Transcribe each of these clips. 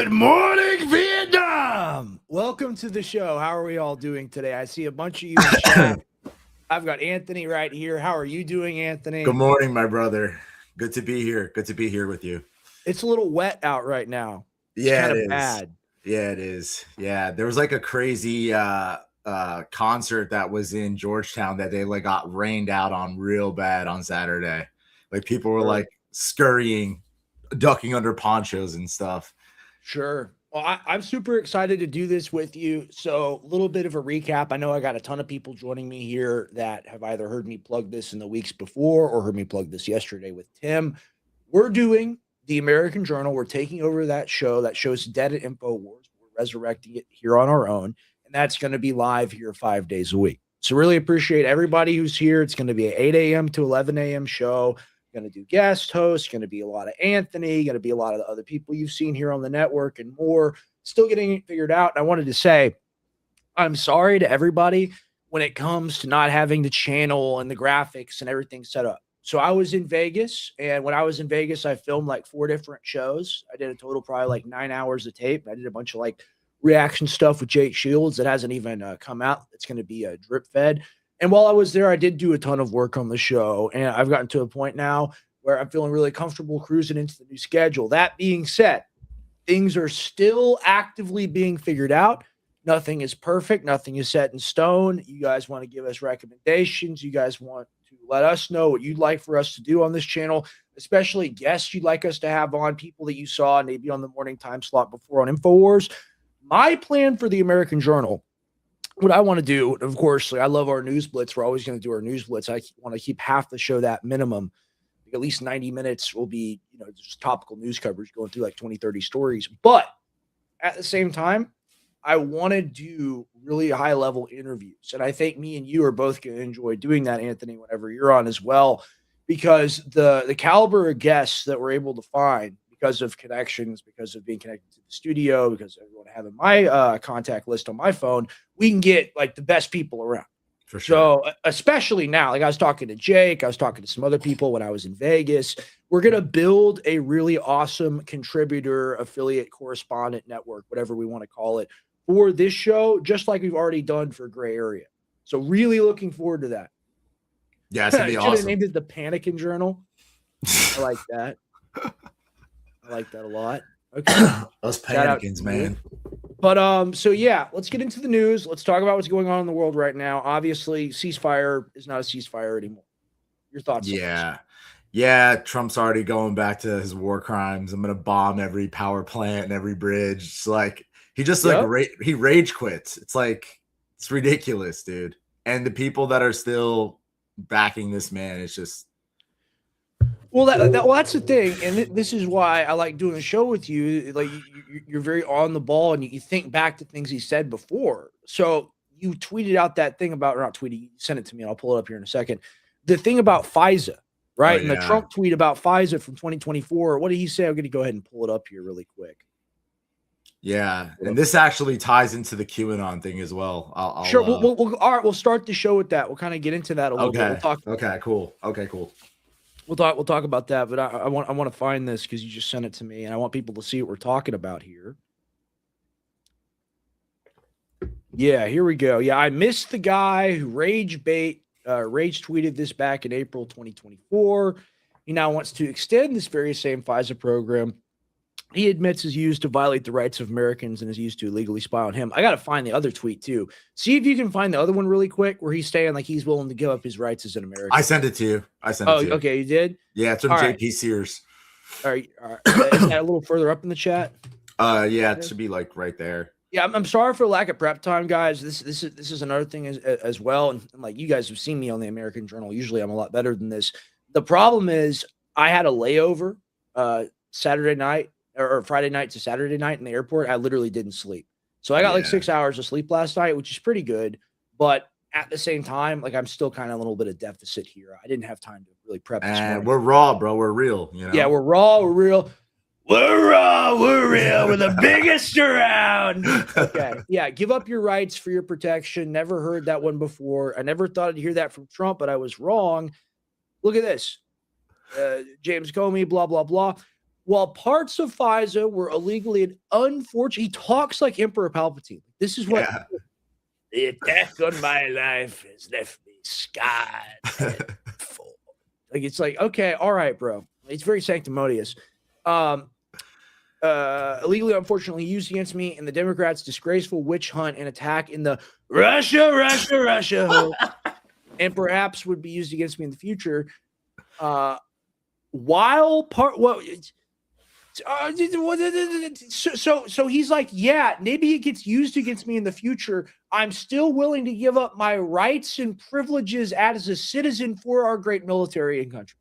Good morning, Vietnam. Welcome to the show. How are we all doing today? I see a bunch of you in chat. I've got Anthony right here. How are you doing, Anthony? Good morning, my brother. Good to be here. Good to be here with you. It's a little wet out right now. It's Yeah, kind it of is. bad. Yeah, it is. Yeah, there was like a crazy concert that was in Georgetown that they like got rained out on real bad on Saturday. Like people were like scurrying, ducking under ponchos and stuff. Sure. Well, I'm super excited to do this with you. So, a little bit of a recap. I know I got a ton of people joining me here that have either heard me plug this in the weeks before or heard me plug this yesterday with Tim. We're doing the American Journal. We're taking over that show. That show's dead at InfoWars. We're resurrecting it here on our own. And that's going to be live here 5 days a week. So, really appreciate everybody who's here. It's going to be an 8 a.m. to 11 a.m. show. Going to do guest hosts, going to be a lot of Anthony, going to be a lot of the other people you've seen here on the network and more. Still getting it figured out. And I wanted to say, I'm sorry to everybody when it comes to not having the channel and the graphics and everything set up. So I was in Vegas, and when I was in Vegas, I filmed like 4 different shows. I did a total probably like 9 hours of tape. I did a bunch of like reaction stuff with Jake Shields that hasn't even come out. It's going to be drip fed. And while I was there, I did do a ton of work on the show, and I've gotten to a point now where I'm feeling really comfortable cruising into the new schedule. That being said, things are still actively being figured out. Nothing is perfect. Nothing is set in stone. You guys want to give us recommendations. You guys want to let us know what you'd like for us to do on this channel, especially guests you'd like us to have on, people that you saw maybe on the morning time slot before on InfoWars. My plan for the American Journal, what I want to do, of course, I love our news blitz. We're always going to do our news blitz. I want to keep half the show that minimum. At least 90 minutes will be, just topical news coverage going through like 20, 30 stories. But at the same time, I want to do really high level interviews. And I think me and you are both going to enjoy doing that, Anthony, whenever you're on as well, because the caliber of guests that we're able to find because of connections, because of being connected to the studio, because everyone having my contact list on my phone, we can get like the best people around. For sure. So especially now, like I was talking to Jake, I was talking to some other people when I was in Vegas. We're going to build a really awesome contributor, affiliate, correspondent network, whatever we want to call it, for this show, just like we've already done for Gray Area. So really looking forward to that. Yeah, it's going to be awesome. Should have named it the Panicking Journal. I like that. I like that a lot. Okay. Those panicins, man. But so yeah, let's get into the news. Let's talk about what's going on in the world right now. Obviously, ceasefire is not a ceasefire anymore. Your thoughts? Yeah, Trump's already going back to his war crimes. I'm gonna bomb every power plant and every bridge. It's like he just he rage quits. It's like it's ridiculous, dude. And the people that are still backing this man, it's just. Well, that's the thing, and this is why I like doing the show with you. Like you're very on the ball, and you think back to things he said before. So you tweeted out that thing about, or not tweeted, you sent it to me, and I'll pull it up here in a second. The thing about FISA, right? And the Trump tweet about FISA from 2024. What did he say? I'm going to go ahead and pull it up here really quick. Yeah, and this actually ties into the QAnon thing as well. Sure. All right. We'll start the show with that. We'll kind of get into that a little bit. We'll talk. Okay. Cool. We'll talk about that, but I want to find this because you just sent it to me, and I want people to see what we're talking about here. Yeah, here we go. Yeah, I missed the guy who rage tweeted this back in April 2024. He now wants to extend this very same FISA program he admits is used to violate the rights of Americans and is used to illegally spy on him. I got to find the other tweet too. See if you can find the other one really quick where he's saying like he's willing to give up his rights as an American. I sent it to you. Okay, you did? Yeah, it's from JP Sears. All right. Is that a little further up in the chat? Yeah, it should be like right there. Yeah, I'm sorry for lack of prep time, guys. This is another thing as well. And like you guys have seen me on the American Journal. Usually I'm a lot better than this. The problem is I had a layover Saturday night or Friday night to Saturday night in the airport. I literally didn't sleep. So I got like 6 hours of sleep last night, which is pretty good. But at the same time, like I'm still kind of a little bit of deficit here. I didn't have time to really prep. We're raw, bro. We're real. You know? Yeah, we're raw. We're real. We're raw. We're real. We're the biggest around. Okay. Yeah. Give up your rights for your protection. Never heard that one before. I never thought I'd hear that from Trump, but I was wrong. Look at this. James Comey, blah, blah, blah. while parts of Pfizer were illegally and unfortunately, he talks like Emperor Palpatine. This is what the attack on my life has left me scarred. Like, it's like, okay, all right, bro. It's very sanctimonious. Illegally, unfortunately, used against me and the Democrats' disgraceful witch hunt and attack in the Russia, and perhaps would be used against me in the future. While part what. So he's like, yeah, maybe it gets used against me in the future. I'm still willing to give up my rights and privileges as a citizen for our great military and country.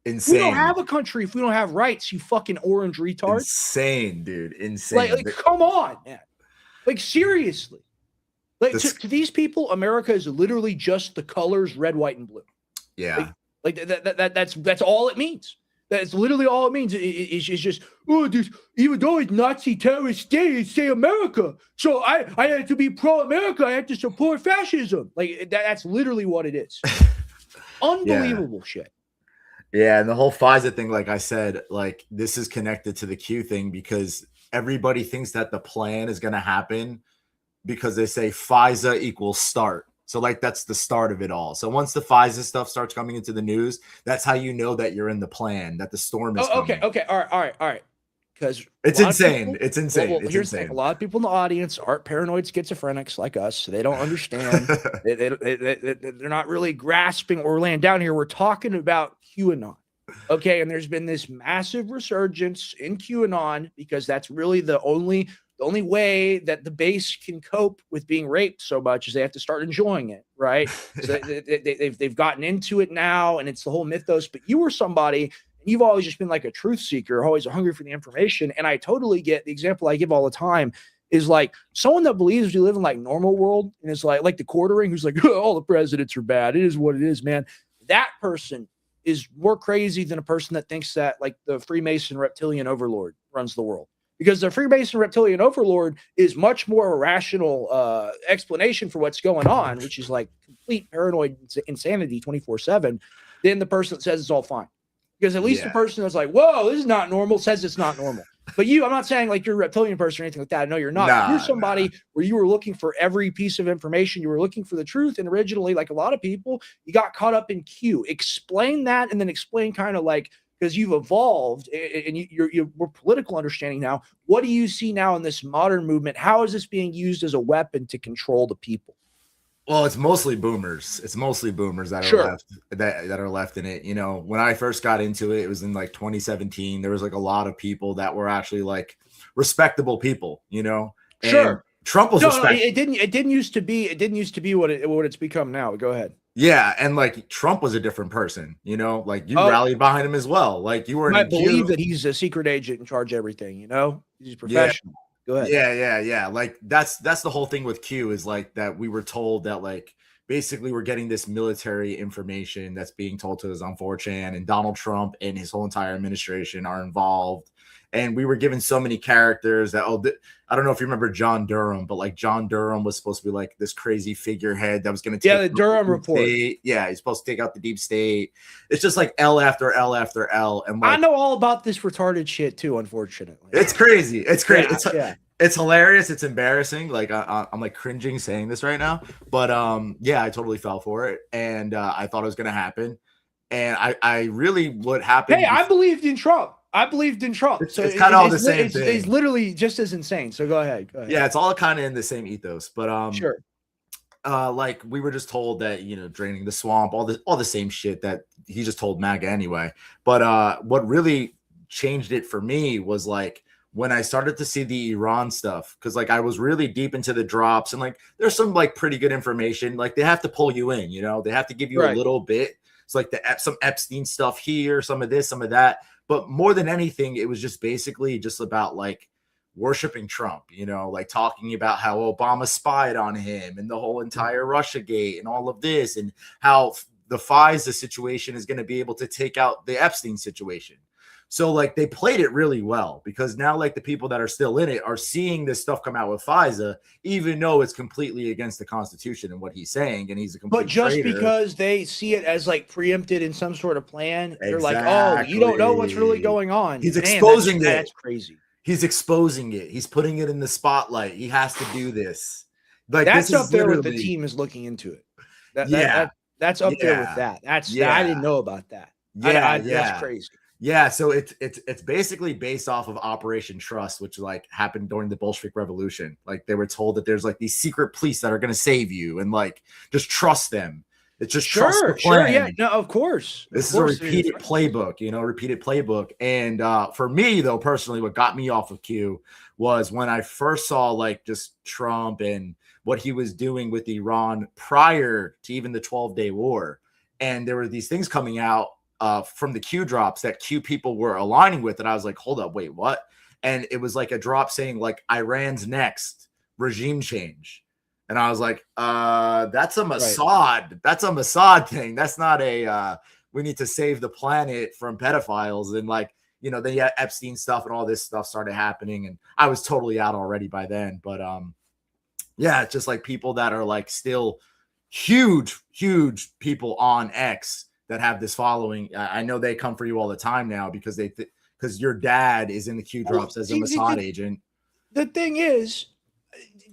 Insane. We don't have a country if we don't have rights, you fucking orange retard. Insane, dude. Insane. Like come on, man. Like, seriously. Like, to these people, America is literally just the colors red, white, and blue. Yeah. Like that's all it means. That's literally all it means. It's just, even though it's Nazi terrorist state, it's say America. So I had to be pro-America. I had to support fascism. Like, that's literally what it is. Unbelievable shit. Yeah, and the whole Pfizer thing, like I said, like, this is connected to the Q thing because everybody thinks that the plan is going to happen because they say Pfizer equals start. So, like, that's the start of it all. So once the Pfizer stuff starts coming into the news, that's how you know that you're in the plan, that the storm is coming. Okay. All right. Because it's insane. It's insane. Well, here's the thing. A lot of people in the audience aren't paranoid schizophrenics like us, so they don't understand. They're not really grasping what we're laying down here. We're talking about QAnon. Okay, and there's been this massive resurgence in QAnon because that's really the only way that the base can cope with being raped so much is they have to start enjoying it, right? So they've gotten into it now, and it's the whole mythos. But you were somebody, and you've always just been like a truth seeker, always hungry for the information. And I totally get the example I give all the time is like someone that believes we live in like normal world and is like the quartering who's like, all the presidents are bad. It is what it is, man. That person is more crazy than a person that thinks that like the Freemason reptilian overlord runs the world. Because the Freemason reptilian overlord is much more a rational explanation for what's going on, which is like complete paranoid insanity 24/7, than the person that says it's all fine. Because at least the person that's like, whoa, this is not normal, says it's not normal. But I'm not saying like you're a reptilian person or anything like that. No, you're not. You're somebody where you were looking for every piece of information. You were looking for the truth. And originally, like a lot of people, you got caught up in Q. Explain that and then explain kind of like, because you've evolved and you're more political understanding now. What do you see now in this modern movement? How is this being used as a weapon to control the people? Well, it's mostly boomers. It's mostly boomers that are left that are left in it. You know, when I first got into it, it was in like 2017. There was like a lot of people that were actually like respectable people, you know. And Trump was respectable. It didn't used to be. It didn't used to be what it's become now. Go ahead. Yeah, and like Trump was a different person, you know, like you rallied behind him as well. Like you were. I believe that he's a secret agent in charge of everything. You know, he's professional. Yeah. Go ahead. Yeah. Like that's the whole thing with Q is like that we were told that like basically we're getting this military information that's being told to us on 4chan, and Donald Trump and his whole entire administration are involved. And we were given so many characters that, I don't know if you remember John Durham, but like John Durham was supposed to be like this crazy figurehead that was going to take the Durham report. Yeah, he's supposed to take out the deep state. It's just like L after L after L. And like, I know all about this retarded shit too, unfortunately. It's crazy. It's crazy. It's hilarious. It's embarrassing. Like I'm like cringing saying this right now, but I totally fell for it, and I thought it was going to happen, and I really what happened. Hey, I believed in Trump. So it's kind of all the same thing. It's literally just as insane. So go ahead. Yeah, it's all kind of in the same ethos, but sure. Like we were just told that, you know, draining the swamp, all the same shit that he just told MAGA anyway. But what really changed it for me was like when I started to see the Iran stuff, because like I was really deep into the drops, and like there's some like pretty good information. Like they have to pull you in, you know, they have to give you a little bit. It's like some Epstein stuff here, some of this, some of that. But more than anything, it was just basically just about like worshiping Trump, you know, like talking about how Obama spied on him and the whole entire Russiagate and all of this, and how the FISA situation is going to be able to take out the Epstein situation. So like they played it really well, because now like the people that are still in it are seeing this stuff come out with FISA, even though it's completely against the Constitution and what he's saying, and he's a complete But just traitor. because they see it as like preempted in some sort of plan, they're like, "Oh, you Exactly. don't know what's really going on." He's Man, exposing it. That's crazy. He's exposing it. He's putting it in the spotlight. He has to do this. Like That's this up is there with the literally, team is looking into it. That's up there with that. I didn't know about that. That's crazy. Yeah, so it's basically based off of Operation Trust, which like happened during the Bolshevik Revolution. Like they were told that there's like these secret police that are going to save you, and like just trust them. It's just trust the plan. Yeah, no, of course. This is a repeated playbook, repeated playbook. And for me, though, personally, what got me off of Q was when I first saw like just Trump and what he was doing with Iran prior to even the 12-day war. And there were these things coming out from the Q drops that Q people were aligning with. And I was like, hold up, wait, what? And it was like a drop saying like Iran's next regime change. And I was like, that's a Mossad. Right. That's a Mossad thing. That's not a, we need to save the planet from pedophiles. And like, then yeah, Epstein stuff and all this stuff started happening. And I was totally out already by then. But yeah, it's just like people that are like still huge people on X that have this following. I know they come for you all the time now because because your dad is in the Q drops as a Mossad agent. The thing is,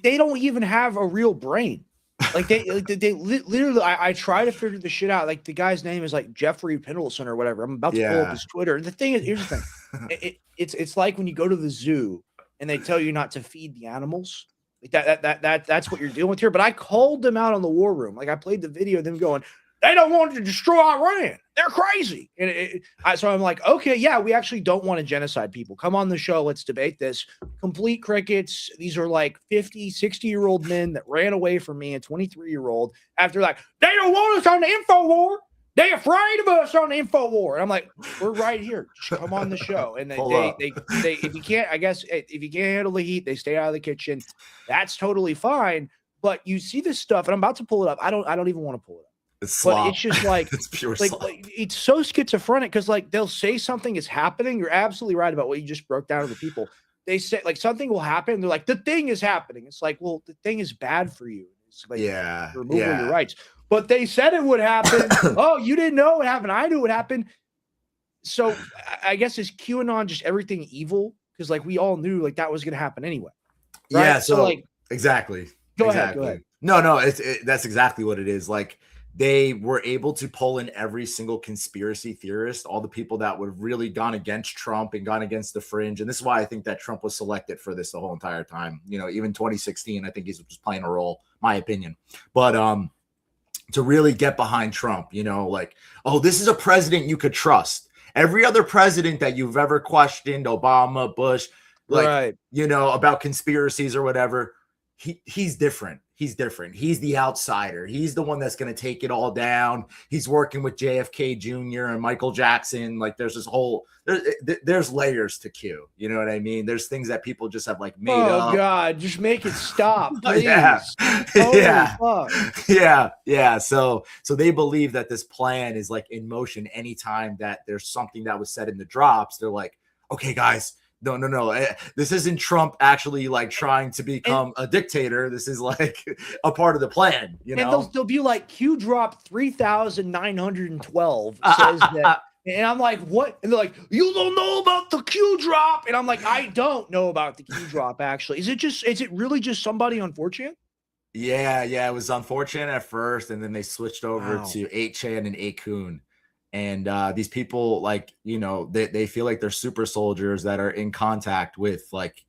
they don't even have a real brain. Like they literally, I try to figure the shit out. Like the guy's name is like Jeffrey Pendleton or whatever. I'm about to pull up his Twitter. And the thing is, here's the thing. It's like when you go to the zoo and they tell you not to feed the animals. Like that's what you're dealing with here. But I called them out on the war room. Like I played the video of them going, they don't want to destroy Iran. They're crazy. And so I'm like, okay, yeah, we actually don't want to genocide people. Come on the show. Let's debate this. Complete crickets. These are like 50, 60-year-old men that ran away from me, a 23-year-old, after like, they don't want us on the info war. They're afraid of us on the info war. And I'm like, we're right here. Just come on the show. And they if you can't, I guess, if you can't handle the heat, they stay out of the kitchen. That's totally fine. But you see this stuff, and I'm about to pull it up. I don't even want to pull it up. But it's just like it's pure like it's so schizophrenic because like they'll say something is happening. You're absolutely right about what you just broke down to the people. They say like something will happen. They're like, the thing is happening. It's like, well, the thing is bad for you. It's like removal your rights. But they said it would happen. Oh, you didn't know what happened. I knew what happened. So I guess is QAnon just everything evil? Because like we all knew like that was gonna happen anyway. Right? Yeah, so like exactly. Go ahead. No, that's exactly what it is. Like they were able to pull in every single conspiracy theorist, all the people that would have really gone against Trump and gone against the fringe. And this is why I think that Trump was selected for this the whole entire time. Even 2016, I think he's just playing a role, my opinion. But to really get behind Trump, like, oh, this is a president you could trust. Every other president that you've ever questioned, Obama, Bush, like, about conspiracies or whatever, he's different. He's different. He's the outsider. He's the one that's going to take it all down. He's working with JFK Jr. and Michael Jackson. Like there's this whole, there's layers to Q. You know what I mean? There's things that people just have like made up. Oh God, just make it stop, please. Yeah. So they believe that this plan is like in motion anytime that there's something that was said in the drops. They're like, okay, guys, no. This isn't Trump actually like trying to become a dictator. This is like a part of the plan, And they'll be like Q drop 3,912 says that. And I'm like, what? And they're like, you don't know about the Q drop. And I'm like, I don't know about the Q drop actually. Is it really just somebody on 4chan? Yeah. It was on 4chan at first. And then they switched over to 8chan and 8kun. And these people, like, they feel like they're super soldiers that are in contact with like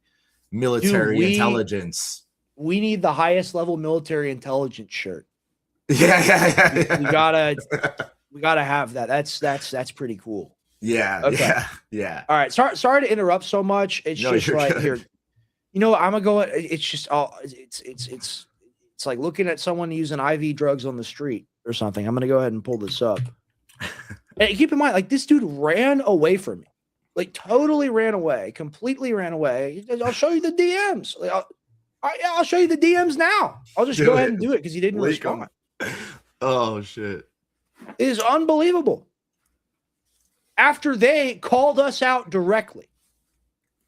military intelligence. We need the highest level military intelligence shirt. Yeah. We gotta have that. That's pretty cool. Yeah. Okay. Yeah. All right. Sorry to interrupt so much. It's just right here. I'm gonna go. It's just it's like looking at someone using IV drugs on the street or something. I'm gonna go ahead and pull this up. And keep in mind, like this dude ran away from me, like totally ran away, completely ran away. I'll show you the DMs. Like, I'll show you the DMs now. I'll just go ahead and do it because he didn't respond. Oh shit! It is unbelievable. after they called us out directly.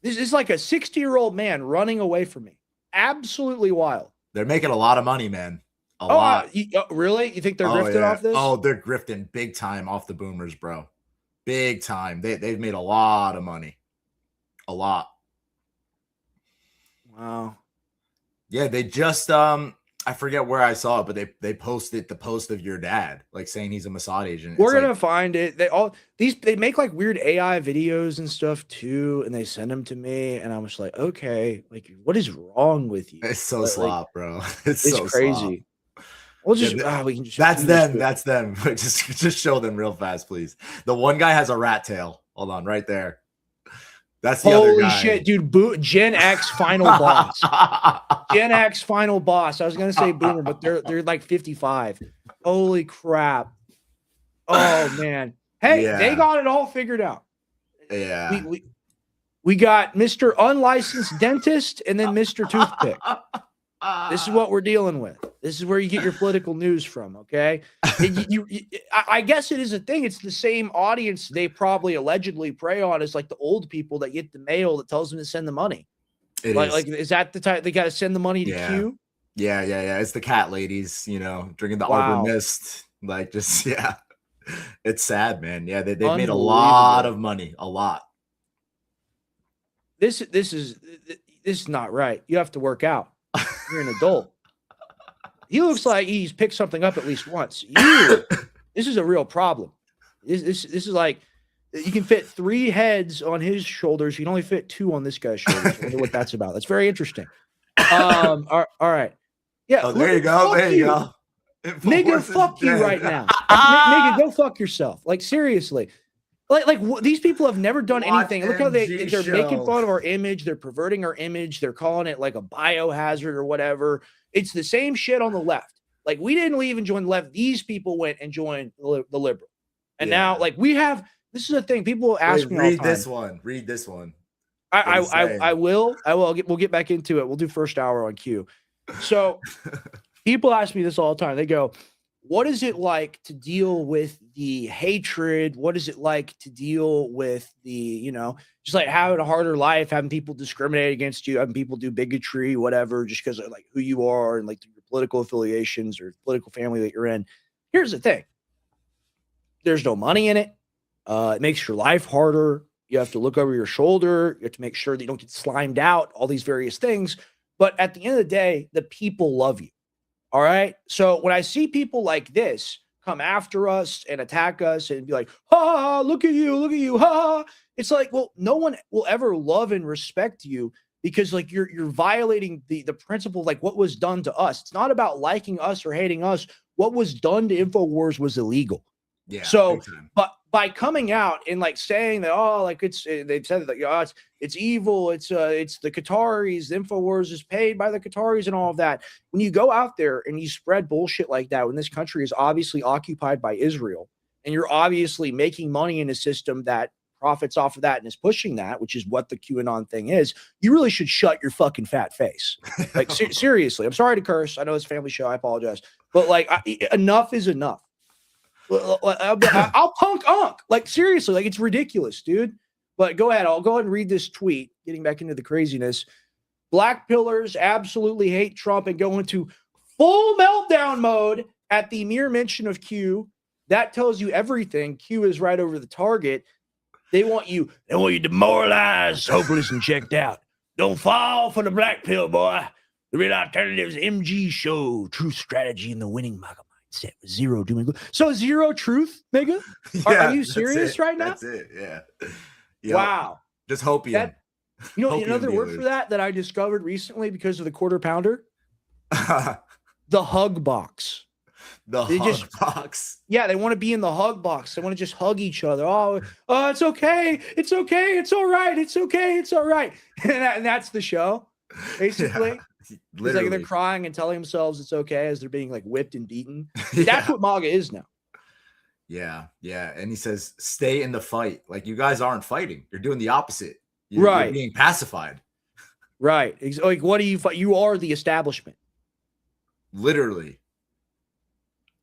This is like a 60-year-old man running away from me. Absolutely wild. They're making a lot of money, man. A lot. Really? You think they're grifting off this? Oh, they're grifting big time off the boomers, bro. Big time. They've made a lot of money. A lot. Wow. Yeah, they just I forget where I saw it, but they posted the post of your dad, like saying he's a Mossad agent. We're gonna find it. They make like weird AI videos and stuff too, and they send them to me, and I'm just like, okay, like what is wrong with you? It's so slop, bro. It's so crazy. We'll just we can just that's them. That's them. just show them real fast, please. The one guy has a rat tail. Hold on, right there. That's the other guy. Holy shit, dude! Gen X final boss. Gen X final boss. I was gonna say boomer, but they're like 55. Holy crap! Oh man. Hey, they got it all figured out. Yeah. We got Mr. Unlicensed Dentist and then Mr. Toothpick. This is what we're dealing with. This is where you get your political news from, okay? I guess it is a thing. It's the same audience they probably allegedly prey on as like the old people that get the mail that tells them to send the money. Is that the type they got to send the money to Q? Yeah. It's the cat ladies, drinking the Arbor Mist. Like, just, it's sad, man. Yeah, they've made a lot of money. A lot. This is not right. You have to work out. You're an adult. He looks like he's picked something up at least once. This is a real problem. This is like you can fit 3 heads on his shoulders. You can only fit 2 on this guy's shoulders. I wonder what that's about. That's very interesting. All right. Yeah. Oh, there you go. There you go. Nigga, fuck you right now. Nigga, go fuck yourself. Like, seriously. Like these people have never done anything. Look how they're making fun of our image. They're perverting our image. They're calling it like a biohazard or whatever. It's the same shit on the left. Like, we didn't leave and join the left. These people went and joined the liberal. And now, like, we have, this is a thing. People ask me all the time. Read this one. I will. We'll get back into it. We'll do first hour on Q. So people ask me this all the time. They go, what is it like to deal with the hatred? What is it like to deal with the, just like having a harder life, having people discriminate against you, having people do bigotry, whatever, just because of like who you are and like your political affiliations or political family that you're in? Here's the thing. There's no money in it. It makes your life harder. You have to look over your shoulder. You have to make sure that you don't get slimed out, all these various things. But at the end of the day, the people love you. All right. So when I see people like this come after us and attack us and be like, ha, look at you, ha. It's like, well, no one will ever love and respect you because like you're violating the principle, like what was done to us. It's not about liking us or hating us. What was done to InfoWars was illegal. Yeah. So, but by coming out and like saying that, they've said that, it's evil. It's the Qataris, the InfoWars is paid by the Qataris and all of that. When you go out there and you spread bullshit like that, when this country is obviously occupied by Israel and you're obviously making money in a system that profits off of that and is pushing that, which is what the QAnon thing is, you really should shut your fucking fat face. Like, seriously, I'm sorry to curse. I know it's a family show. I apologize. But like, enough is enough. I'll punk unk. Like, seriously, like, it's ridiculous, dude. But go ahead. I'll go ahead and read this tweet, getting back into the craziness. Black pillars absolutely hate Trump and go into full meltdown mode at the mere mention of Q. That tells you everything. Q is right over the target. They want you demoralized, hopeless, and checked out. Don't fall for the black pill, boy. The Real Alternatives MG show. True strategy in the winning MAGA mindset with zero doom and gloom. So zero truth, nigga? Are you serious right now? That's it, yeah. Yep. Wow. Just hopium. Another word for that I discovered recently because of the quarter pounder? The hug box. Box. Yeah, they want to be in the hug box. They want to just hug each other. Oh, it's okay. It's okay. It's all right. It's okay. It's all right. And that's the show, basically. Yeah, it's like they're crying and telling themselves it's okay as they're being like whipped and beaten. That's what MAGA is now. Yeah. And he says, stay in the fight. Like, you guys aren't fighting. You're doing the opposite. You're being pacified. Right. Like, what do you fight? You are the establishment. Literally.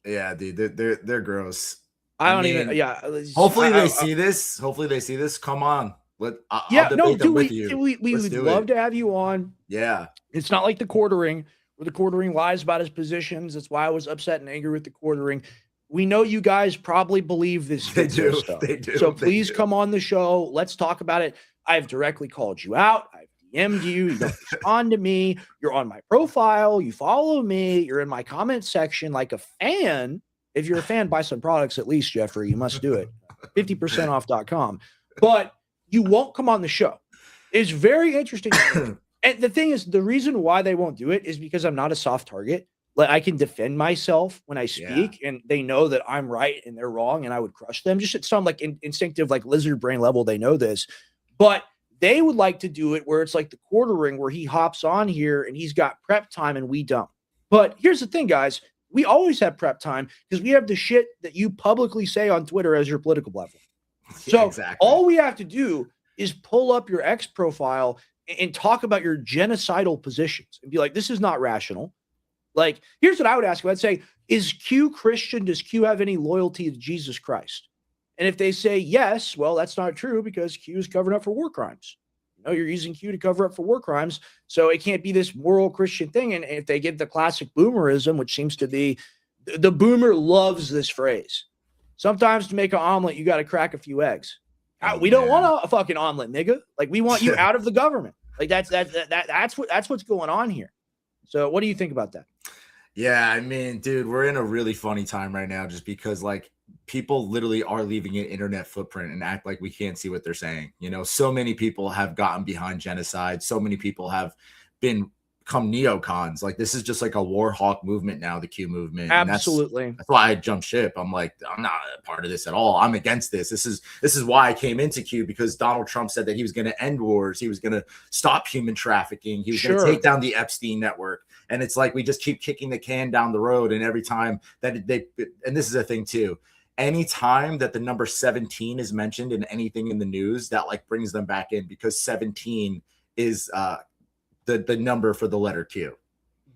Yeah, dude, they're gross. I don't even. Yeah. Hopefully they see this. Hopefully they see this. Come on. I'll debate them with you. We would love to have you on. Yeah. It's not like the quartering, where the quartering lies about his positions. That's why I was upset and angry with the quartering. We know you guys probably believe this stuff. They do. So please come on the show. Let's talk about it. I've directly called you out. I've DM'd you. You don't respond to me. You're on my profile. You follow me. You're in my comment section like a fan. If you're a fan, buy some products at least, Jeffrey. You must do it. 50%off.com. But you won't come on the show. It's very interesting. And the thing is, the reason why they won't do it is because I'm not a soft target. Like, I can defend myself when I speak, and they know that I'm right and they're wrong, and I would crush them. Just at some like instinctive, like lizard brain level, they know this. But they would like to do it where it's like the quartering, where he hops on here and he's got prep time and we don't. But here's the thing, guys. We always have prep time because we have the shit that you publicly say on Twitter as your political platform. So all we have to do is pull up your X profile and talk about your genocidal positions and be like, this is not rational. Like, here's what I would ask you. I'd say, is Q Christian? Does Q have any loyalty to Jesus Christ? And if they say yes, well, that's not true because Q is covering up for war crimes. You know, you're using Q to cover up for war crimes. So it can't be this moral Christian thing. And if they get the classic boomerism, which seems to be, the boomer loves this phrase. Sometimes to make an omelet, you got to crack a few eggs. We don't want a fucking omelet, nigga. Like, we want you out of the government. Like, that's what's going on here. So what do you think about that? Yeah, I mean, dude, we're in a really funny time right now just because, like, people literally are leaving an internet footprint and act like we can't see what they're saying. You know, so many people have gotten behind genocide. So many people have become neocons. Like, this is just like a war hawk movement now, the Q movement. Absolutely. That's why I jumped ship. I'm like, I'm not a part of this at all. I'm against this. This is why I came into Q, because Donald Trump said that he was going to end wars. He was going to stop human trafficking. He was going to take down the Epstein network. And it's like, we just keep kicking the can down the road. And every time that and this is a thing too, anytime that the number 17 is mentioned in anything in the news, that like brings them back in, because 17 is the number for the letter Q.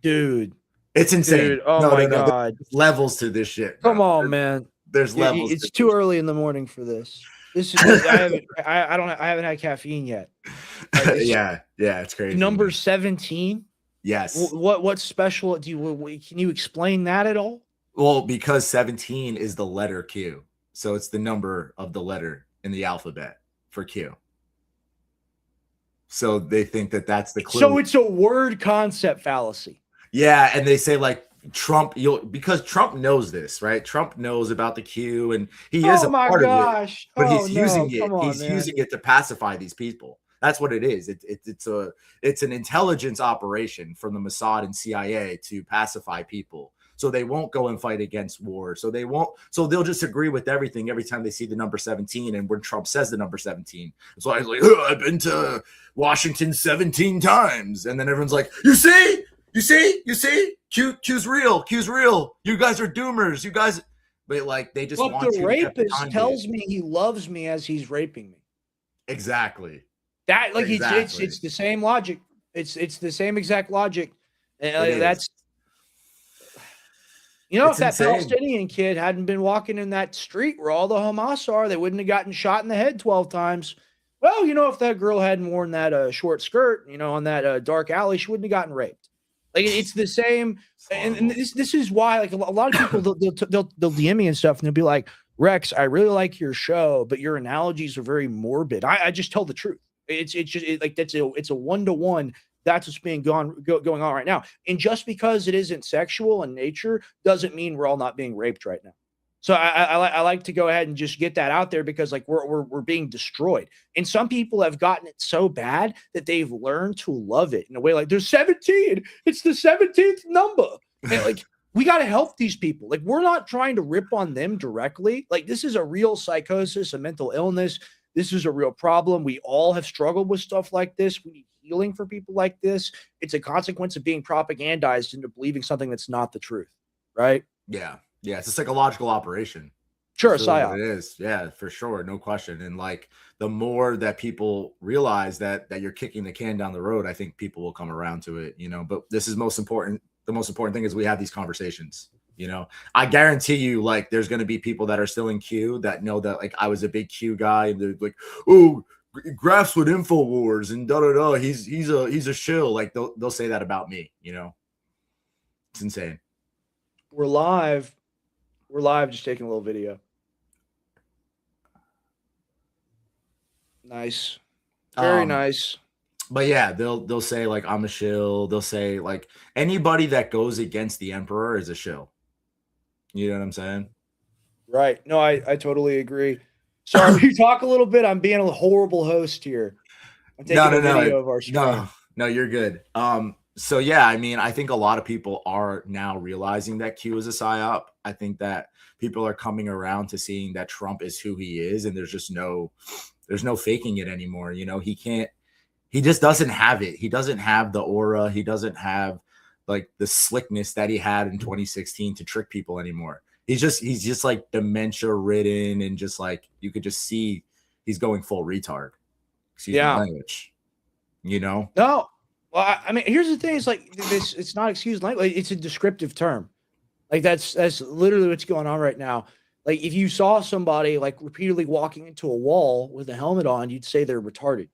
Dude, it's insane. Dude, oh my God. There's levels to this shit, bro. Come on, man. There's levels. It's too early in the morning for this. This is I haven't had caffeine yet. Like, yeah, it's crazy. Number 17. Yes. What's special? Can you explain that at all? Well, because 17 is the letter Q. So it's the number of the letter in the alphabet for Q. So they think that that's the clue. So it's a word concept fallacy. Yeah, and they say like Trump, because Trump knows this, right? Trump knows about the Q, and he is a part of it. But he's using it. He's using it to pacify these people. That's what it is. It's an intelligence operation from the Mossad and CIA to pacify people, so they won't go and fight against war. So they'll just agree with everything every time they see the number 17. And when Trump says the number 17, it's like, I've been to Washington 17 times, and then everyone's like, you see, Q's real. You guys are doomers. You guys, but like they just want the rapist tells me he loves me as he's raping me. Exactly. That like it's the same logic. It's the same exact logic. That's, you know, if that Palestinian kid hadn't been walking in that street where all the Hamas are, they wouldn't have gotten shot in the head 12 times. Well, you know, if that girl hadn't worn that short skirt, you know, on that dark alley, she wouldn't have gotten raped. Like, it's the same. And this is why, like, a lot of people they'll DM me and stuff, and they'll be like, Rex, I really like your show, but your analogies are very morbid. I just tell the truth. It's just like it's a 1-to-1. That's what's being going on right now. And just because it isn't sexual in nature doesn't mean we're all not being raped right now. So I like to go ahead and just get that out there, because like we're being destroyed. And some people have gotten it so bad that they've learned to love it in a way like, there's 17. It's the 17th number. And like, we got to help these people. Like, we're not trying to rip on them directly. Like, this is a real psychosis, a mental illness. This is a real problem. We all have struggled with stuff like this. We need healing for people like this. It's a consequence of being propagandized into believing something that's not the truth, right? Yeah. It's a psychological operation. Sure, psyop. It is. Yeah, for sure. No question. And like, the more that people realize that you're kicking the can down the road, I think people will come around to it, you know. But this is most important. The most important thing is we have these conversations. You know, I guarantee you, like, there's going to be people that are still in Q that know that, like, I was a big Q guy, and they're like, oh, Graphs with InfoWars and da da da. He's a shill. Like, they'll say that about me. You know, it's insane. We're live. We're live. Just taking a little video. Nice. Very nice. But yeah, they'll say like I'm a shill. They'll say like anybody that goes against the emperor is a shill. You know what I'm saying? Right. No, I totally agree. Sorry, you talk a little bit. I'm being a horrible host here. I'm taking a video of our stream. No, you're good. So yeah, I mean, I think a lot of people are now realizing that Q is a psyop. I think that people are coming around to seeing that Trump is who he is, and there's no faking it anymore. You know, he just doesn't have it. He doesn't have the aura. He doesn't have like the slickness that he had in 2016 to trick people anymore. He's just like dementia ridden, and just like you could just see he's going full retard. Excuse my language. You know? No. Well, I mean, here's the thing: it's like this. It's not excuse language. It's a descriptive term. Like that's literally what's going on right now. Like if you saw somebody like repeatedly walking into a wall with a helmet on, you'd say they're retarded.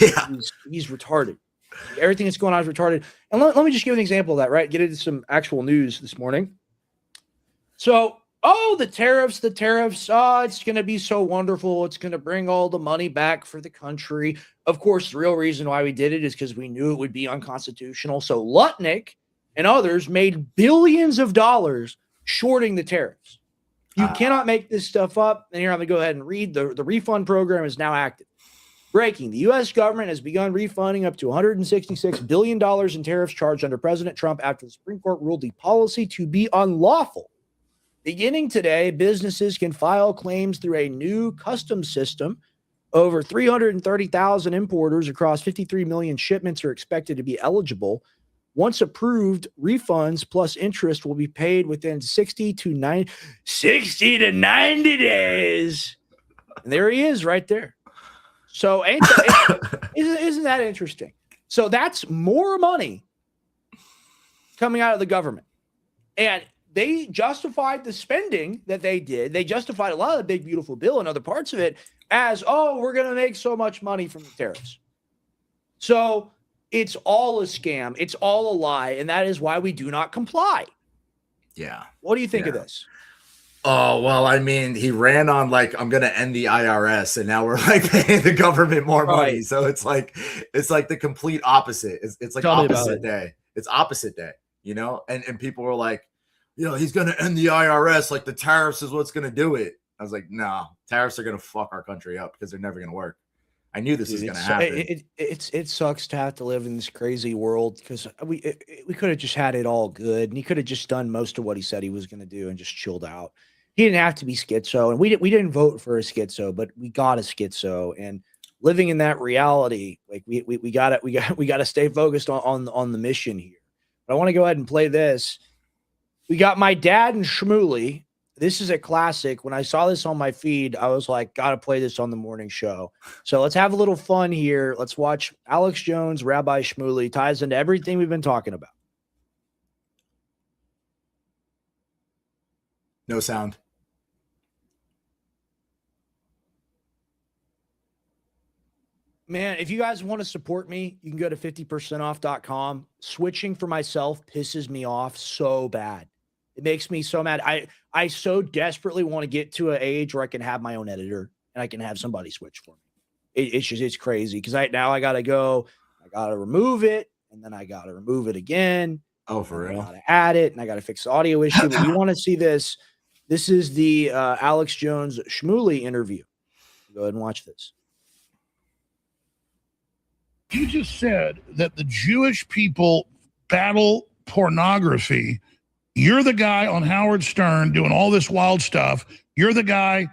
Yeah, he's retarded. Everything that's going on is retarded. And let me just give an example of that. Right, get into some actual news this morning. So, the tariffs. Oh, it's going to be so wonderful. It's going to bring all the money back for the country. Of course, the real reason why we did it is because we knew it would be unconstitutional. So Lutnick and others made billions of dollars shorting the tariffs. You cannot make this stuff up. And here I'm going to go ahead and read. The refund program is now active. Breaking. The U.S. government has begun refunding up to $166 billion in tariffs charged under President Trump after the Supreme Court ruled the policy to be unlawful. Beginning today, businesses can file claims through a new customs system. Over 330,000 importers across 53 million shipments are expected to be eligible. Once approved, refunds plus interest will be paid within 60 to 90 days. And there he is right there. So isn't that interesting? So that's more money coming out of the government. And they justified the spending that they did. They justified a lot of the big, beautiful bill and other parts of it as, we're going to make so much money from the tariffs. So it's all a scam. It's all a lie. And that is why we do not comply. Yeah. What do you think of this? Oh, well, I mean, he ran on like, I'm going to end the IRS, and now we're like paying the government more money. So it's like the complete opposite. It's like opposite day. It's opposite day, you know? And people were like, he's going to end the IRS. Like the tariffs is what's going to do it. I was like, no, tariffs are going to fuck our country up because they're never going to work. I knew this was going to happen. It sucks to have to live in this crazy world because we could have just had it all good, and he could have just done most of what he said he was going to do and just chilled out. He didn't have to be schizo, and we didn't vote for a schizo, but we got a schizo. And living in that reality, like we got to stay focused on the mission here. But I want to go ahead and play this. We got My Dad and Shmuley. This is a classic. When I saw this on my feed, I was like, got to play this on the morning show. So let's have a little fun here. Let's watch Alex Jones, Rabbi Shmuley. Ties into everything we've been talking about. No sound. Man, if you guys want to support me, you can go to 50percentoff.com. Switching for myself pisses me off so bad. It makes me so mad. I so desperately want to get to an age where I can have my own editor and I can have somebody switch for me. It's crazy because I got to go. I got to remove it, and then I got to remove it again. Oh, for real? I got to add it, and I got to fix the audio issue. But you want to see this. This is the Alex Jones Shmuley interview. Go ahead and watch this. You just said that the Jewish people battle pornography. You're the guy on Howard Stern doing all this wild stuff. You're the guy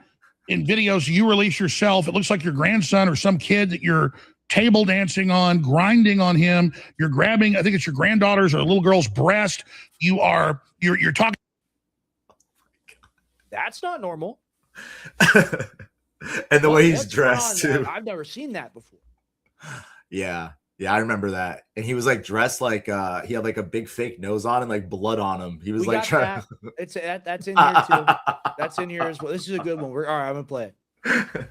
in videos you release yourself. It looks like your grandson or some kid that you're table dancing on, grinding on him. You're grabbing, I think it's your granddaughter's or a little girl's breast. You're talking. That's not normal. And the way he's dressed too. I've never seen that before. Yeah. Yeah, I remember that. And he was like dressed like he had like a big fake nose on and like blood on him. He was We like got trying that. That's in here too. That's in here as well. This is a good one. All right, I'm gonna play it.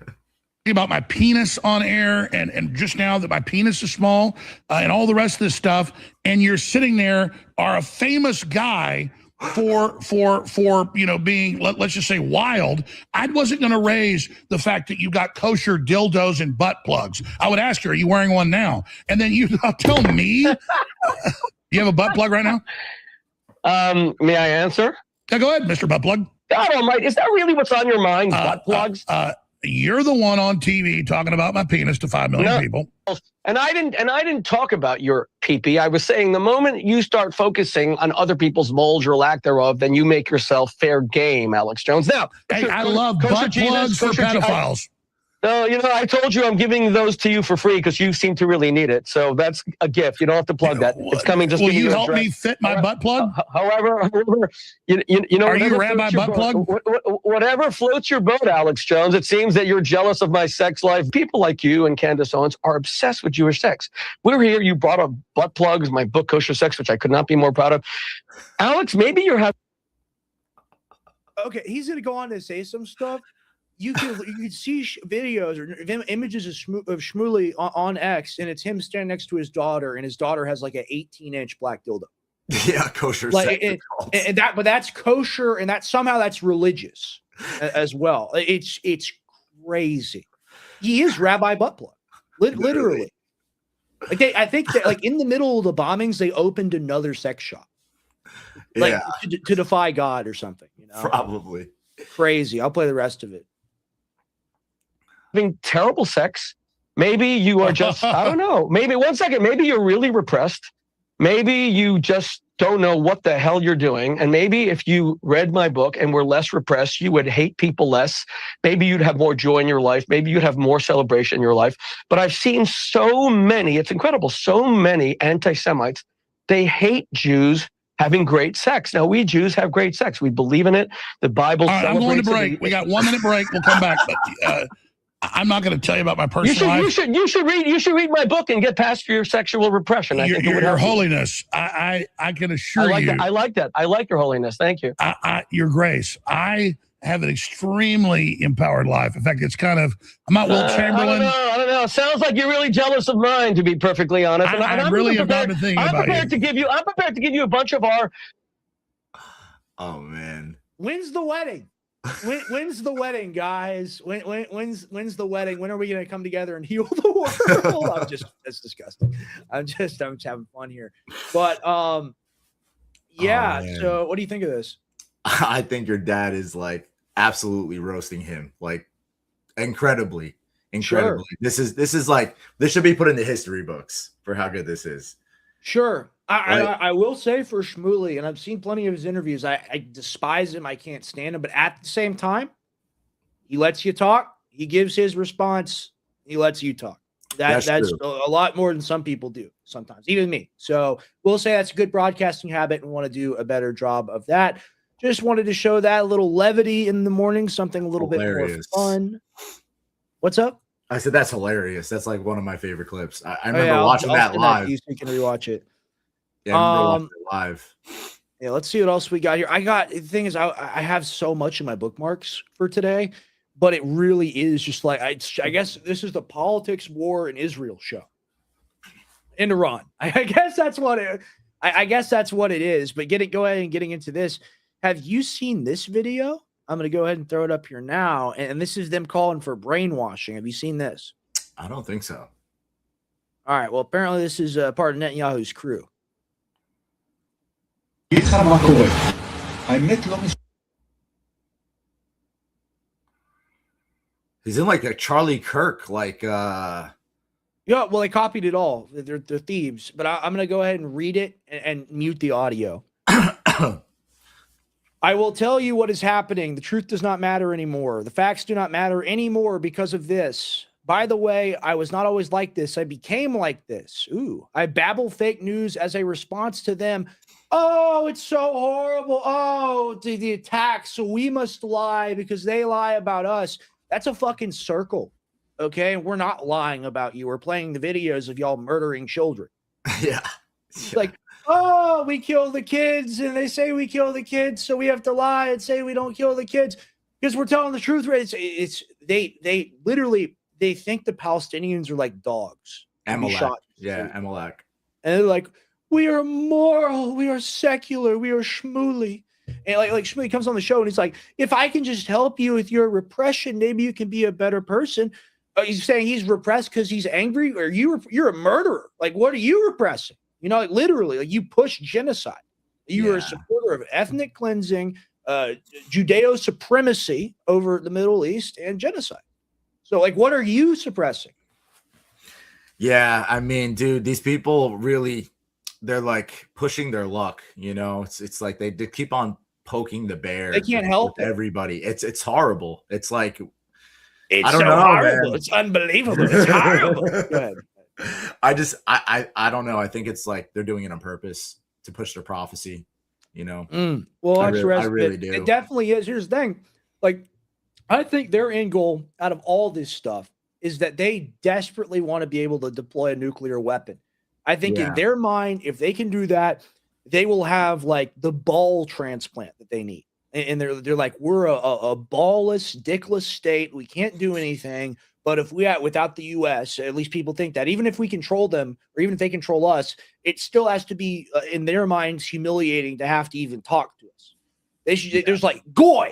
About my penis on air and just now that my penis is small and all the rest of this stuff, and you're sitting there are a famous guy for being let's just say wild. I wasn't going to raise the fact that you got kosher dildos and butt plugs. I would ask you, are you wearing one now? And then you tell me you have a butt plug right now. May I answer? Yeah, go ahead, Mr. Butt Plug. God almighty, is that really what's on your mind? Butt plugs? You're the one on TV talking about my penis to 5 million people. And I didn't talk about your pee-pee. I was saying the moment you start focusing on other people's moles or lack thereof, then you make yourself fair game, Alex Jones. Now, hey, I love butt plugs for pedophiles. No, I told you I'm giving those to you for free because you seem to really need it. So that's a gift. You don't have to plug that. It's coming. Just will you help me fit my butt plug? However, you know. Are you Rabbi Butt Plug? Whatever floats your boat, Alex Jones. It seems that you're jealous of my sex life. People like you and Candace Owens are obsessed with Jewish sex. We're here. You brought up butt plugs, my book Kosher Sex, which I could not be more proud of. Alex, maybe you're having. Okay, he's gonna go on to say some stuff. You can see videos or images of Shmuley on X, and it's him standing next to his daughter, and his daughter has like an 18-inch black dildo. Yeah, kosher. Like, but that's kosher, and that's religious as well. It's crazy. He is Rabbi Butt Plug, literally. Like I think that like in the middle of the bombings, they opened another sex shop, like to defy God or something. Probably crazy. I'll play the rest of it. Having terrible sex. Maybe you are just, I don't know. Maybe one second, maybe you're really repressed. Maybe you just don't know what the hell you're doing. And maybe if you read my book and were less repressed, you would hate people less. Maybe you'd have more joy in your life. Maybe you'd have more celebration in your life. But I've seen so many, it's incredible, so many anti-Semites, they hate Jews having great sex. Now, we Jews have great sex. We believe in it. The Bible celebrates it. I'm going to break. We got 1 minute break. We'll come back. But, I'm not going to tell you about my personal life. You should read my book and get past your sexual repression. I think your holiness. I can assure you. I like that. I like your holiness. Thank you. Your grace. I have an extremely empowered life. In fact, it's kind of, I'm not Will Chamberlain. I don't know. Sounds like you're really jealous of mine, to be perfectly honest. I really am not thinking about you. I'm prepared to give you a bunch of our. Oh man. When's the wedding? When's the wedding, guys? When's the wedding? When are we gonna come together and heal the world? That's disgusting. I'm just having fun here. But yeah. So what do you think of this? I think your dad is like absolutely roasting him, like incredibly. Sure. This is like, this should be put in the history books for how good this is. Sure. I will say for Shmuley, and I've seen plenty of his interviews, I despise him. I can't stand him. But at the same time, he lets you talk. He gives his response. He lets you talk. That's a lot more than some people do sometimes, even me. So we'll say that's a good broadcasting habit and want to do a better job of that. Just wanted to show that a little levity in the morning, something a little bit more fun. What's up? I said that's hilarious. That's like one of my favorite clips. I remember watching that live. You can rewatch it. Yeah, I remember watching it live. Yeah, let's see what else we got here. The thing is, I have so much in my bookmarks for today, but it really is just like I guess this is the politics war in Israel show in Iran. I guess that's what it. I guess that's what it is. But go ahead and getting into this. Have you seen this video? I'm going to go ahead and throw it up here now. And this is them calling for brainwashing. Have you seen this? I don't think so. All right. Well, apparently this is part of Netanyahu's crew. He's in like a Charlie Kirk, Yeah, well, they copied it all. They're thieves. But I'm going to go ahead and read it and mute the audio. I will tell you what is happening. The truth does not matter anymore. The facts do not matter anymore because of this. By the way, I was not always like this. I became like this. Ooh, I babble fake news as a response to them. Oh, it's so horrible. Oh, the attacks. So we must lie because they lie about us. That's a fucking circle. Okay. And we're not lying about you. We're playing the videos of y'all murdering children. Yeah. It's like, oh, we kill the kids, and they say we kill the kids, so we have to lie and say we don't kill the kids because we're telling the truth. Right? They literally they think the Palestinians are like dogs. Amalek. Yeah, Amalek. And they're like, we are moral, we are secular, we are schmooly. And like Schmooly comes on the show and he's like, if I can just help you with your repression, maybe you can be a better person. He's saying he's repressed because he's angry, or you're a murderer. Like, what are you repressing? You know, like literally, like you push genocide. You are a supporter of ethnic cleansing, Judeo supremacy over the Middle East, and genocide. So, like, what are you suppressing? Yeah, I mean, dude, these people really, they're like pushing their luck. You know, it's like they keep on poking the bear. They can't help everybody. It's horrible. It's like it's so horrible. Man. It's unbelievable. It's horrible. Go ahead. I don't know. I think it's like they're doing it on purpose to push their prophecy. You know. Well, I really do. It definitely is. Here's the thing. Like, I think their end goal out of all this stuff is that they desperately want to be able to deploy a nuclear weapon. I think in their mind, if they can do that, they will have like the ball transplant that they need. And they're like, we're a ballless, dickless state. We can't do anything. But if without the U.S., at least people think that even if we control them, or even if they control us, it still has to be in their minds humiliating to have to even talk to us. There's like, go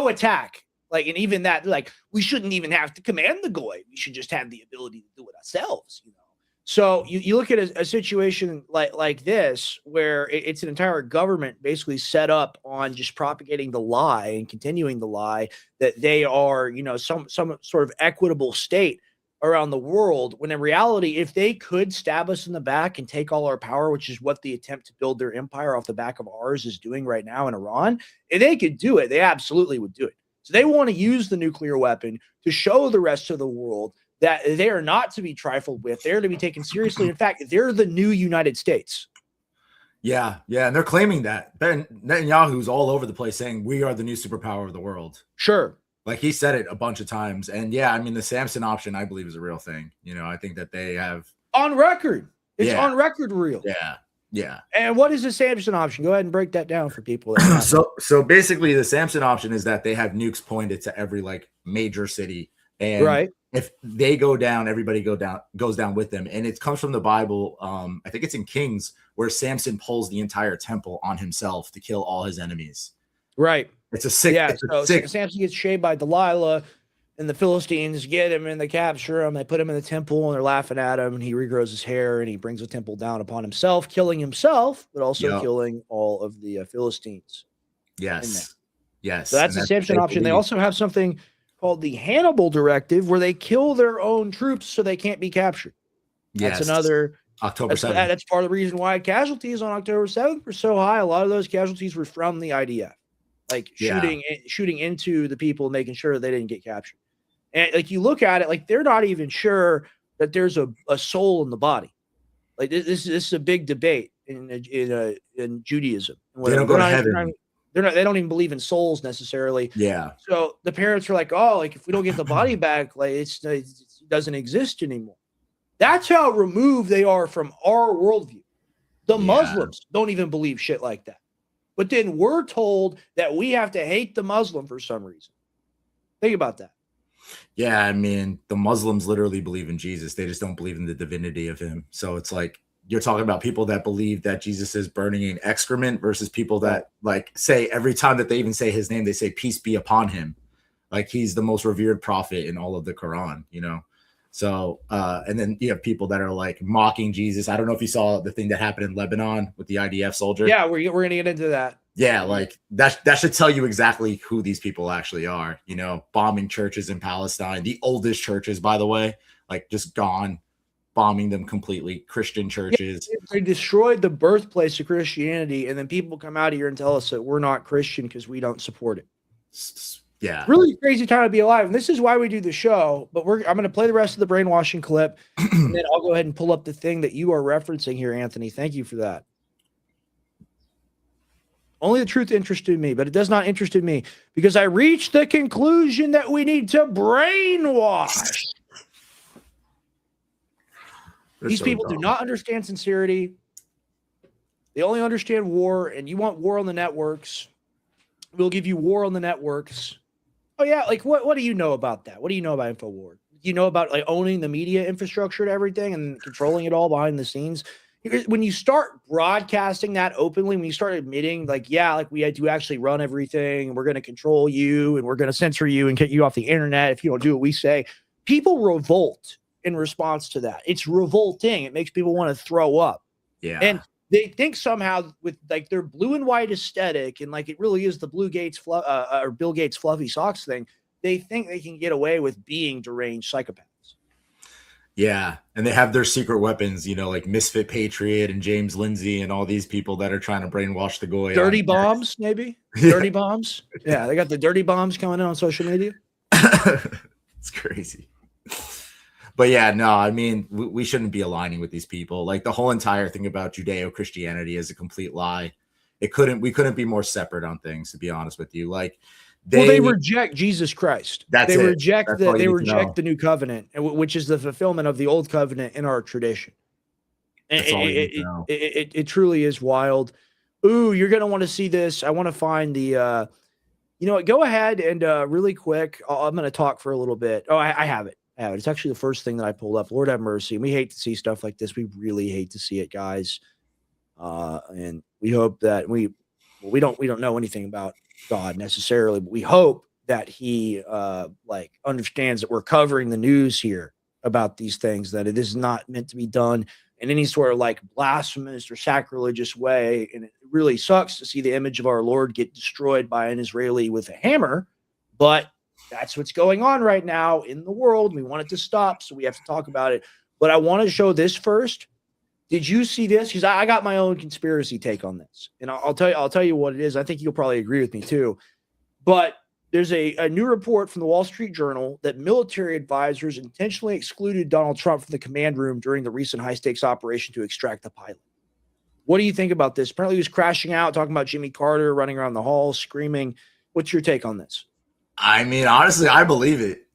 attack. Like, and even that, like, we shouldn't even have to command the Goy. We should just have the ability to do it ourselves, you know? So you look at a situation like this, where it's an entire government basically set up on just propagating the lie and continuing the lie that they are, you know, some sort of equitable state around the world, when in reality, if they could stab us in the back and take all our power, which is what the attempt to build their empire off the back of ours is doing right now in Iran, if they could do it, they absolutely would do it. So they want to use the nuclear weapon to show the rest of the world that they are not to be trifled with. They're to be taken seriously. In fact, they're the new United States. Yeah. And they're claiming that. Netanyahu's all over the place saying we are the new superpower of the world. Sure. Like, he said it a bunch of times. And yeah, I mean, the Samson option, I believe, is a real thing. You know, I think that they have on record. It's on record real. Yeah. And what is the Samson option? Go ahead and break that down for people. So basically, the Samson option is that they have nukes pointed to every like major city, and if they go down, everybody goes down with them. And it comes from the Bible. I think it's in Kings, where Samson pulls the entire temple on himself to kill all his enemies. Right. It's a sick. Yeah. Samson gets shaved by Delilah, and the Philistines get him and they capture him. They put him in the temple and they're laughing at him. And he regrows his hair and he brings the temple down upon himself, killing himself, but also killing all of the Philistines. Yes. So that's the Samson option. They also have something called the Hannibal Directive, where they kill their own troops so they can't be captured. That's another October 7th. That's part of the reason why casualties on October 7th were so high. A lot of those casualties were from the IDF, like shooting into the people, making sure they didn't get captured. And like, you look at it, like, they're not even sure that there's a soul in the body. Like, this is a big debate in Judaism. They don't go to heaven. They don't even believe in souls necessarily. Yeah. So the parents are like, oh, like, if we don't get the body back, like, it doesn't exist anymore. That's how removed they are from our worldview. The Muslims don't even believe shit like that. But then we're told that we have to hate the Muslim for some reason. Think about that. Yeah, I mean, the Muslims literally believe in Jesus. They just don't believe in the divinity of him. So it's like, you're talking about people that believe that Jesus is burning in excrement versus people that like say every time that they even say his name, they say peace be upon him. Like, he's the most revered prophet in all of the Quran, you know? So, and then you have people that are like mocking Jesus. I don't know if you saw the thing that happened in Lebanon with the IDF soldier. Yeah, we're going to get into that. Yeah, like that should tell you exactly who these people actually are, you know, bombing churches in Palestine, the oldest churches, by the way, like, just gone, bombing them completely, Christian churches. Yeah, they destroyed the birthplace of Christianity, and then people come out here and tell us that we're not Christian because we don't support it. Yeah. Really crazy time to be alive. And this is why we do the show, but I'm going to play the rest of the brainwashing clip, and then I'll go ahead and pull up the thing that you are referencing here, Anthony. Thank you for that. Only the truth interested me, but it does not interest me because I reached the conclusion that we need to brainwash These people do not understand sincerity. They only understand war, and you want war on the networks. We'll give you war on the networks. Oh, yeah. Like, what do you know about that? What do you know about InfoWar? You know about like owning the media infrastructure and everything and controlling it all behind the scenes? When you start broadcasting that openly, when you start admitting, like, yeah, like we do actually run everything, and we're going to control you, and we're going to censor you and get you off the internet if you don't do what we say, people revolt in response to that. It's revolting. It makes people want to throw up. Yeah. And they think somehow with like their blue and white aesthetic, and like it really is the Bill Gates fluffy socks thing, they think they can get away with being deranged psychopaths. Yeah, and they have their secret weapons, you know, like Misfit Patriot and James Lindsay and all these people that are trying to brainwash the Goy. Dirty bombs, maybe? Yeah. Dirty bombs? Yeah, they got the dirty bombs coming in on social media. It's crazy. But yeah, no, I mean, we shouldn't be aligning with these people. Like the whole entire thing about Judeo-Christianity is a complete lie. We couldn't be more separate on things, to be honest with you. Like they reject Jesus Christ. They reject the new covenant, which is the fulfillment of the old covenant in our tradition. And it truly is wild. Ooh, you're gonna want to see this. I want to find the you know what, go ahead and really quick. I'm gonna talk for a little bit. Oh, I have it. It's actually the first thing that I pulled up. Lord have mercy. We hate to see stuff like this. We really hate to see it, guys. And we hope that we don't know anything about God necessarily, but we hope that he like understands that we're covering the news here about these things, that it is not meant to be done in any sort of like blasphemous or sacrilegious way. And it really sucks to see the image of our Lord get destroyed by an Israeli with a hammer, but that's what's going on right now in the world. We want it to stop, so we have to talk about it. But I want to show this first. Did you see this? Because I got my own conspiracy take on this, and I'll tell you what it is. I think you'll probably agree with me too. But there's a new report from the Wall Street Journal that military advisors intentionally excluded Donald Trump from the command room during the recent high-stakes operation to extract the pilot. What do you think about this? Apparently, he was crashing out, talking about Jimmy Carter, running around the halls, screaming. What's your take on this? I mean, honestly, I believe it.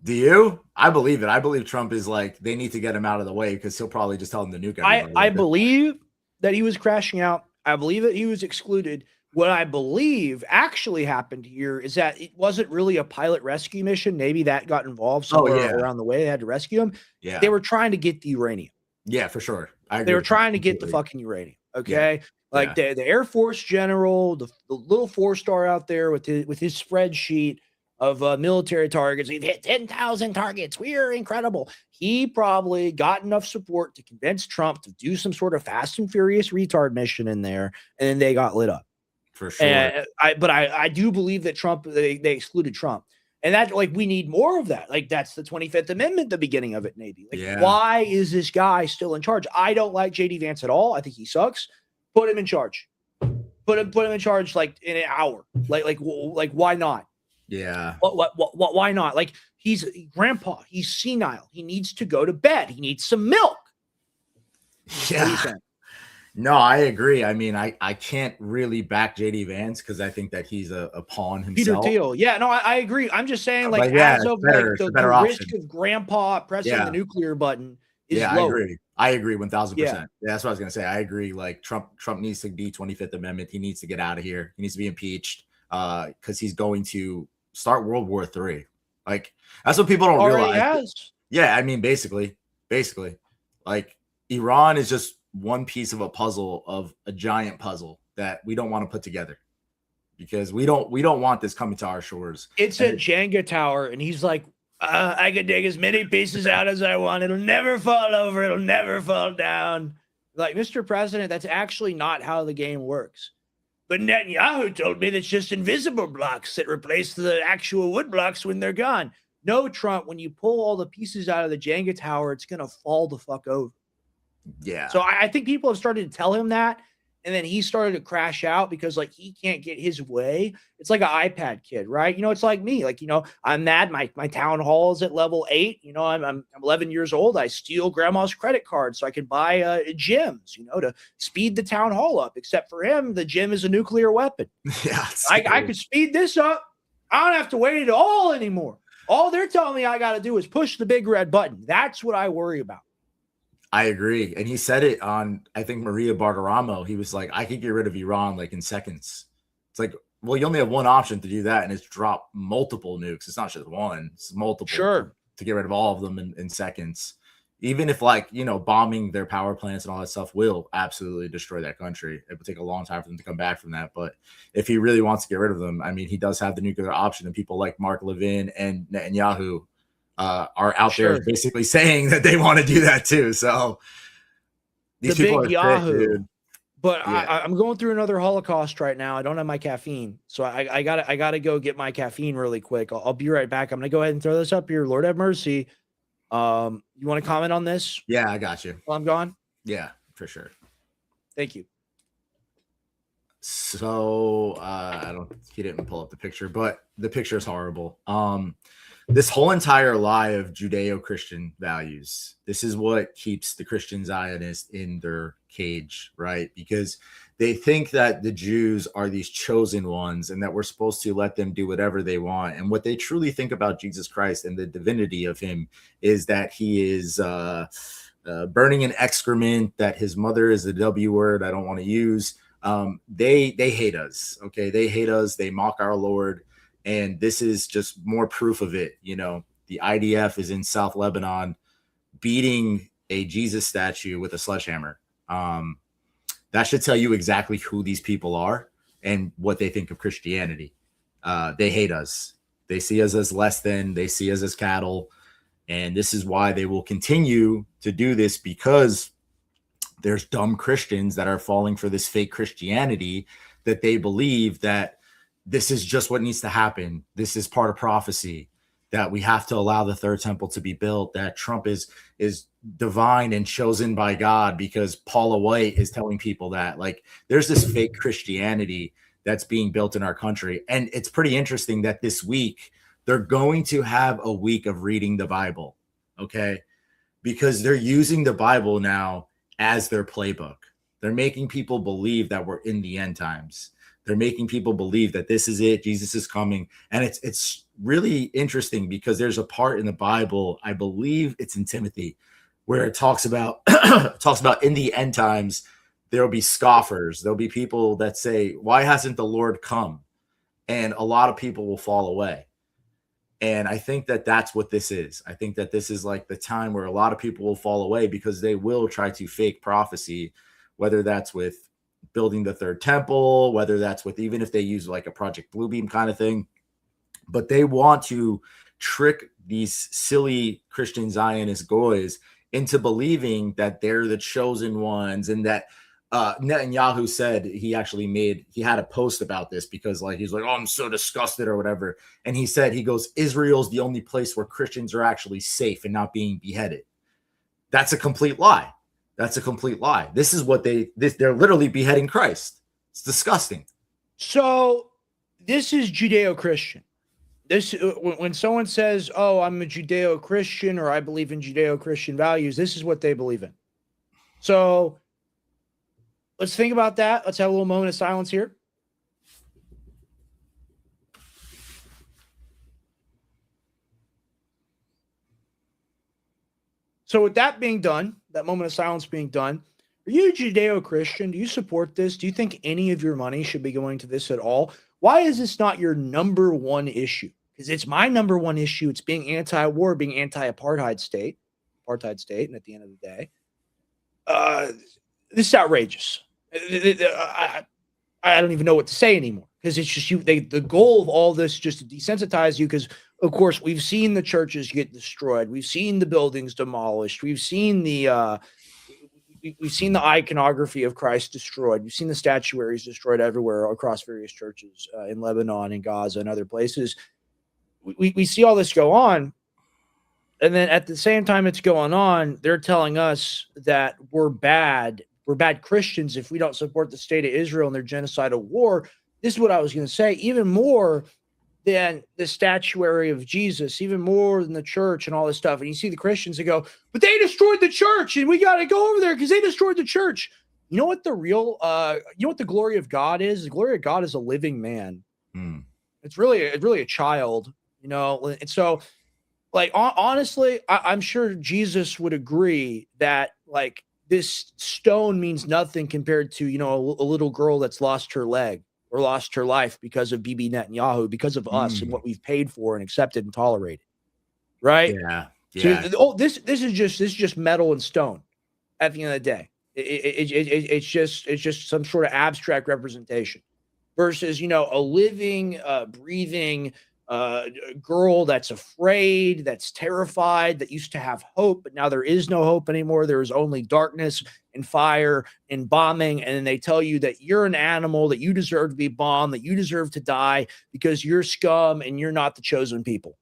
Do you? I believe it. I believe Trump is like, they need to get him out of the way because he'll probably just tell them to nuke everybody. I believe that he was crashing out. I believe that he was excluded. What I believe actually happened here is that it wasn't really a pilot rescue mission. Maybe that got involved somewhere around the way. They had to rescue him. Yeah. They were trying to get the uranium. Yeah, for sure. They were trying to get the fucking uranium. Okay. Yeah. Like the Air Force general, the little 4-star out there with his spreadsheet of military targets. We've hit 10,000 targets. We are incredible. He probably got enough support to convince Trump to do some sort of fast and furious retard mission in there, and then they got lit up. For sure. And I do believe that Trump, they excluded Trump. And that, like, we need more of that. Like, that's the 25th Amendment, the beginning of it, maybe. Like, why is this guy still in charge? I don't like JD Vance at all. I think he sucks. Put him in charge. Put him in charge like in an hour. Like why not? Yeah. Why not? Like, he's grandpa. He's senile. He needs to go to bed. He needs some milk. Yeah. No, I agree. I mean, I can't really back JD Vance because I think that he's a pawn himself. Peter Thiel. Yeah, no, I agree. I'm just saying, like, as of like the risk of grandpa pressing the nuclear button is low. I agree 1,000%. Yeah, that's what I was gonna say. I agree. Like Trump needs to be 25th Amendment. He needs to get out of here. He needs to be impeached because he's going to start World War III. Like, that's what people don't realize. Yeah, I mean, basically, like, Iran is just one piece of a puzzle, of a giant puzzle that we don't want to put together because we don't want this coming to our shores. It's a Jenga tower, and he's like, I can take as many pieces out as I want. It'll never fall over. It'll never fall down. Like, Mr. President, that's actually not how the game works. But Netanyahu told me that's just invisible blocks that replace the actual wood blocks when they're gone. No, Trump, when you pull all the pieces out of the Jenga tower, it's going to fall the fuck over. Yeah. So I think people have started to tell him that. And then he started to crash out because, like, he can't get his way. It's like an iPad kid, right? You know, it's like me. Like, you know, I'm mad. My town hall is at level 8. You know, I'm 11 years old. I steal grandma's credit card so I can buy gyms, you know, to speed the town hall up. Except for him, the gym is a nuclear weapon. Yeah, I could speed this up. I don't have to wait at all anymore. All they're telling me I got to do is push the big red button. That's what I worry about. I agree. And he said it on, I think, Maria Bartiromo. He was like, I could get rid of Iran like in seconds. It's like, well, you only have one option to do that, and it's drop multiple nukes. It's not just one, it's multiple. Sure. To get rid of all of them in seconds. Even if, like, you know, bombing their power plants and all that stuff will absolutely destroy that country. It would take a long time for them to come back from that. But if he really wants to get rid of them, I mean, he does have the nuclear option, and people like Mark Levin and Netanyahu are out there basically saying that they want to do that too. So these people are Yahoo. Sick, dude. But yeah. I'm going through another Holocaust right now. I don't have my caffeine, so I gotta go get my caffeine really quick. I'll be right back. I'm gonna go ahead and throw this up here. Lord have mercy. You want to comment on this? Yeah, I got you. While I'm gone. Yeah, for sure. Thank you. So he didn't pull up the picture, but the picture is horrible. This whole entire lie of Judeo-Christian values, this is what keeps the Christian Zionists in their cage, right? Because they think that the Jews are these chosen ones and that we're supposed to let them do whatever they want. And what they truly think about Jesus Christ and the divinity of him is that he is burning in excrement, that his mother is the W word I don't want to use. They hate us, okay? They hate us. They mock our Lord. And this is just more proof of it. You know, the IDF is in South Lebanon beating a Jesus statue with a sledgehammer. That should tell you exactly who these people are and what they think of Christianity. They hate us. They see us as less than. They see us as cattle. And this is why they will continue to do this, because there's dumb Christians that are falling for this fake Christianity that they believe that this is just what needs to happen. This is part of prophecy, that we have to allow the third temple to be built, that Trump is divine and chosen by God because Paula White is telling people that. Like, there's this fake Christianity that's being built in our country. And it's pretty interesting that this week they're going to have a week of reading the Bible, okay? Because they're using the Bible now as their playbook. They're making people believe that we're in the end times. They're making people believe that this is it. Jesus is coming. And it's really interesting because there's a part in the Bible, I believe it's in Timothy, where it talks about in the end times, there'll be scoffers. There'll be people that say, why hasn't the Lord come? And a lot of people will fall away. And I think that that's what this is. I think that this is like the time where a lot of people will fall away because they will try to fake prophecy, whether that's with building the third temple, whether that's with, even if they use like a Project Bluebeam kind of thing, but they want to trick these silly Christian Zionist goys into believing that they're the chosen ones. And that Netanyahu said he had a post about this because, like, he's like, oh, I'm so disgusted or whatever. And he said, he goes, Israel's the only place where Christians are actually safe and not being beheaded. That's a complete lie. That's a complete lie. This is what they're literally beheading Christ. It's disgusting. So this is Judeo-Christian. This, when someone says, oh, I'm a Judeo-Christian or I believe in Judeo-Christian values, this is what they believe in. So let's think about that. Let's have a little moment of silence here. So with that being done, that moment of silence being done, are you a Judeo-Christian? Do you support this? Do you think any of your money should be going to this at all? Why is this not your number one issue? Because it's my number one issue. It's being anti-war, being anti-apartheid state. And at the end of the day, this is outrageous. I don't even know what to say anymore, because it's just the goal of all this is just to desensitize you, because of course we've seen the churches get destroyed, we've seen the buildings demolished, we've seen the iconography of Christ destroyed, we've seen the statuaries destroyed everywhere across various churches in Lebanon and Gaza and other places. We see all this go on, and then at the same time it's going on, they're telling us that we're bad Christians if we don't support the state of Israel and their genocidal war. This is what I was going to say. Even more than the statuary of Jesus, even more than the church and all this stuff. And you see the Christians that go, but they destroyed the church and we got to go over there because they destroyed the church. You know what the real, you know what the glory of God is? The glory of God is a living man. It's really a child, you know? And so, like, honestly, I'm sure Jesus would agree that like this stone means nothing compared to, you know, a little girl that's lost her leg or lost her life because of Bibi Netanyahu, because of us and what we've paid for and accepted and tolerated. Right. Yeah. So, this is just metal and stone at the end of the day. It's just some sort of abstract representation versus, you know, a living, breathing girl that's afraid, that's terrified, that used to have hope, but now there is no hope anymore. There is only darkness and fire and bombing. And then they tell you that you're an animal, that you deserve to be bombed, that you deserve to die because you're scum and you're not the chosen people.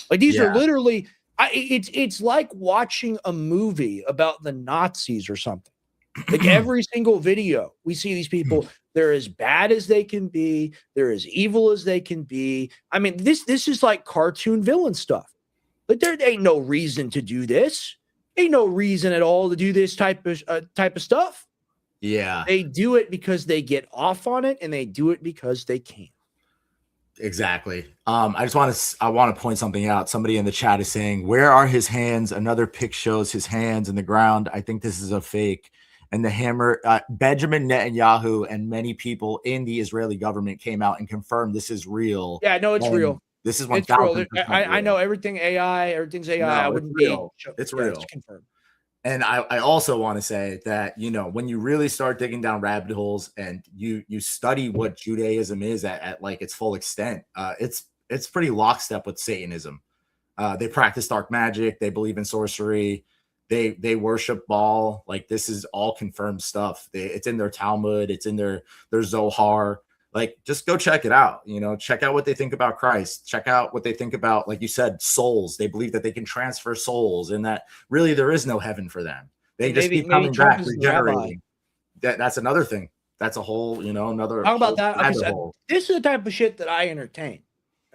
Like these are literally, it's like watching a movie about the Nazis or something. Like every single video, we see these people. They're as bad as they can be. They're as evil as they can be. I mean, this is like cartoon villain stuff. But there ain't no reason to do this. Ain't no reason at all to do this type of stuff. Yeah, they do it because they get off on it, and they do it because they can. Exactly. I want to point something out. Somebody in the chat is saying, "Where are his hands?" Another pic shows his hands in the ground. I think this is a fake. And the hammer, Benjamin Netanyahu and many people in the Israeli government came out and confirmed this is real. Yeah, no, it's real. This is 1,000%. I know everything's AI. No, I wouldn't be. It's real. It's confirmed. And I also want to say that, you know, when you really start digging down rabbit holes and you study what Judaism is at like its full extent, it's pretty lockstep with Satanism. They practice dark magic. They believe in sorcery. They worship Baal. Like, this is all confirmed stuff. It's in their Talmud. It's in their Zohar. Like, just go check it out. You know, check out what they think about Christ. Check out what they think about, like you said, souls. They believe that they can transfer souls and that really there is no heaven for them. They just keep coming back, regenerating. That's another thing. That's a whole, you know, another. How about that? This is the type of shit that I entertain.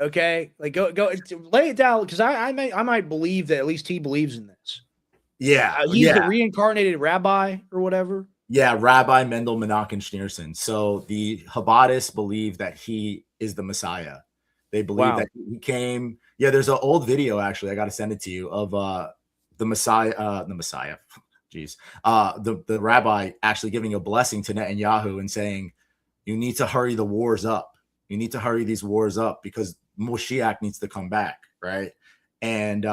Okay, like go lay it down, because I might believe that at least he believes in this. Yeah, he's the reincarnated rabbi or whatever. Yeah, Rabbi Mendel Menachem Schneerson. So the Chabadists believe that he is the Messiah. They believe that he came. Yeah, there's an old video, actually, I got to send it to you, of the Messiah. Jeez. The rabbi actually giving a blessing to Netanyahu and saying, you need to hurry the wars up. You need to hurry these wars up because Moshiach needs to come back, right? And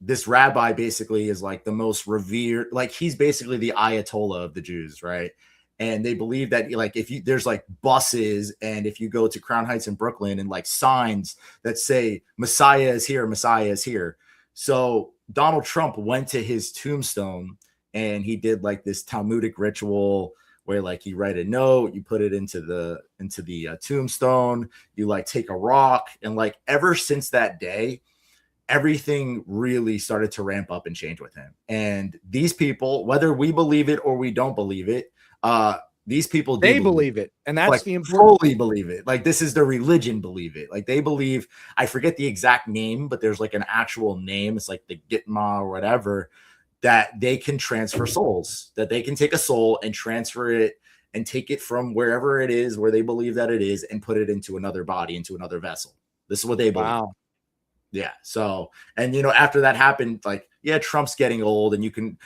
this rabbi basically is like the most revered, like he's basically the Ayatollah of the Jews, right? And they believe that, like, there's like buses, and if you go to Crown Heights in Brooklyn, and like signs that say Messiah is here, Messiah is here. So Donald Trump went to his tombstone and he did like this Talmudic ritual where like you write a note, you put it into the tombstone, you like take a rock, and like ever since that day, everything really started to ramp up and change with him. And these people, whether we believe it or we don't believe it, these people believe it. And that's like, the important. Fully believe it. Like, this is their religion, believe it. Like, they believe, I forget the exact name, but there's like an actual name. It's like the Gitma or whatever, that they can transfer souls, that they can take a soul and transfer it and take it from wherever it is, where they believe that it is, and put it into another body, into another vessel. This is what they believe. Wow. Yeah. So, and you know, after that happened, like, yeah, Trump's getting old and you can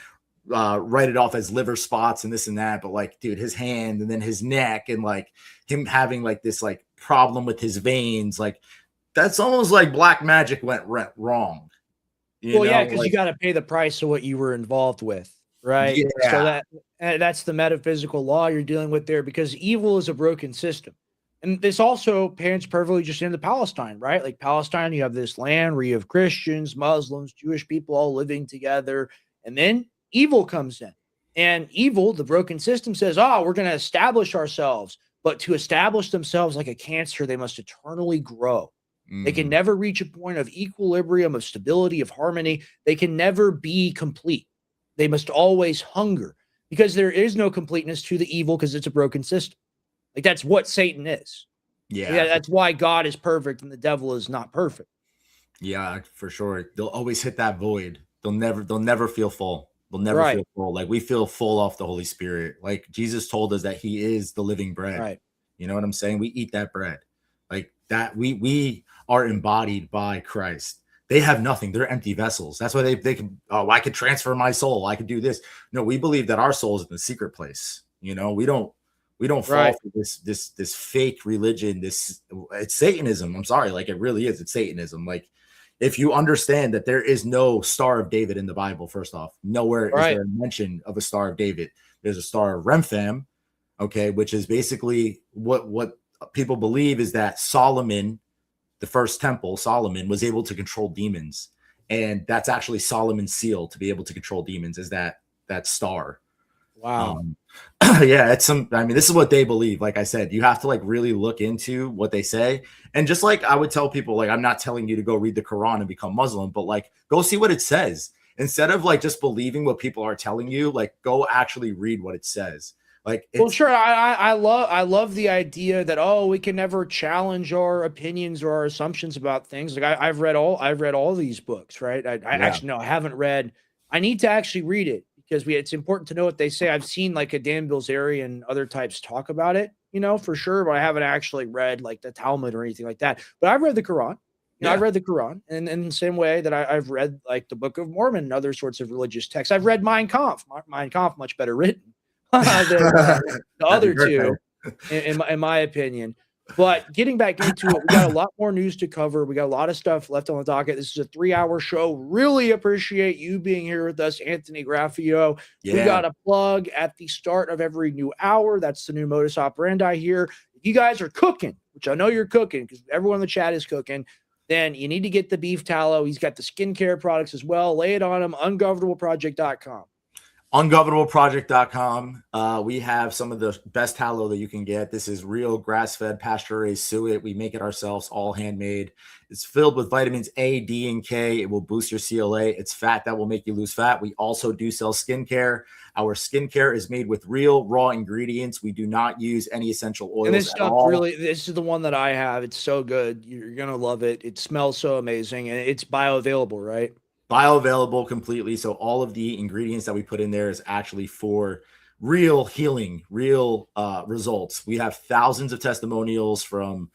write it off as liver spots and this and that. But like, dude, his hand and then his neck and like him having like this like problem with his veins, like that's almost like black magic went wrong. Yeah, because like, you got to pay the price of what you were involved with. Right. Yeah. So that's the metaphysical law you're dealing with there, because evil is a broken system. And this also pans perfectly just into Palestine, right? Like Palestine, you have this land where you have Christians, Muslims, Jewish people all living together. And then evil comes in. And evil, the broken system, says, we're going to establish ourselves. But to establish themselves like a cancer, they must eternally grow. They can never reach a point of equilibrium, of stability, of harmony. They can never be complete. They must always hunger, because there is no completeness to the evil, because it's a broken system. Like, that's what Satan is. Yeah, that's why God is perfect and the devil is not perfect. Yeah, for sure. They'll always hit that void. They'll never feel full. They'll never feel full. Like, we feel full off the Holy Spirit. Like, Jesus told us that he is the living bread. Right. You know what I'm saying? We eat that bread. Like that, we are embodied by Christ. They have nothing. They're empty vessels. That's why they can, oh, I could transfer my soul. I could do this. No, we believe that our soul is in the secret place. You know, we don't fall for this fake religion. It's Satanism. I'm sorry. Like, it really is. It's Satanism. Like, if you understand that there is no Star of David in the Bible, first off, nowhere is there a mention of a Star of David. There's a Star of Remphan, okay, which is basically what people believe is that Solomon, the first temple, Solomon, was able to control demons. And that's actually Solomon's seal, to be able to control demons, is that star. Wow. Yeah, it's this is what they believe. Like I said, you have to like really look into what they say. And just like I would tell people, like, I'm not telling you to go read the Quran and become Muslim, but like, go see what it says. Instead of like just believing what people are telling you, like, go actually read what it says. Like, well, sure. I love the idea that, oh, we can never challenge our opinions or our assumptions about things. Like, I've read all these books, right? I actually, no, I haven't read. I need to actually read it, because it's important to know what they say. I've seen like a Dan Bilzerian and other types talk about it, you know, for sure, but I haven't actually read like the Talmud or anything like that. But I've read the Quran. You know, I've read the Quran, and in the same way that I've read like the Book of Mormon and other sorts of religious texts. I've read Mein Kampf. Mein Kampf, much better written than the other two, in my opinion. But getting back into it, we got a lot more news to cover. We got a lot of stuff left on the docket. This is a 3-hour show. Really appreciate you being here with us, Anthony Graffio. We got a plug at the start of every new hour. That's the new modus operandi here. If you guys are cooking, which I know you're cooking because everyone in the chat is cooking, then you need to get the beef tallow. He's got the skincare products as well. Lay it on him. Ungovernableproject.com. Ungovernableproject.com. We have some of the best tallow that you can get. This is real grass-fed, pasture-raised suet. We make it ourselves, all handmade. It's filled with vitamins A, D, and K. It will boost your CLA. It's fat that will make you lose fat. We also do sell skincare. Our skincare is made with real raw ingredients. We do not use any essential oils. And this stuff this is the one that I have. It's so good. You're going to love it. It smells so amazing, and it's bioavailable, right? Bioavailable completely. So all of the ingredients that we put in there is actually for real healing, real results. We have thousands of testimonials from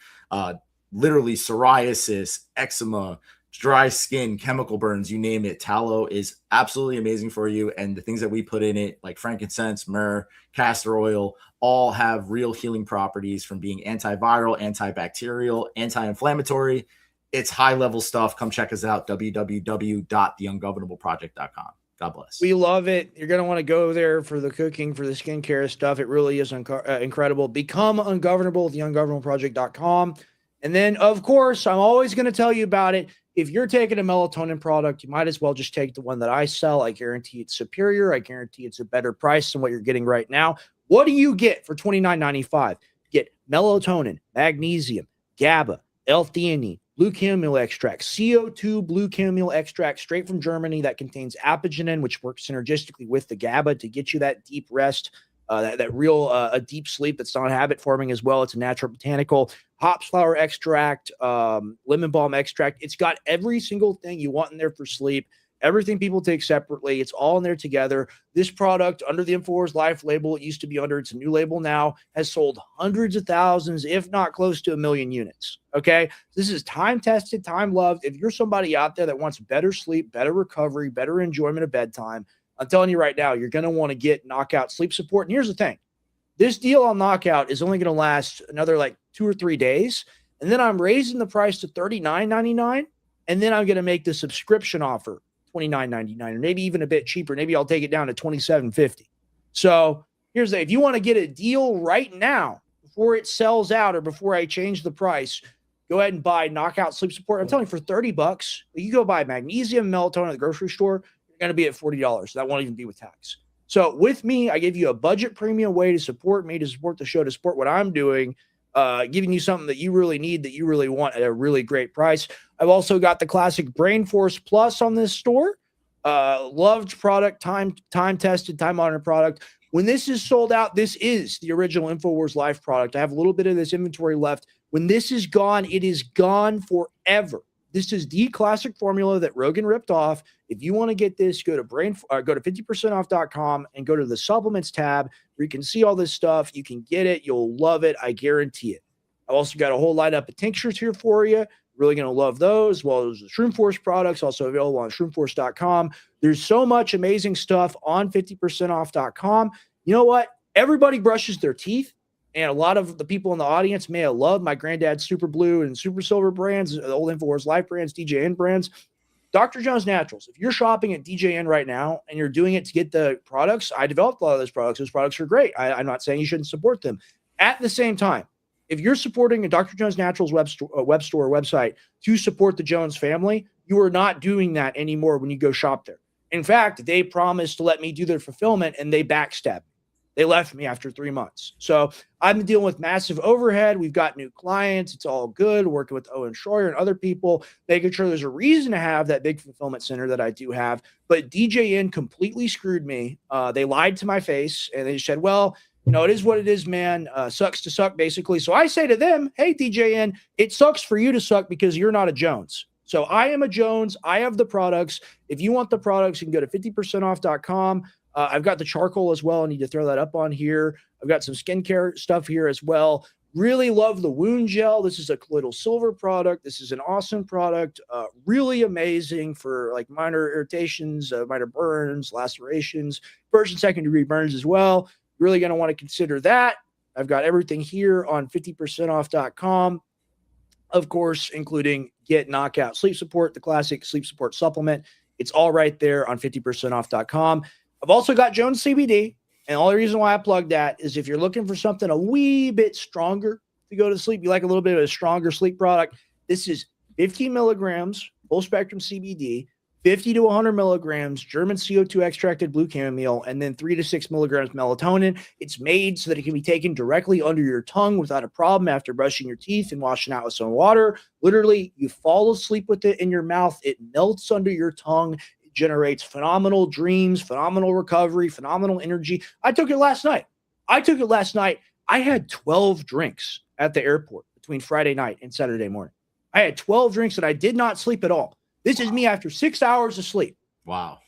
literally psoriasis, eczema, dry skin, chemical burns, you name it. Tallow is absolutely amazing for you. And the things that we put in it, like frankincense, myrrh, castor oil, all have real healing properties, from being antiviral, antibacterial, anti-inflammatory. It's high-level stuff. Come check us out, www.theungovernableproject.com. God bless. We love it. You're going to want to go there for the cooking, for the skincare stuff. It really is incredible. Become ungovernable at theungovernableproject.com. And then, of course, I'm always going to tell you about it. If you're taking a melatonin product, you might as well just take the one that I sell. I guarantee it's superior. I guarantee it's a better price than what you're getting right now. What do you get for $29.95? Get melatonin, magnesium, GABA, L-theanine, blue chamomile extract, CO2 blue chamomile extract straight from Germany that contains apigenin, which works synergistically with the GABA to get you that deep rest, that real a deep sleep that's not habit forming as well. It's a natural botanical. Hops flower extract, lemon balm extract. It's got every single thing you want in there for sleep. Everything people take separately, it's all in there together. This product, under the InfoWars Life label, it used to be under, it's a new label now, has sold hundreds of thousands, if not close to 1 million units. Okay. This is time tested, time loved. If you're somebody out there that wants better sleep, better recovery, better enjoyment of bedtime, I'm telling you right now, you're going to want to get Knockout Sleep Support. And here's the thing. This deal on Knockout is only going to last another like 2 or 3 days. And then I'm raising the price to $39.99. And then I'm going to make the subscription offer $29.99, or maybe even a bit cheaper. Maybe I'll take it down to $27.50. So here's the, if you want to get a deal right now before it sells out or before I change the price, go ahead and buy Knockout Sleep Support. I'm telling you, for $30, you go buy magnesium, melatonin at the grocery store, you're going to be at $40. That won't even be with tax. So with me, I give you a budget premium way to support me, to support the show, to support what I'm doing, giving you something that you really need, that you really want at a really great price. I've also got the classic Brain Force Plus on this store. Loved product, time tested, time honored product. When this is sold out, this is the original InfoWars Life product. I have a little bit of this inventory left. When this is gone, it is gone forever. This is the classic formula that Rogan ripped off. If you want to get this, go to 50percentoff.com and go to the supplements tab where you can see all this stuff. You can get it. You'll love it. I guarantee it. I've also got a whole lineup of tinctures here for you. Really going to love those, as well as the Shroom Force products, also available on shroomforce.com. There's so much amazing stuff on 50percentoff.com. You know what? Everybody brushes their teeth, and a lot of the people in the audience may have loved my granddad's Super Blue and Super Silver brands, the old InfoWars Life brands, DJN brands. Dr. Jones Naturals, if you're shopping at DJN right now and you're doing it to get the products, I developed a lot of those products. Those products are great. I'm not saying you shouldn't support them. At the same time, if you're supporting a Dr. Jones Naturals web store website to support the Jones family, you are not doing that anymore when you go shop there. In fact, they promised to let me do their fulfillment, and they backstabbed me. They left me after 3 months. So I've been dealing with massive overhead. We've got new clients. It's all good. Working with Owen Schroyer and other people, making sure there's a reason to have that big fulfillment center that I do have. But DJN completely screwed me. They lied to my face, and they said, well, you know, it is what it is, man. Sucks to suck, basically. So I say to them, hey, DJN, it sucks for you to suck because you're not a Jones. So I am a Jones. I have the products. If you want the products, you can go to 50percentoff.com. I've got the charcoal as well. I need to throw that up on here. I've got some skincare stuff here as well. Really love the wound gel. This is a colloidal silver product. This is an awesome product. Really amazing for like minor irritations, minor burns, lacerations, first and second degree burns as well. Really going to want to consider that. I've got everything here on 50percentoff.com. Of course, including Get Knockout Sleep Support, the classic sleep support supplement. It's all right there on 50percentoff.com. I've also got Jones CBD. And the only reason why I plug that is if you're looking for something a wee bit stronger to go to sleep, you like a little bit of a stronger sleep product, this is 15 milligrams, full spectrum CBD, 50 to 100 milligrams German CO2 extracted blue chamomile, and then 3 to 6 milligrams melatonin. It's made so that it can be taken directly under your tongue without a problem after brushing your teeth and washing out with some water. Literally, you fall asleep with it in your mouth. It melts under your tongue. It generates phenomenal dreams, phenomenal recovery, phenomenal energy. I took it last night. I had 12 drinks at the airport between Friday night and Saturday morning. I had 12 drinks and I did not sleep at all. This is me after 6 hours of sleep. Wow.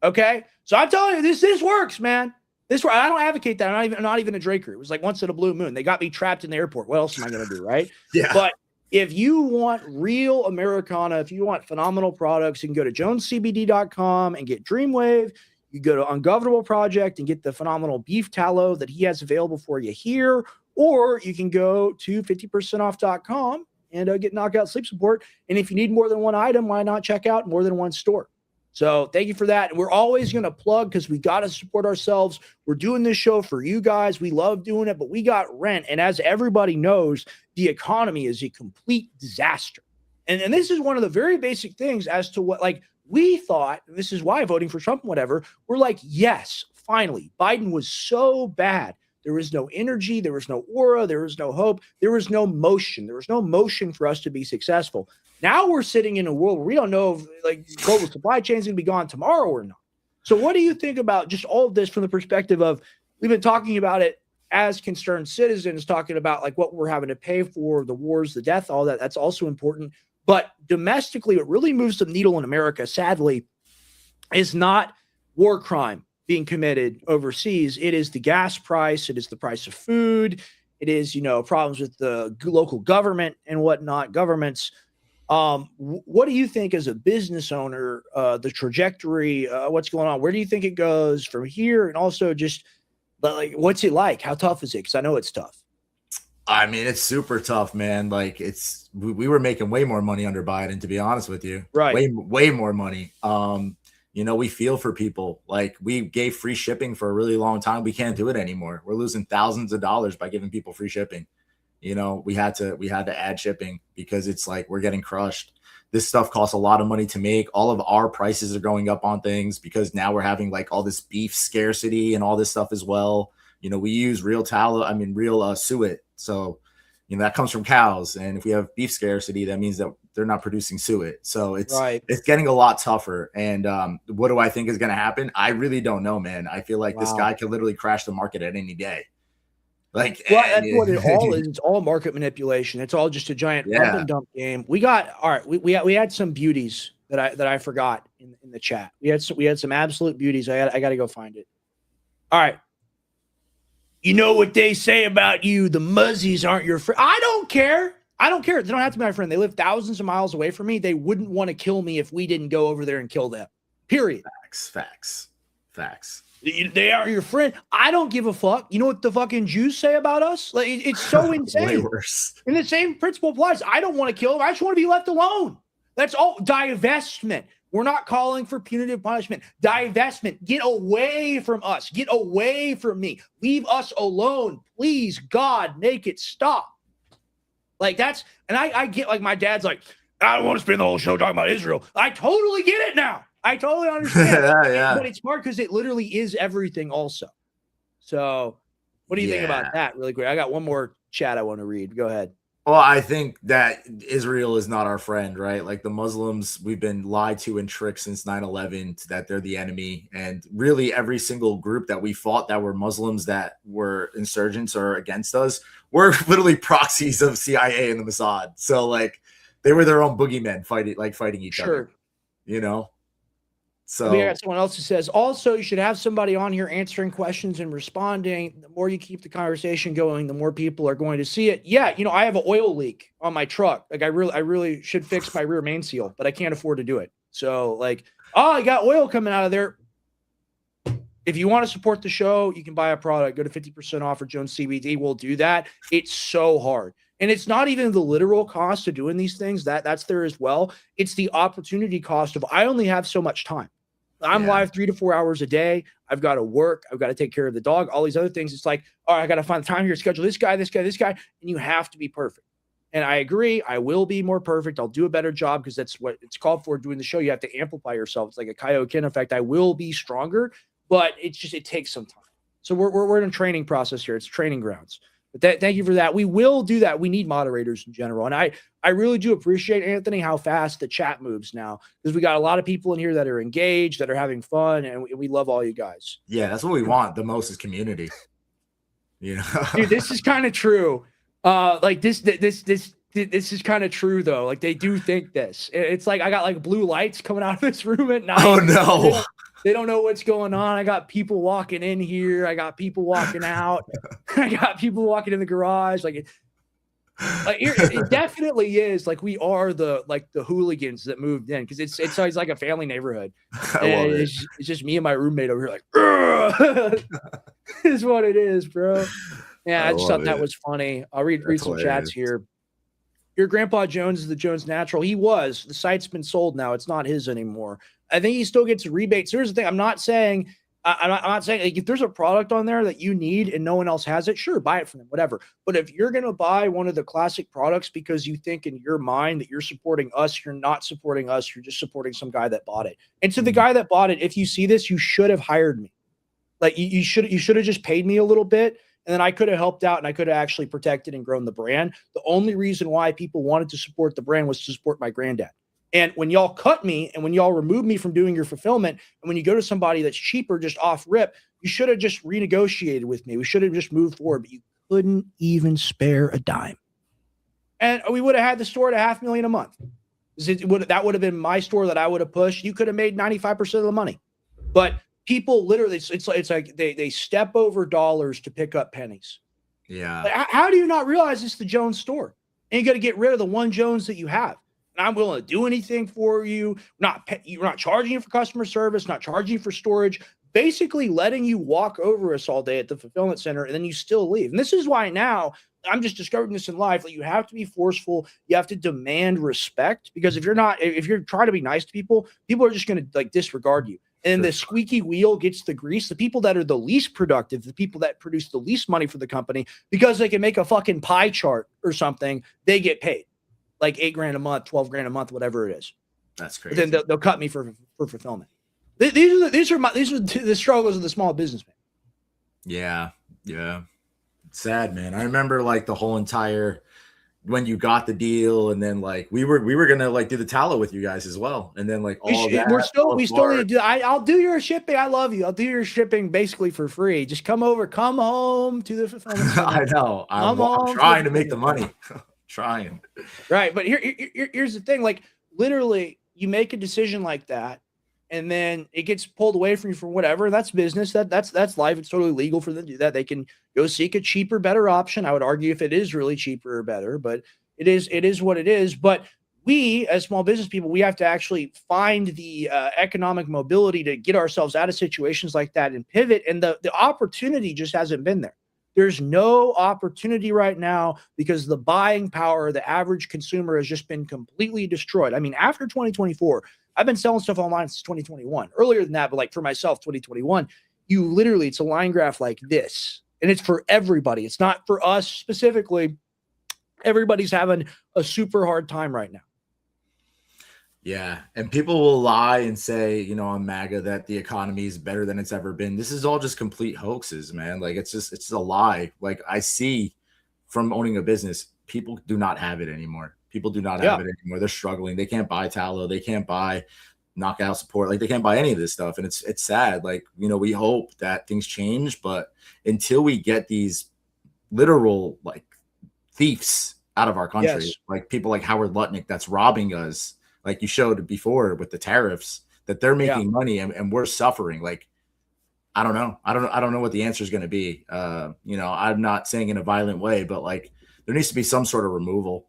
Okay. So I'm telling you, this works, man. This works. I don't advocate that. I'm not even a drinker. It was like once in a blue moon. They got me trapped in the airport. What else am I going to do? Right. Yeah. But if you want real Americana, if you want phenomenal products, you can go to jonescbd.com and get Dreamwave. You go to Ungovernable Project and get the phenomenal beef tallow that he has available for you here. Or you can go to 50percentoff.com and get Knockout Sleep Support. And if you need more than one item, why not check out more than one store? So thank you for that. And we're always going to plug because we got to support ourselves. We're doing this show for you guys. We love doing it, but we got rent. And as everybody knows, the economy is a complete disaster. And this is one of the very basic things as to what, like, we thought, and this is why voting for Trump and whatever, we're like, yes, finally, Biden was so bad. There was no energy. There was no aura. There was no hope. There was no motion. There was no motion for us to be successful. Now we're sitting in a world where we don't know if like global supply chain is going to be gone tomorrow or not. So what do you think about just all of this from the perspective of, we've been talking about it as concerned citizens, talking about like what we're having to pay for, the wars, the death, all that. That's also important. But domestically, what really moves the needle in America, sadly, is not war crime being committed overseas. It is the gas price. It is the price of food. It is, problems with the local government and whatnot, governments. What do you think as a business owner, the trajectory, what's going on? Where do you think it goes from here? And also just like, what's it like? How tough is it? Because I know it's tough. I mean, it's super tough, man. Like we were making way more money under Biden, to be honest with you. Right. Way more money. We feel for people. Like, we gave free shipping for a really long time. We can't do it anymore. We're losing thousands of dollars by giving people free shipping. We had to add shipping because it's like we're getting crushed. This stuff costs a lot of money to make. All of our prices are going up on things because now we're having like all this beef scarcity and all this stuff as well. We use real suet. So, that comes from cows. And if we have beef scarcity, that means that they're not producing suet. So it's getting a lot tougher. And what do I think is going to happen? I really don't know, man. I feel like this guy could literally crash the market at any day. Like, well, that's what it all is. It's all market manipulation. It's all just a giant pump and dump game. We had some beauties that I forgot in the chat. We had some absolute beauties. I got to go find it. All right. You know what they say about you? The muzzies aren't your friend. I don't care. I don't care. They don't have to be my friend. They live thousands of miles away from me. They wouldn't want to kill me if we didn't go over there and kill them. Period. Facts. They are your friend. I don't give a fuck. You know what the fucking Jews say about us? Like, it's so insane. Way worse. And the same principle applies. I don't want to kill them. I just want to be left alone. That's all. Divestment. We're not calling for punitive punishment. Divestment. Get away from us. Get away from me. Leave us alone. Please, God, make it stop. Like, that's, and I get, like, my dad's like, I don't want to spend the whole show talking about Israel. I totally get it now. I totally understand. Yeah. But it's hard because it literally is everything also. So what do you think about that really quick? I got one more chat I want to read. Go ahead. Well, I think that Israel is not our friend, right? Like the Muslims, we've been lied to and tricked since 9/11 that they're the enemy. And really every single group that we fought that were Muslims that were insurgents or against us were literally proxies of CIA and the Mossad. So like they were their own boogeymen fighting each other, you know? So we got someone else who says, also, you should have somebody on here answering questions and responding. The more you keep the conversation going, the more people are going to see it. Yeah, you know, I have an oil leak on my truck. Like, I really should fix my rear main seal, but I can't afford to do it. So, like, oh, I got oil coming out of there. If you want to support the show, you can buy a product. Go to 50% off for Jones CBD. We'll do that. It's so hard. And it's not even the literal cost of doing these things. That's there as well. It's the opportunity cost of, I only have so much time. I'm live 3 to 4 hours a day. I've got to work. I've got to take care of the dog, all these other things. It's like, all right, I got to find the time here, schedule this guy. And you have to be perfect. And I agree. I will be more perfect. I'll do a better job because that's what it's called for doing the show. You have to amplify yourself. It's like a Kaioken effect. I will be stronger, but it takes some time. So we're in a training process here. It's training grounds. But thank you for that. We will do that. We need moderators in general. And I really do appreciate, Anthony, how fast the chat moves now, because we got a lot of people in here that are engaged, that are having fun, and we love all you guys. Yeah, that's what we want the most is community. You know, dude, this is kind of true. Like this is kind of true though. Like they do think this. It's like I got like blue lights coming out of this room at night. Oh no. They don't know what's going on. I got people walking in here. I got people walking out. I got people walking in the garage. Like it definitely is. Like we are the hooligans that moved in because it's always like a family neighborhood. It's just me and my roommate over here. Like, is what it is, bro. Yeah, I just thought that was funny. I'll read some chats here. Your Grandpa Jones is the Jones Natural. He was. The site's been sold now. It's not his anymore. I think he still gets rebates. Here's the thing. I'm not saying like, if there's a product on there that you need and no one else has it, sure, buy it from them, whatever. But if you're going to buy one of the classic products because you think in your mind that you're supporting us, you're not supporting us. You're just supporting some guy that bought it. And to the guy that bought it, if you see this, you should have hired me. Like you should have just paid me a little bit. And then I could have helped out and I could have actually protected and grown the brand. The only reason why people wanted to support the brand was to support my granddad. And when y'all cut me and when y'all remove me from doing your fulfillment, and when you go to somebody that's cheaper, just off rip, you should have just renegotiated with me. We should have just moved forward, but you couldn't even spare a dime. And we would have had the store at $500,000 a month. That would have been my store that I would have pushed. You could have made 95% of the money. But people literally, it's like they step over dollars to pick up pennies. Yeah. Like, how do you not realize it's the Jones store? And you got to get rid of the one Jones that you have. And I'm willing to do anything for you. You're not charging you for customer service, not charging you for storage, basically letting you walk over us all day at the fulfillment center, and then you still leave. And this is why now I'm just discovering this in life. Like you have to be forceful. You have to demand respect, because if you're trying to be nice to people are just going to like disregard you. And the squeaky wheel gets the grease. The people that are the least productive, the people that produce the least money for the company, because they can make a fucking pie chart or something, they get paid like $8,000 a month, $12,000 a month, whatever it is. That's crazy. But then they'll cut me for fulfillment. These are the struggles of the small businessman. Yeah. It's sad, man. I remember like the whole entire when you got the deal, and then like we were gonna like do the tallow with you guys as well, and then like all that. We still need to do. I'll do your shipping. I love you. I'll do your shipping basically for free. Just come home to the fulfillment center. I know. I'm trying to make the money. Trying. Right, but here's the thing. Like literally, you make a decision like that, and then it gets pulled away from you for whatever. That's business. That's life. It's totally legal for them to do that. They can go seek a cheaper, better option. I would argue if it is really cheaper or better, but It is what it is. But we, as small business people, we have to actually find the economic mobility to get ourselves out of situations like that and pivot. And the opportunity just hasn't been there. There's no opportunity right now because the buying power of the average consumer has just been completely destroyed. I mean, after 2024, I've been selling stuff online since 2021. Earlier than that, but like for myself, 2021, you literally, it's a line graph like this. And it's for everybody. It's not for us specifically. Everybody's having a super hard time right now. Yeah. And people will lie and say, you know, on MAGA that the economy is better than it's ever been. This is all just complete hoaxes, man. Like it's a lie. Like I see from owning a business, people do not have it anymore. People do not have it anymore. They're struggling. They can't buy tallow. They can't buy knockout support. Like they can't buy any of this stuff. And it's sad. Like, you know, we hope that things change, but until we get these literal like thieves out of our country, like people like Howard Lutnick that's robbing us, like you showed before with the tariffs, that they're making money and we're suffering. Like, I don't know. I don't know what the answer is going to be. You know, I'm not saying in a violent way, but like there needs to be some sort of removal.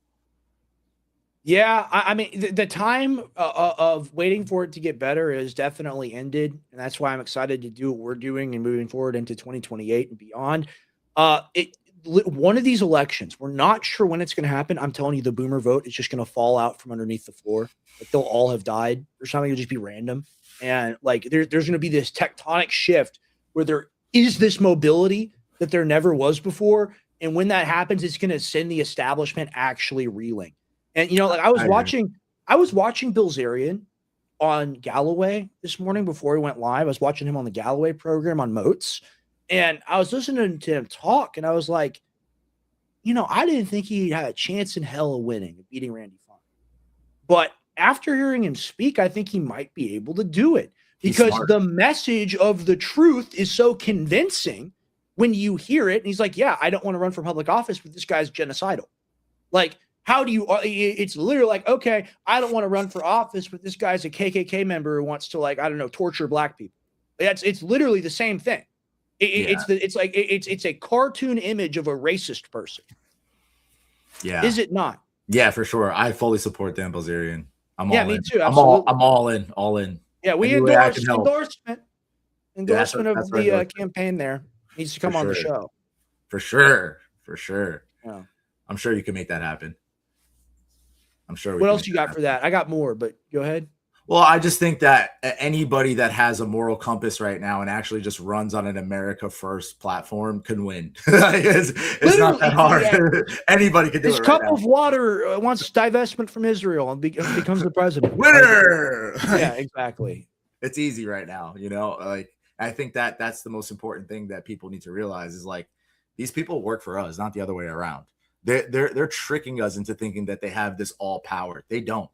Yeah, I mean, the time of waiting for it to get better is definitely ended, and that's why I'm excited to do what we're doing and moving forward into 2028 and beyond. One of these elections, we're not sure when it's going to happen. I'm telling you, the boomer vote is just going to fall out from underneath the floor. Like they'll all have died, or something. It'll just be random, and like there's going to be this tectonic shift where there is this mobility that there never was before, and when that happens, it's going to send the establishment actually reeling. And you know, like I was watching Bill Zarian on Galloway this morning before he went live. I was watching him on the Galloway program on Moats, and I was listening to him talk, and I was like, you know, I didn't think he had a chance in hell of winning, of beating Randy Fine. But after hearing him speak, I think he might be able to do it because the message of the truth is so convincing when you hear it. And he's like, yeah, I don't want to run for public office, but this guy's genocidal. Like, how do you, it's literally like, okay, I don't want to run for office, but this guy's a KKK member who wants to, like, I don't know, torture black people. It's literally the same thing. It's a cartoon image of a racist person. Yeah. Is it not? Yeah, for sure. I fully support Dan Bilzerian. I'm all me in. too. Absolutely. I'm all in. Yeah, we endorse endorsement of the campaign there. Needs to come on the show. For sure. Yeah. I'm sure you can make that happen. I'm sure. What else you got for that? I got more, but go ahead. Well, I just think that anybody that has a moral compass right now and actually just runs on an America First platform can win. it's not that hard. Yeah. Anybody can do it. This cup of water wants divestment from Israel and becomes the president. Winner. Yeah, exactly. It's easy right now, you know. Like I think that's the most important thing that people need to realize is like these people work for us, not the other way around. They're tricking us into thinking that they have this all power. They don't.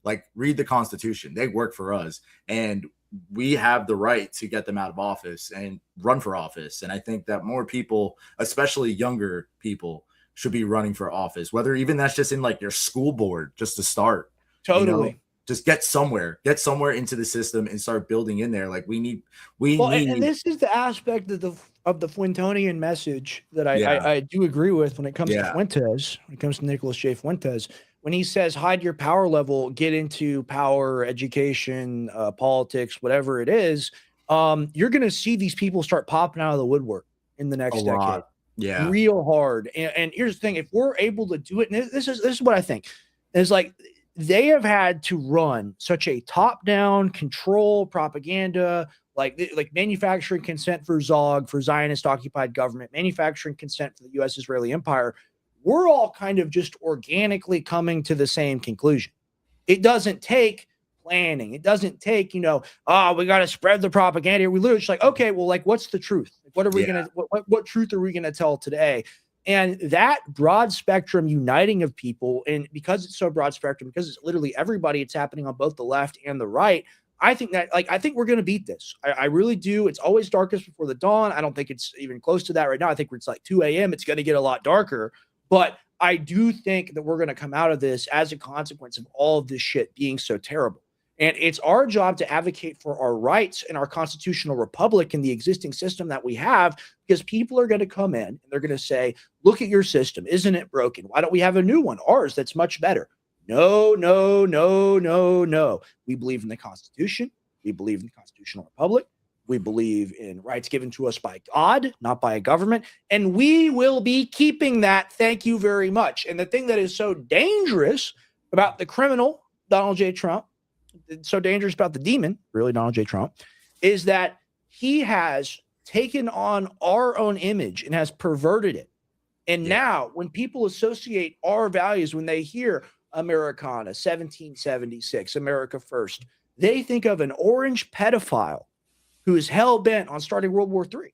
Like, read the Constitution. They work for us, and we have the right to get them out of office and run for office. And I think that more people, especially younger people, should be running for office, whether even that's just in like your school board, just to start. Totally. You know? Just get somewhere into the system and start building in there. Like we need. And this is the aspect of the Fuentonian message that I do agree with when it comes to Fuentes, when it comes to Nicholas J. Fuentes. When he says hide your power level, get into power, education, politics, whatever it is, you're going to see these people start popping out of the woodwork in the next decade. Yeah, real hard. And here's the thing: if we're able to do it, and this is what I think, is like they have had to run such a top-down control propaganda, like manufacturing consent for Zog, for Zionist-occupied government, manufacturing consent for the U.S.-Israeli empire. We're all kind of just organically coming to the same conclusion. It doesn't take planning. It doesn't take, we got to spread the propaganda. We literally just like, okay, well, like, what's the truth? What are we going to, what truth are we going to tell today? And that broad spectrum uniting of people, and because it's so broad spectrum, because it's literally everybody, it's happening on both the left and the right. I think we're going to beat this. I really do. It's always darkest before the dawn. I don't think it's even close to that right now. I think it's like 2 a.m. It's going to get a lot darker. But I do think that we're going to come out of this as a consequence of all of this shit being so terrible. And it's our job to advocate for our rights in our constitutional republic and the existing system that we have, because people are going to come in and they're going to say, look at your system. Isn't it broken? Why don't we have a new one, ours, that's much better? No, no, no, no, no. We believe in the Constitution. We believe in the constitutional republic. We believe in rights given to us by God, not by a government. And we will be keeping that. Thank you very much. And the thing that is so dangerous about the criminal, Donald J. Trump, so dangerous about the demon, really Donald J. Trump, is that he has taken on our own image and has perverted it. And now when people associate our values, when they hear Americana, 1776, America First, they think of an orange pedophile who is hell-bent on starting World War III.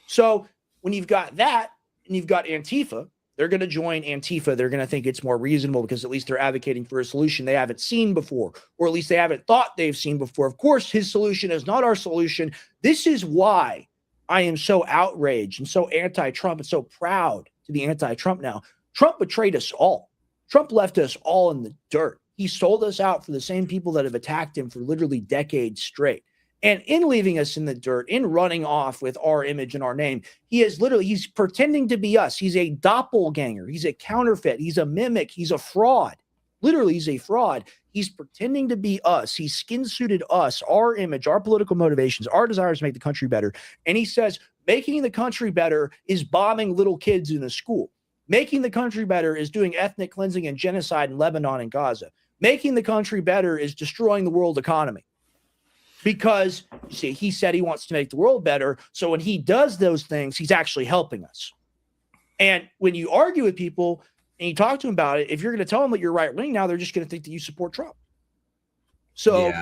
So when you've got that and you've got Antifa, they're going to join Antifa. They're going to think it's more reasonable because at least they're advocating for a solution they haven't seen before, or at least they haven't thought they've seen before. Of course, his solution is not our solution. This is why I am so outraged and so anti-Trump and so proud to be anti-Trump now. Trump betrayed us all. Trump left us all in the dirt. He sold us out for the same people that have attacked him for literally decades straight. And in leaving us in the dirt, in running off with our image and our name, he's pretending to be us. He's a doppelganger. He's a counterfeit. He's a mimic. He's a fraud. Literally, he's a fraud. He's pretending to be us. He's skin-suited us, our image, our political motivations, our desires to make the country better. And he says, making the country better is bombing little kids in a school. Making the country better is doing ethnic cleansing and genocide in Lebanon and Gaza. Making the country better is destroying the world economy. Because, you see, he said he wants to make the world better. So when he does those things, he's actually helping us. And when you argue with people and you talk to them about it, if you're going to tell them that you're right-wing now, they're just going to think that you support Trump. So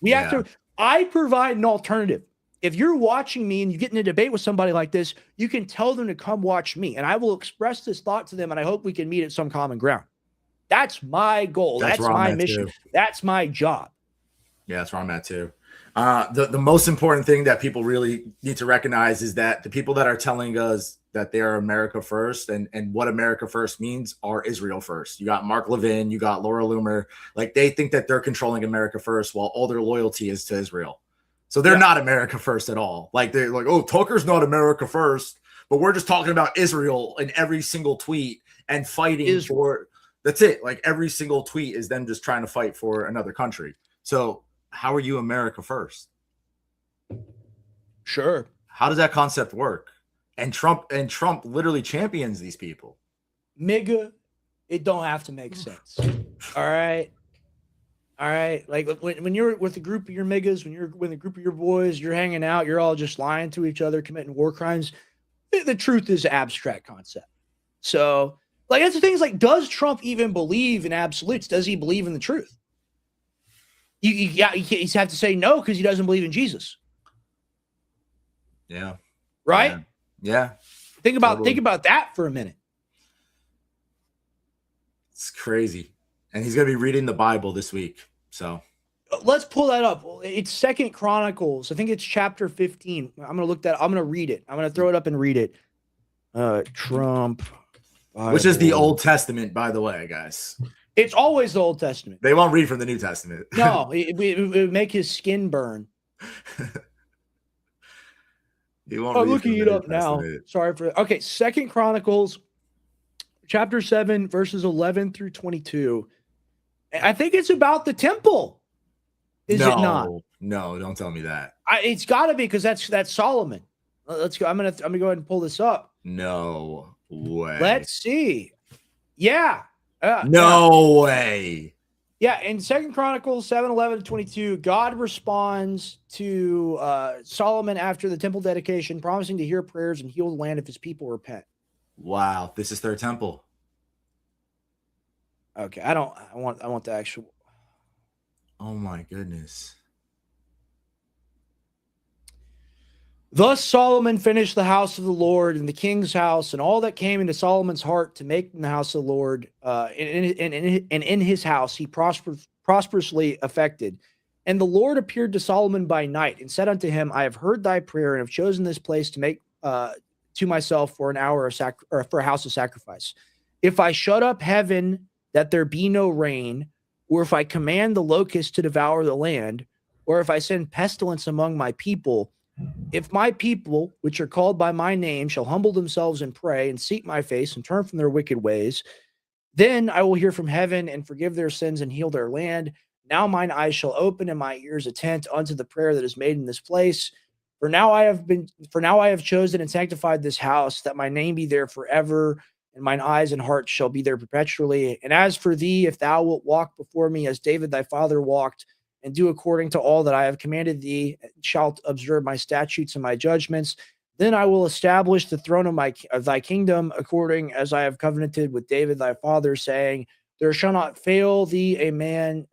we have to – I provide an alternative. If you're watching me and you get in a debate with somebody like this, you can tell them to come watch me. And I will express this thought to them, and I hope we can meet at some common ground. That's my goal. That's my mission. That's my job. Yeah, that's where I'm at too. The most important thing that people really need to recognize is that the people that are telling us that they are America first and what America first means are Israel first. You got Mark Levin, you got Laura Loomer. Like, they think that they're controlling America first while all their loyalty is to Israel. So they're not America first at all. Like, they're like, oh, Tucker's not America first, but we're just talking about Israel in every single tweet and fighting for – that's it. Like, every single tweet is them just trying to fight for another country. So how are you America first? Sure. How does that concept work? And Trump literally champions these people. Nigga, it don't have to make sense. All right. Like when you're with a group of your niggas, when you're with a group of your boys, you're hanging out, you're all just lying to each other, committing war crimes. The truth is an abstract concept. So, like, that's the thing is, like, does Trump even believe in absolutes? Does he believe in the truth? You have to say no because he doesn't believe in Jesus. Yeah. Right? Yeah. Think about that for a minute. It's crazy. And he's going to be reading the Bible this week. So let's pull that up. It's 2 Chronicles. I think it's chapter 15. I'm going to look that. I'm going to read it. I'm going to throw it up and read it. Trump Bible. Which is the Old Testament, by the way, guys. It's always the Old Testament. They won't read from the New Testament. No, it would make his skin burn. I'm looking it up now. Sorry for that. Okay, 2 Chronicles, chapter 7, verses 11 through 22. I think it's about the temple. Is it not? No, don't tell me that. It's got to be, because that's Solomon. Let's go. I'm gonna go ahead and pull this up. No way. Let's see. Yeah. No way. Yeah, in 2 Chronicles 7, 11 to 22, God responds to Solomon after the temple dedication, promising to hear prayers and heal the land if his people repent. Wow, this is their temple. Okay, I want the actual. Oh my goodness. Thus Solomon finished the house of the Lord and the king's house and all that came into Solomon's heart to make in the house of the Lord. And in his house he prosperously affected. And the Lord appeared to Solomon by night and said unto him, I have heard thy prayer and have chosen this place to make to myself for an hour for a house of sacrifice. If I shut up heaven that there be no rain, or if I command the locust to devour the land, or if I send pestilence among my people, if my people, which are called by my name, shall humble themselves and pray and seek my face and turn from their wicked ways, then I will hear from heaven and forgive their sins and heal their land. Now mine eyes shall open and my ears attend unto the prayer that is made in this place. For now I have chosen and sanctified this house, that my name be there forever, and mine eyes and heart shall be there perpetually. And as for thee, if thou wilt walk before me as David thy father walked, and do according to all that I have commanded thee, and shalt observe my statutes and my judgments, then I will establish the throne of thy kingdom, according as I have covenanted with David thy father, saying, there shall not fail thee a man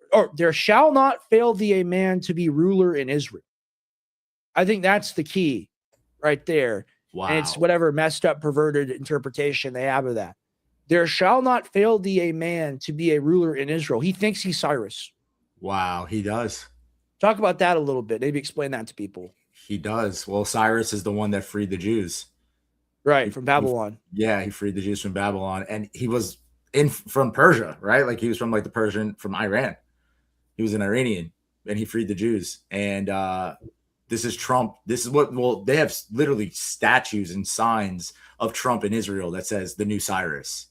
to be ruler in Israel. I think that's the key right there. Wow. And it's whatever messed up, perverted interpretation they have of that. There shall not fail thee a man to be a ruler in Israel. He thinks he's Cyrus. Wow, he does. Talk about that a little bit. Maybe explain that to people. He does. Well, Cyrus is the one that freed the Jews. Right, from Babylon. He freed the Jews from Babylon. And he was from Persia, right? Like he was from from Iran. He was an Iranian, and he freed the Jews. And this is Trump. This is they have literally statues and signs of Trump in Israel that says the new Cyrus.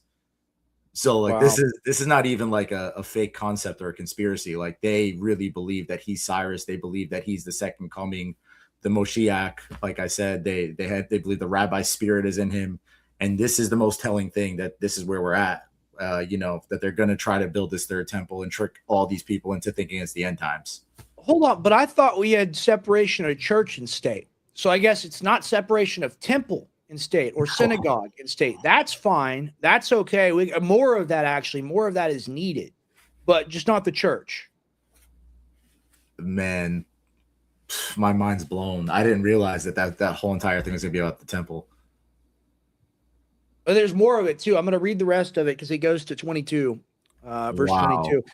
So Wow. this is not even like a fake concept or a conspiracy. Like they really believe that he's Cyrus. They believe that he's the second coming, the Moshiach. Like I said, they believe the rabbi spirit is in him. And this is the most telling thing, that this is where we're at. That they're going to try to build this third temple and trick all these people into thinking it's the end times. Hold on, but I thought we had separation of church and state. So I guess it's not separation of temple and state, or synagogue and state. That's fine. That's okay. More of that is needed, but just not the church. Man, my mind's blown. I didn't realize that whole entire thing was going to be about the temple. But there's more of it too. I'm going to read the rest of it because it goes to 22, verse 22.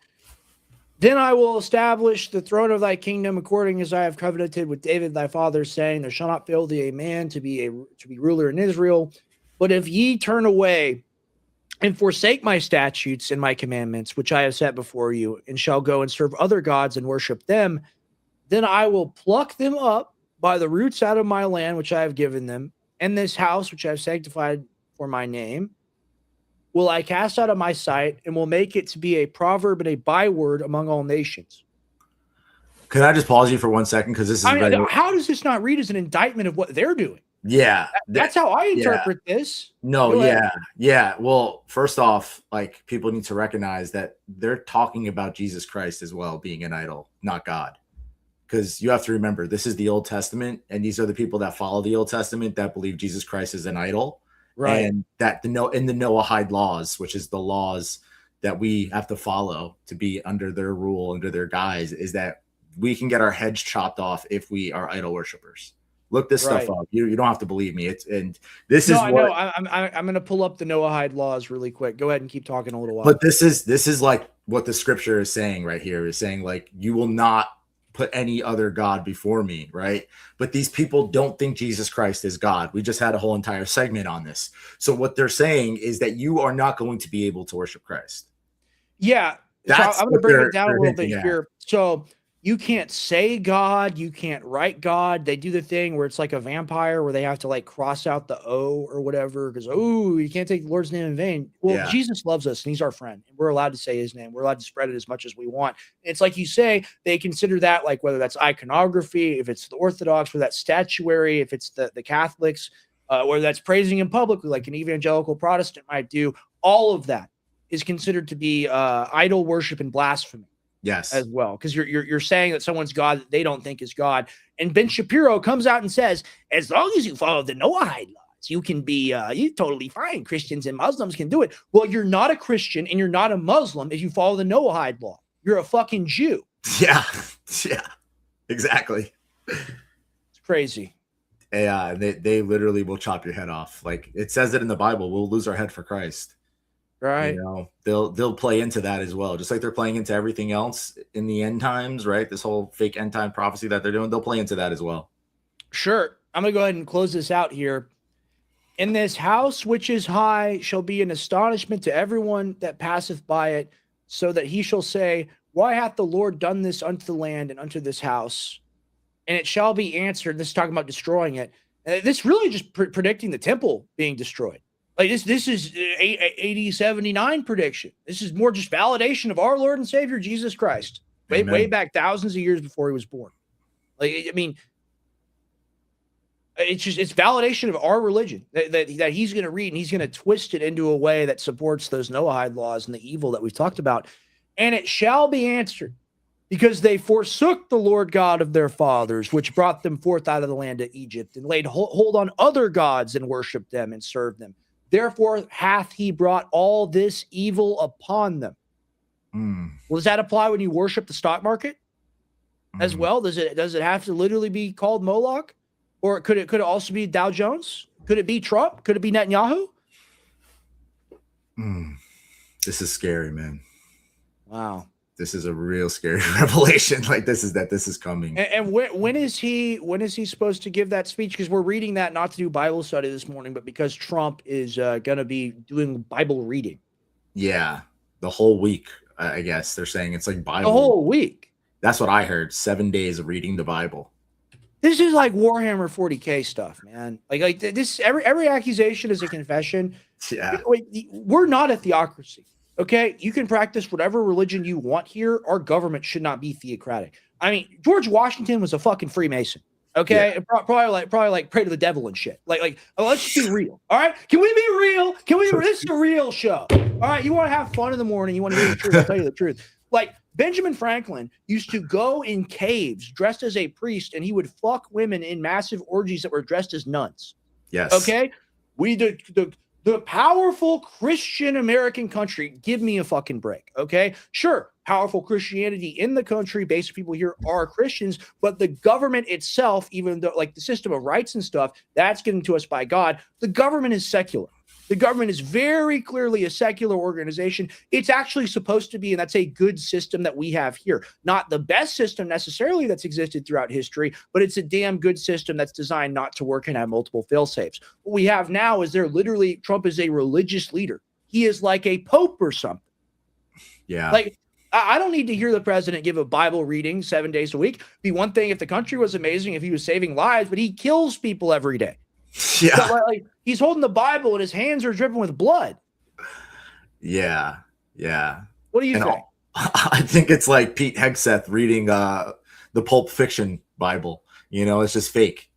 Then I will establish the throne of thy kingdom, according as I have covenanted with David thy father, saying, there shall not fail thee a man to be ruler in Israel. But if ye turn away and forsake my statutes and my commandments, which I have set before you, and shall go and serve other gods and worship them, then I will pluck them up by the roots out of my land, which I have given them, and this house which I have sanctified for my name will I cast out of my sight, and will make it to be a proverb and a byword among all nations. Can I just pause you for 1 second? Because this is how does this not read as an indictment of what they're doing? Yeah. That's how I interpret this. No, yeah. Well, first off, like, people need to recognize that they're talking about Jesus Christ as well being an idol, not God. Because you have to remember, this is the Old Testament, and these are the people that follow the Old Testament that believe Jesus Christ is an idol. Right. And that in the Noahide laws, which is the laws that we have to follow to be under their rule, under their guise, is that we can get our heads chopped off if we are idol worshipers. Look this stuff up. You don't have to believe me. I'm going to pull up the Noahide laws really quick. Go ahead and keep talking a little while. But this is like what the scripture is saying right here, is saying, like, you will not put any other God before me, right? But these people don't think Jesus Christ is God. We just had a whole entire segment on this. So what they're saying is that you are not going to be able to worship Christ. Yeah. So I'm going to break it down a little bit here. So you can't say God, you can't write God. They do the thing where it's like a vampire where they have to like cross out the O or whatever, because you can't take the Lord's name in vain. Well, Jesus loves us and he's our friend, and we're allowed to say his name. We're allowed to spread it as much as we want. It's like you say, they consider that, like, whether that's iconography, if it's the Orthodox, or that's statuary, if it's the Catholics, whether that's praising him publicly, like an evangelical Protestant might do, all of that is considered to be idol worship and blasphemy. Yes, as well, because you're saying that someone's God that they don't think is God. And Ben Shapiro comes out and says, as long as you follow the Noahide laws, you can be you totally fine. Christians and Muslims can do it. Well, you're not a Christian and you're not a Muslim if you follow the Noahide law. You're a fucking Jew. Yeah, exactly. It's crazy. Yeah, they literally will chop your head off. Like it says it in the Bible, we'll lose our head for Christ. Right. You know, they'll play into that as well, just like they're playing into everything else in the end times, right? This whole fake end time prophecy that they're doing, they'll play into that as well. Sure. I'm going to go ahead and close this out here. In this house which is high shall be an astonishment to everyone that passeth by it, so that he shall say, why hath the Lord done this unto the land and unto this house? And it shall be answered. This is talking about destroying it. This really just predicting the temple being destroyed. Like this is AD 79 prediction. This is more just validation of our Lord and Savior Jesus Christ, way back thousands of years before he was born. Like, I mean, it's validation of our religion that he's going to read, and he's going to twist it into a way that supports those Noahide laws and the evil that we've talked about. And it shall be answered, because they forsook the Lord God of their fathers, which brought them forth out of the land of Egypt, and laid hold on other gods and worshiped them and served them. Therefore hath he brought all this evil upon them. Well, does that apply when you worship the stock market as well? Does it have to literally be called Moloch? Or could it also be Dow Jones? Could it be Trump? Could it be Netanyahu? This is scary, man. Wow. This is a real scary revelation. Like this is coming. And when is he supposed to give that speech? Because we're reading that not to do Bible study this morning, but because Trump is going to be doing Bible reading. Yeah, the whole week. I guess they're saying it's like Bible. The whole week. That's what I heard. 7 days of reading the Bible. This is like Warhammer 40K stuff, man. Like this. Every accusation is a confession. Yeah. We're not a theocracy. Okay, you can practice whatever religion you want here. Our government should not be theocratic. I mean, George Washington was a fucking Freemason. Okay, Yeah. probably like pray to the devil and shit. Like let's just be real. All right, can we be real? This is a real show. All right, you want to have fun in the morning. You want to hear the truth. I'll tell you the truth. Like Benjamin Franklin used to go in caves dressed as a priest, and he would fuck women in massive orgies that were dressed as nuns. Yes. Okay, the powerful Christian American country, give me a fucking break, okay? Sure, powerful Christianity in the country, basic people here are Christians, but the government itself, even though like the system of rights and stuff, that's given to us by God. The government is secular. The government is very clearly a secular organization. It's actually supposed to be, and that's a good system that we have here. Not the best system necessarily that's existed throughout history, but it's a damn good system that's designed not to work and have multiple fail-safes. What we have now is Trump is a religious leader. He is like a pope or something. Yeah. Like, I don't need to hear the president give a Bible reading 7 days a week. It'd be one thing if the country was amazing, if he was saving lives, but he kills people every day. Yeah. So, like, he's holding the Bible and his hands are dripping with blood. Yeah. Yeah. What do you think? I think it's like Pete Hegseth reading the Pulp Fiction Bible. You know, it's just fake.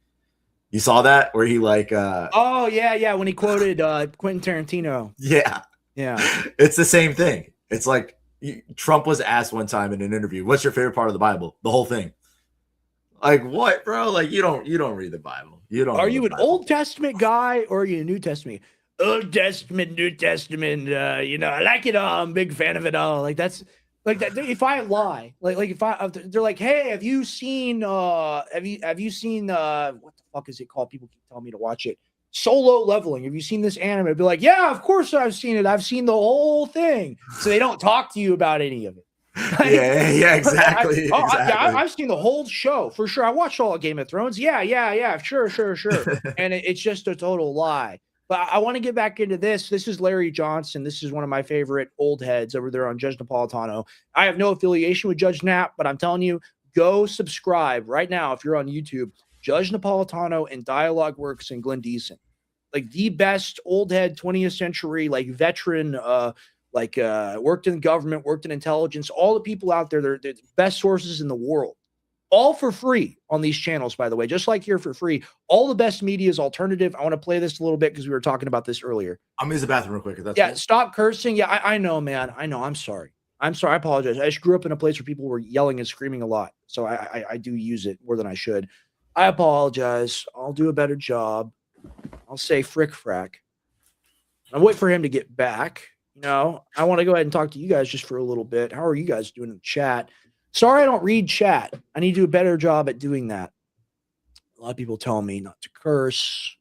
You saw that where he like oh yeah, when he quoted Quentin Tarantino. Yeah. It's the same thing. It's like Trump was asked one time in an interview, "What's your favorite part of the Bible?" The whole thing. Like what, bro? Like you don't read the Bible. You don't. Are you an Old Testament guy or are you a New Testament? Old Testament, New Testament. I like it all. I'm a big fan of it all. Like that's like that. If I lie, they're like, hey, have you seen? What the fuck is it called? People keep telling me to watch it. Solo Leveling. Have you seen this anime? I'd be like, yeah, of course I've seen it. I've seen the whole thing. So they don't talk to you about any of it. Yeah, exactly. I've seen the whole show for sure. I watched all of Game of Thrones. Yeah, sure. And it's just a total lie. But I want to get back into this. This is Larry Johnson. This is one of my favorite old heads over there on Judge Napolitano. I have no affiliation with Judge Nap, but I'm telling you, go subscribe right now if you're on YouTube. Judge Napolitano and Dialogue Works and Glenn Deason. Like the best old head 20th century, like veteran, worked in government, worked in intelligence, all the people out there, they're the best sources in the world, all for free on these channels, by the way, just like here for free. All the best media is alternative. I want to play this a little bit because we were talking about this earlier. I'm going to use the bathroom real quick. If that's yeah, cool. Stop cursing. Yeah, I know, man. I know. I'm sorry. I apologize. I just grew up in a place where people were yelling and screaming a lot. So I do use it more than I should. I apologize. I'll do a better job. I'll say frick frack. I'll wait for him to get back. I want to go ahead and talk to you guys just for a little bit. How are you guys doing in the chat? Sorry, I don't read chat. I need to do a better job at doing that. A lot of people tell me not to curse.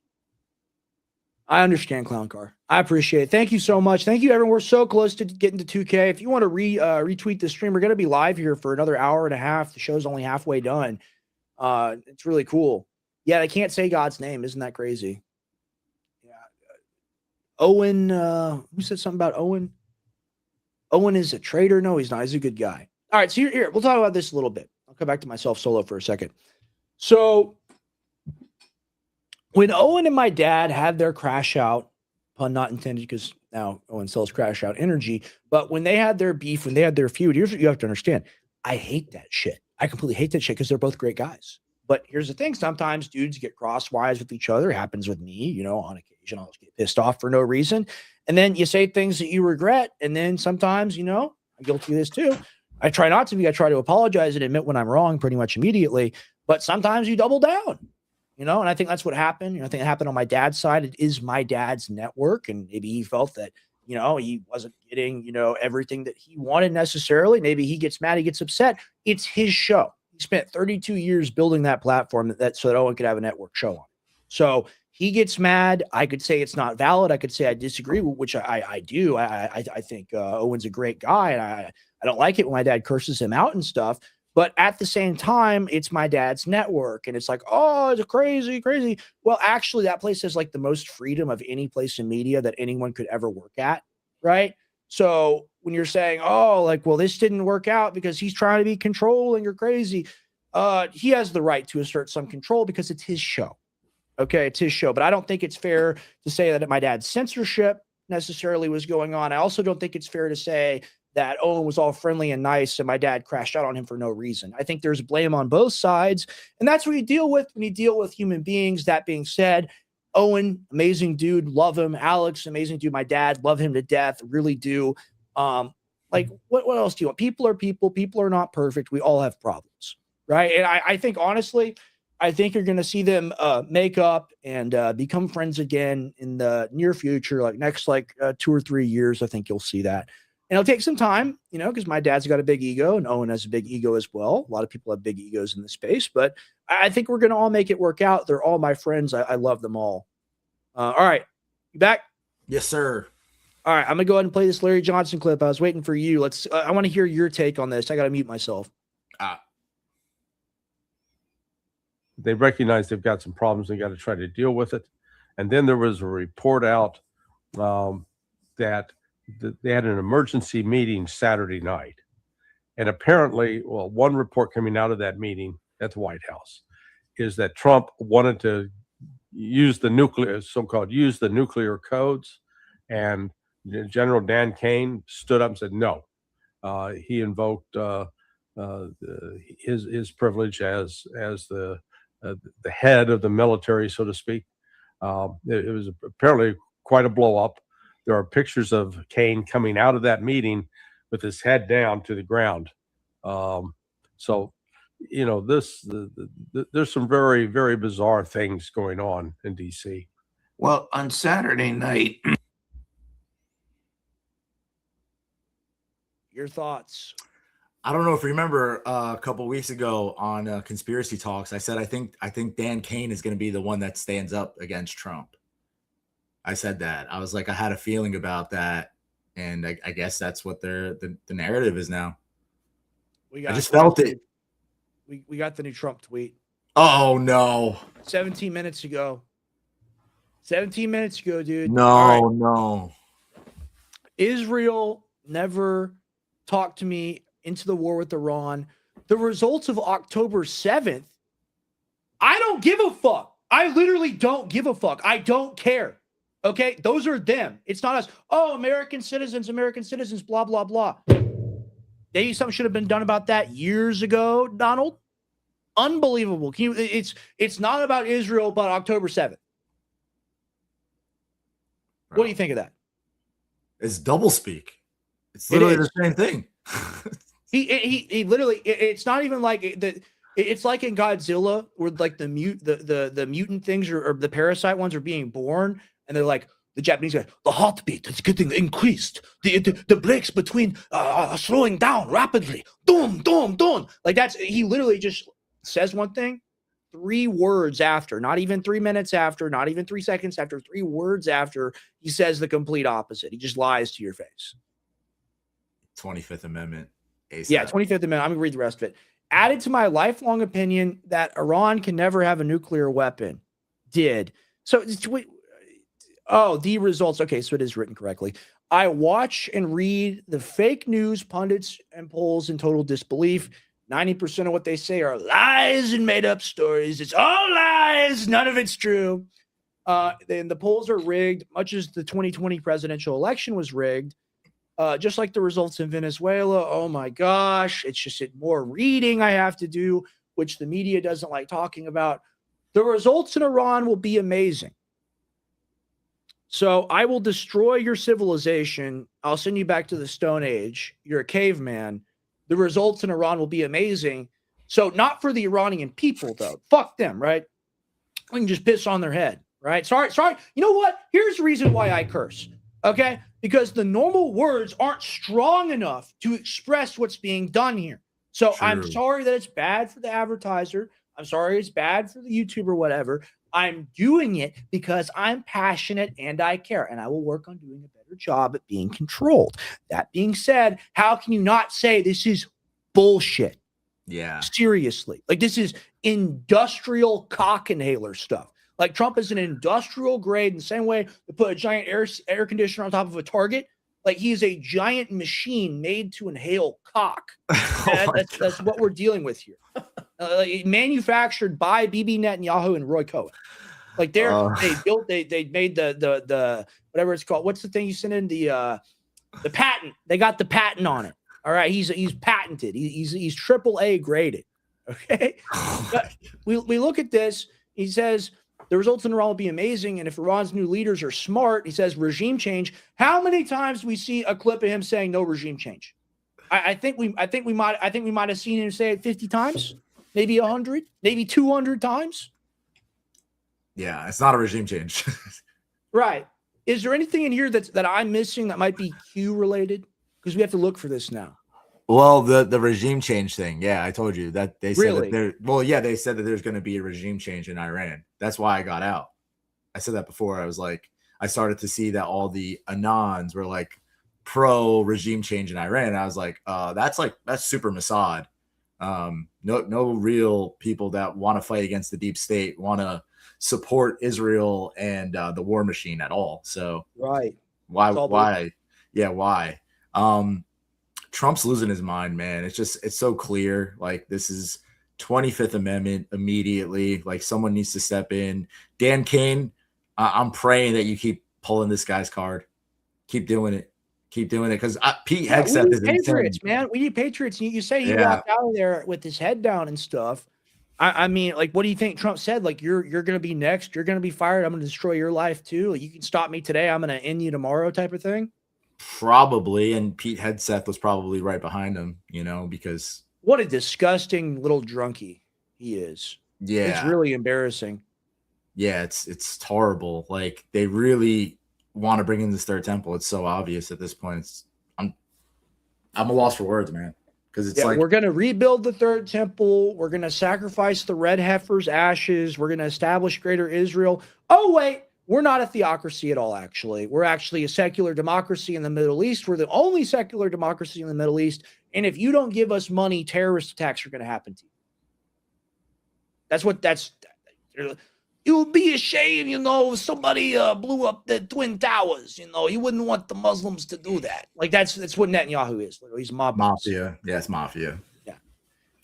I understand, Clown Car. I appreciate it. Thank you so much. Thank you, everyone. We're so close to getting to 2K. If you want to retweet the stream, we're going to be live here for another hour and a half. The show's only halfway done. It's really cool. Yeah, they can't say God's name. Isn't that crazy? Yeah. Owen, who said something about Owen? Owen is a traitor? No, he's not. He's a good guy. All right, so here, we'll talk about this a little bit. I'll come back to myself solo for a second. So when Owen and my dad had their crash out, pun not intended, because now Owen sells crash out energy, but when they had their beef, when they had their feud, here's what you have to understand. I hate that shit. I completely hate that shit because they're both great guys. But here's the thing. Sometimes dudes get crosswise with each other. It happens with me, on occasion. I'll get pissed off for no reason. And then you say things that you regret. And then sometimes, I'm guilty of this too. I try not to be. I try to apologize and admit when I'm wrong pretty much immediately. But sometimes you double down, and I think that's what happened. I think it happened on my dad's side. It is my dad's network. And maybe he felt that, he wasn't getting, everything that he wanted necessarily. Maybe he gets mad. He gets upset. It's his show. He spent 32 years building that platform so that Owen could have a network show on. So he gets mad. I could say it's not valid. I could say I disagree, which I do. I think Owen's a great guy, and I don't like it when my dad curses him out and stuff. But at the same time, it's my dad's network, and it's like, oh, it's crazy. Well, actually, that place has like the most freedom of any place in media that anyone could ever work at, right? So when you're saying, oh, like, well, this didn't work out because he's trying to be controlling or crazy, he has the right to assert some control because it's his show. Okay, it's his show. But I don't think it's fair to say that my dad's censorship necessarily was going on. I also don't think it's fair to say that Owen was all friendly and nice and my dad crashed out on him for no reason. I think there's blame on both sides. And that's what you deal with when you deal with human beings. That being said, Owen, amazing dude, love him. Alex, amazing dude. My dad, love him to death, really do. Like, what else do you want? People are people. People are not perfect. We all have problems, right? And I think, honestly, I think you're going to see them make up and become friends again in the near future, like next 2 or 3 years. I think you'll see that. And it'll take some time, because my dad's got a big ego and Owen has a big ego as well. A lot of people have big egos in the space, but I think we're going to all make it work out. They're all my friends. I love them all. All right. You back? Yes, sir. All right. I'm going to go ahead and play this Larry Johnson clip. I was waiting for you. I want to hear your take on this. I got to mute myself. They recognize they've got some problems. They got to try to deal with it. And then there was a report out that they had an emergency meeting Saturday night. And apparently, one report coming out of that meeting at the White House is that Trump wanted to use the nuclear codes. And General Dan Kane stood up and said, no. He invoked his privilege as the head of the military, so to speak. It was apparently quite a blow up. There are pictures of Kane coming out of that meeting with his head down to the ground. So, there's some very, very bizarre things going on in D.C. Well, on Saturday night. Your thoughts? I don't know if you remember a couple of weeks ago on Conspiracy Talks, I said I think Dan Kane is going to be the one that stands up against Trump. I said that. I was like, I had a feeling about that, and I guess that's what the narrative is now. I just felt it. We got the new Trump tweet. Oh no! 17 minutes ago. 17 minutes ago, dude. No, no. Israel never talked to me into the war with Iran. The results of October 7th, I don't give a fuck. I literally don't give a fuck. I don't care. Okay? Those are them. It's not us. Oh, American citizens, blah, blah, blah. Maybe something should have been done about that years ago, Donald. Unbelievable. It's not about Israel, but October 7th. What do you think of that? It's doublespeak. It's literally the same thing. He literally, it's not even like it's like in Godzilla where like the mutant things or the parasite ones are being born, and they're like, the Japanese guy, the heartbeat is getting increased. The breaks between are slowing down rapidly. Dum, dum, dum. Like he literally just says one thing, 3 words after, not even 3 minutes after, not even 3 seconds after, 3 words after, he says the complete opposite. He just lies to your face. 25th Amendment. ASAP. Yeah, 25th Amendment. I'm going to read the rest of it. Added to my lifelong opinion that Iran can never have a nuclear weapon. Did. So, the results. Okay, so it is written correctly. I watch and read the fake news pundits and polls in total disbelief. 90% of what they say are lies and made up stories. It's all lies. None of it's true. Then the polls are rigged, much as the 2020 presidential election was rigged. Just like the results in Venezuela. Oh my gosh. It's just more reading I have to do, which the media doesn't like talking about. The results in Iran will be amazing. So I will destroy your civilization. I'll send you back to the Stone Age. You're a caveman. The results in Iran will be amazing. So not for the Iranian people, though. Fuck them, right? We can just piss on their head, right? Sorry. You know what? Here's the reason why I curse, okay? Because the normal words aren't strong enough to express what's being done here. So True. I'm sorry that it's bad for the advertiser. I'm sorry it's bad for the YouTuber, whatever. I'm doing it because I'm passionate and I care, and I will work on doing a better job at being controlled. That being said, how can you not say this is bullshit? Yeah. Seriously. Like, this is industrial cock inhaler stuff. Like, Trump is an industrial grade in the same way they put a giant air conditioner on top of a target. Like, he is a giant machine made to inhale cock. That's what we're dealing with here. Manufactured by Bibi Netanyahu and Roy Cohen. Like, they made the whatever it's called. What's the thing you sent in? The patent. They got the patent on it. All right, he's patented. He's AAA graded. Okay, but we look at this. He says the results in Iran will be amazing, and if Iran's new leaders are smart, he says regime change. How many times do we see a clip of him saying no regime change? I think we might have seen him say it 50 times, maybe 100, maybe 200 times. Yeah, it's not a regime change. Right. Is there anything in here that I'm missing that might be Q related? Because we have to look for this now. Well, the regime change thing. Yeah, I told you that they said Really? that they said that there's going to be a regime change in Iran. That's why I got out. I said that before. I was like, I started to see that all the Anons were like pro regime change in Iran. And I was like, that's super Mossad. No real people that want to fight against the deep state want to support Israel and the war machine at all. So right. Why? Yeah, why? Trump's losing his mind, man. It's so clear. Like, this is 25th Amendment immediately. Like, someone needs to step in. Dan Kane, I'm praying that you keep pulling this guy's card. Keep doing it. Because Pete Hegseth is patriots, insane. man. We need patriots. You say he walked out of there with his head down and stuff. I mean, like, what do you think Trump said? Like, you're going to be next. You're going to be fired. I'm going to destroy your life too. Like, you can stop me today. I'm going to end you tomorrow, type of thing. Probably, and Pete Hegseth was probably right behind him, because what a disgusting little drunkie he is. Yeah, it's really embarrassing. Yeah, it's horrible. Like, they really want to bring in this third temple. It's so obvious at this point. I'm a loss for words, man. Because it's like, we're going to rebuild the third temple. We're going to sacrifice the red heifer's ashes. We're going to establish greater Israel. Oh wait. We're not a theocracy at all, actually. We're actually a secular democracy in the Middle East. We're the only secular democracy in the Middle East. And if you don't give us money, terrorist attacks are going to happen to you. It would be a shame, if somebody blew up the Twin Towers. You wouldn't want the Muslims to do that. Like, that's what Netanyahu is. He's mafia. Yeah, it's mafia. Yeah.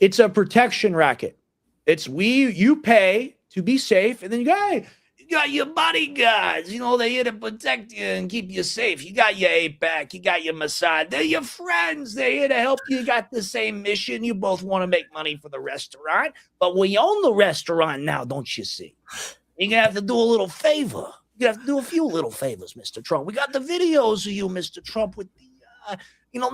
It's a protection racket. You pay to be safe, and then you go, hey, you got your bodyguards, they're here to protect you and keep you safe. You got your AIPAC, you got your Mossad. They're your friends. They're here to help you. You got the same mission. You both want to make money for the restaurant. But we own the restaurant now, don't you see? You're going to have to do a little favor. You have to do a few little favors, Mr. Trump. We got the videos of you, Mr. Trump, with the,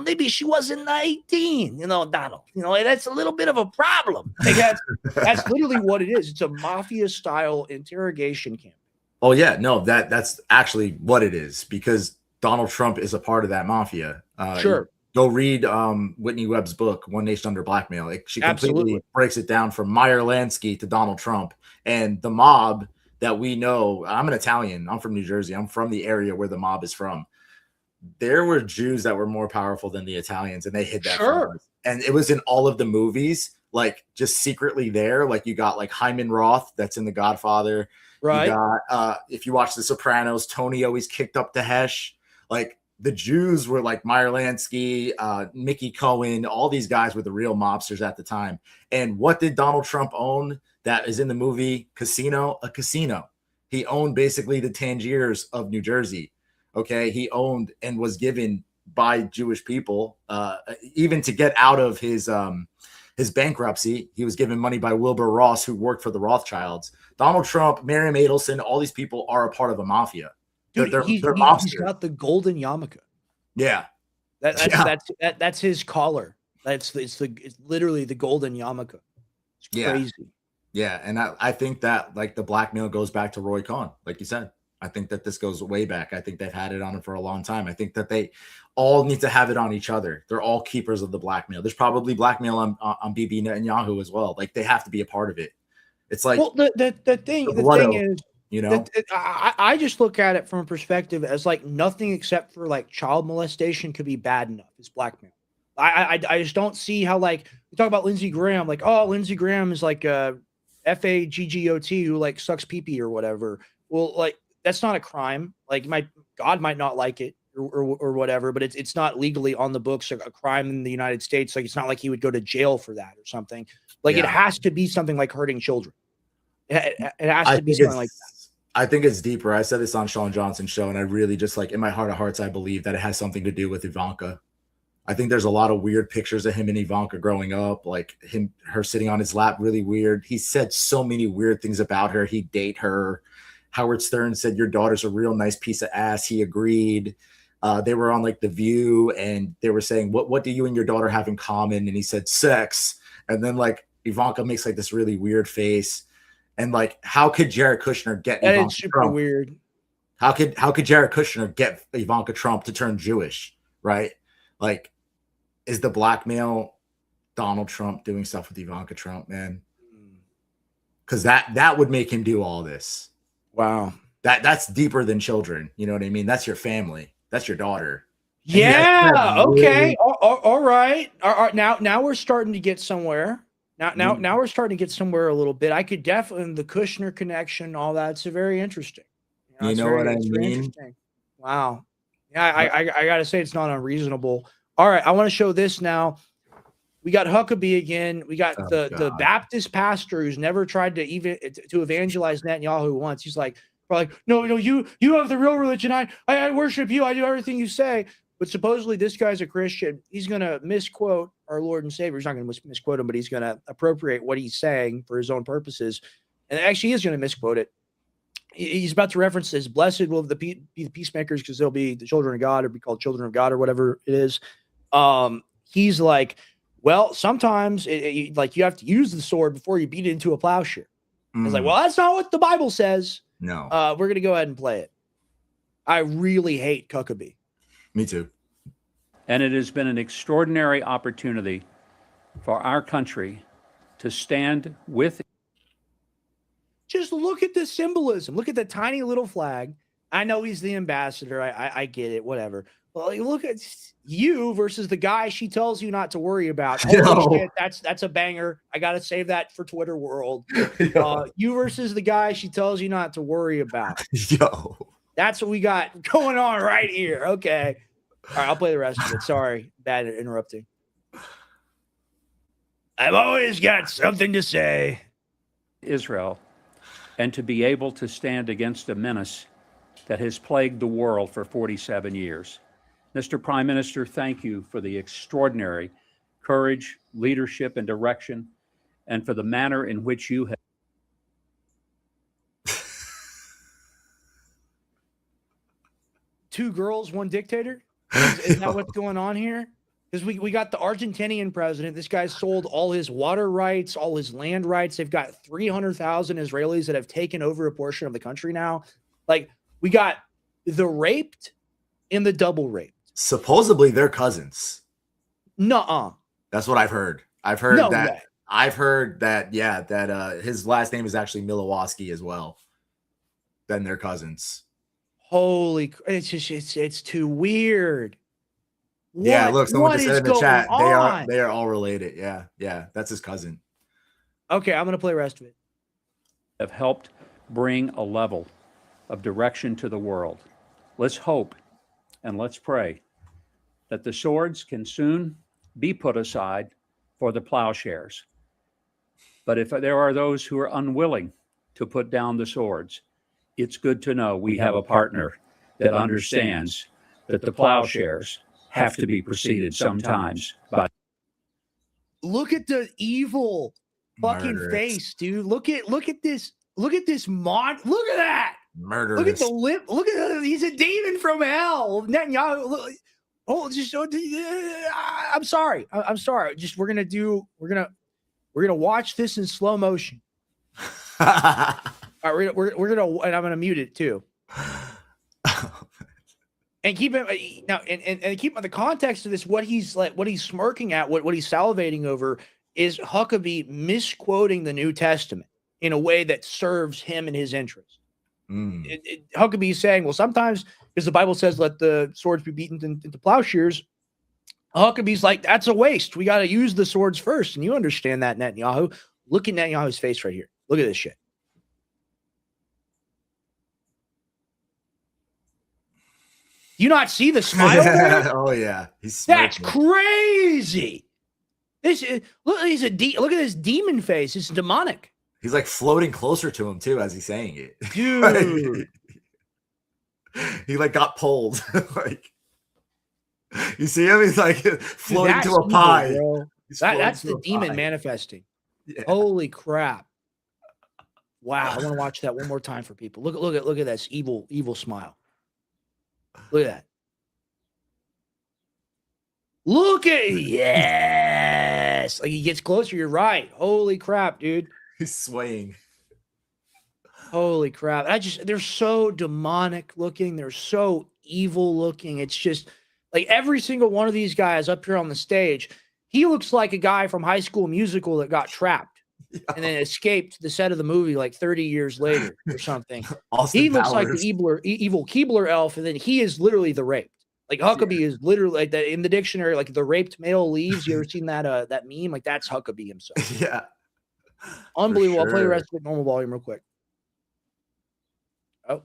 maybe she wasn't 19, Donald. That's a little bit of a problem. Like, that's literally what it is. It's a mafia-style interrogation camp. Oh, yeah. No, that's actually what it is, because Donald Trump is a part of that mafia. Sure. Go read Whitney Webb's book, One Nation Under Blackmail. She completely breaks it down from Meyer Lansky to Donald Trump. And the mob that we know, I'm an Italian. I'm from New Jersey. I'm from the area where the mob is from. There were Jews that were more powerful than the Italians, and they hid that. Sure. And it was in all of the movies, like, just secretly there. Like, you got like Hyman Roth, that's in The Godfather. Right. You got, if you watch The Sopranos, Tony always kicked up the Hesh. Like, the Jews were like Meyer Lansky, Mickey Cohen, all these guys were the real mobsters at the time. And what did Donald Trump own that is in the movie Casino? A casino. He owned basically the Tangiers of New Jersey. Okay. He owned and was given by Jewish people, even to get out of his bankruptcy. He was given money by Wilbur Ross, who worked for the Rothschilds. Donald Trump, Miriam Adelson, all these people are a part of a mafia. Dude, they're he's got the golden yarmulke. Yeah. That's his collar. It's literally the golden yarmulke. It's crazy. Yeah. And I think that like the blackmail goes back to Roy Cohn, like you said. I think that this goes way back. I think they've had it on him for a long time. I think that they all need to have it on each other. They're all keepers of the blackmail. There's probably blackmail on Bibi Netanyahu as well. Like they have to be a part of it. It's like, well, the thing is, you know, I just look at it from a perspective as like nothing except for like child molestation could be bad enough as blackmail. I just don't see how, like, we talk about Lindsey Graham, like, oh, Lindsey Graham is like a FAGGOT who like sucks pee-pee or whatever. Well, like, that's not a crime. Like, God might not like it or whatever, but it's not legally on the books, like a crime in the United States. Like, it's not like he would go to jail for that or something. Like, it has to be something like hurting children. It has to be something like that. I think it's deeper. I said this on Sean Johnson's show, and I really just, like, in my heart of hearts, I believe that it has something to do with Ivanka. I think there's a lot of weird pictures of him and Ivanka growing up, like her sitting on his lap, really weird. He said so many weird things about her. He'd date her. Howard Stern said, your daughter's a real nice piece of ass. He agreed. They were on like The View, and they were saying, what do you and your daughter have in common? And he said, sex. And then like Ivanka makes like this really weird face. And like, how could Jared Kushner get That Ivanka is super Trump? weird. How could Jared Kushner get Ivanka Trump to turn Jewish? Right? Like, is the blackmail Donald Trump doing stuff with Ivanka Trump, man? Because that would make him do all this. Wow. That's deeper than children. You know what I mean? That's your family. That's your daughter. Yeah. Okay. All right. Now we're starting to get somewhere. Now we're starting to get somewhere a little bit. I could definitely, the Kushner connection, all that. It's very interesting. You know what I mean? Wow. Yeah. I got to say, it's not unreasonable. All right. I want to show this now. We got Huckabee again. We got the Baptist pastor who's never tried to evangelize Netanyahu once. He's like, no, you have the real religion. I worship you. I do everything you say. But supposedly this guy's a Christian. He's going to misquote our Lord and Savior. He's not going to misquote him, but he's going to appropriate what he's saying for his own purposes. And actually, he is going to misquote it. He's about to reference this. Blessed will be the peacemakers, because they'll be the children of God, or be called children of God, or whatever it is. He's like, well, sometimes like you have to use the sword before you beat it into a plowshare. It's like, well, that's not what the Bible says. No. We're going to go ahead and play it. I really hate Huckabee. Me too. And it has been an extraordinary opportunity for our country to stand with. Just look at the symbolism. Look at the tiny little flag. I know he's the ambassador. I get it. Whatever. Well, like, look at you versus the guy she tells you not to worry about. Holy shit, that's a banger. I got to save that for Twitter world. You versus the guy she tells you not to worry about. Yo. That's what we got going on right here. Okay. All right, I'll play the rest of it. Sorry, bad at interrupting. I've always got something to say. Israel, and to be able to stand against a menace that has plagued the world for 47 years. Mr. Prime Minister, thank you for the extraordinary courage, leadership, and direction, and for the manner in which you have. Two girls, one dictator? Is that what's going on here? Because we got the Argentinian president. This guy sold all his water rights, all his land rights. They've got 300,000 Israelis that have taken over a portion of the country now. Like, we got the raped and the double raped. Supposedly they're cousins. Nuh-uh. That's what I've heard. I've heard No that. way. I've heard that, yeah, that his last name is actually Milwaukee as well. Then they're cousins. Holy, it's too weird. Yeah, look, someone just said in the chat, on? they are all related. Yeah, that's his cousin. Okay, I'm gonna play the rest of it. Have helped bring a level of direction to the world. Let's hope and let's pray that the swords can soon be put aside for the plowshares. But if there are those who are unwilling to put down the swords, it's good to know we have a partner that understands that the plowshares have to be preceded sometimes by. Look at the evil fucking Murderous. face, dude. Look at this. Look at this Look at that. Murderous. Look at the lip. Look at he's a demon from hell. Netanyahu. Look, I'm sorry. I'm sorry. Just we're gonna watch this in slow motion. All right, we're gonna, and I'm gonna mute it too. And keep it now, and keep the context of this. What he's smirking at, what he's salivating over, is Huckabee misquoting the New Testament in a way that serves him and his interest. Huckabee is saying, well, sometimes, because the Bible says, let the swords be beaten into plowshares. Huckabee's like, that's a waste. We got to use the swords first. And you understand that, Netanyahu. Look at Netanyahu's face right here. Look at this shit. Do you not see the smile there? Oh yeah, That's crazy. This is look at this demon face. It's demonic. He's like floating closer to him too as he's saying it. Dude. He like got pulled. Like, you see him? He's like floating to a pie. Bro. That's the demon manifesting. Yeah. Holy crap. Wow. I want to watch that one more time for people. Look at this evil smile. Look at that. Look at yes. Like he gets closer. You're right. Holy crap, dude. He's swaying. Holy crap. They're so demonic looking. They're so evil looking. It's just like every single one of these guys up here on the stage, he looks like a guy from High School Musical that got trapped and then escaped the set of the movie like 30 years later or something. He looks like the evil Keebler elf, and then he is literally the raped. Like Huckabee is literally like that in the dictionary, like the raped male leaves. You ever seen that that meme? Like that's Huckabee himself. Yeah. Unbelievable. Sure. I'll play the rest of it normal volume real quick. Oh.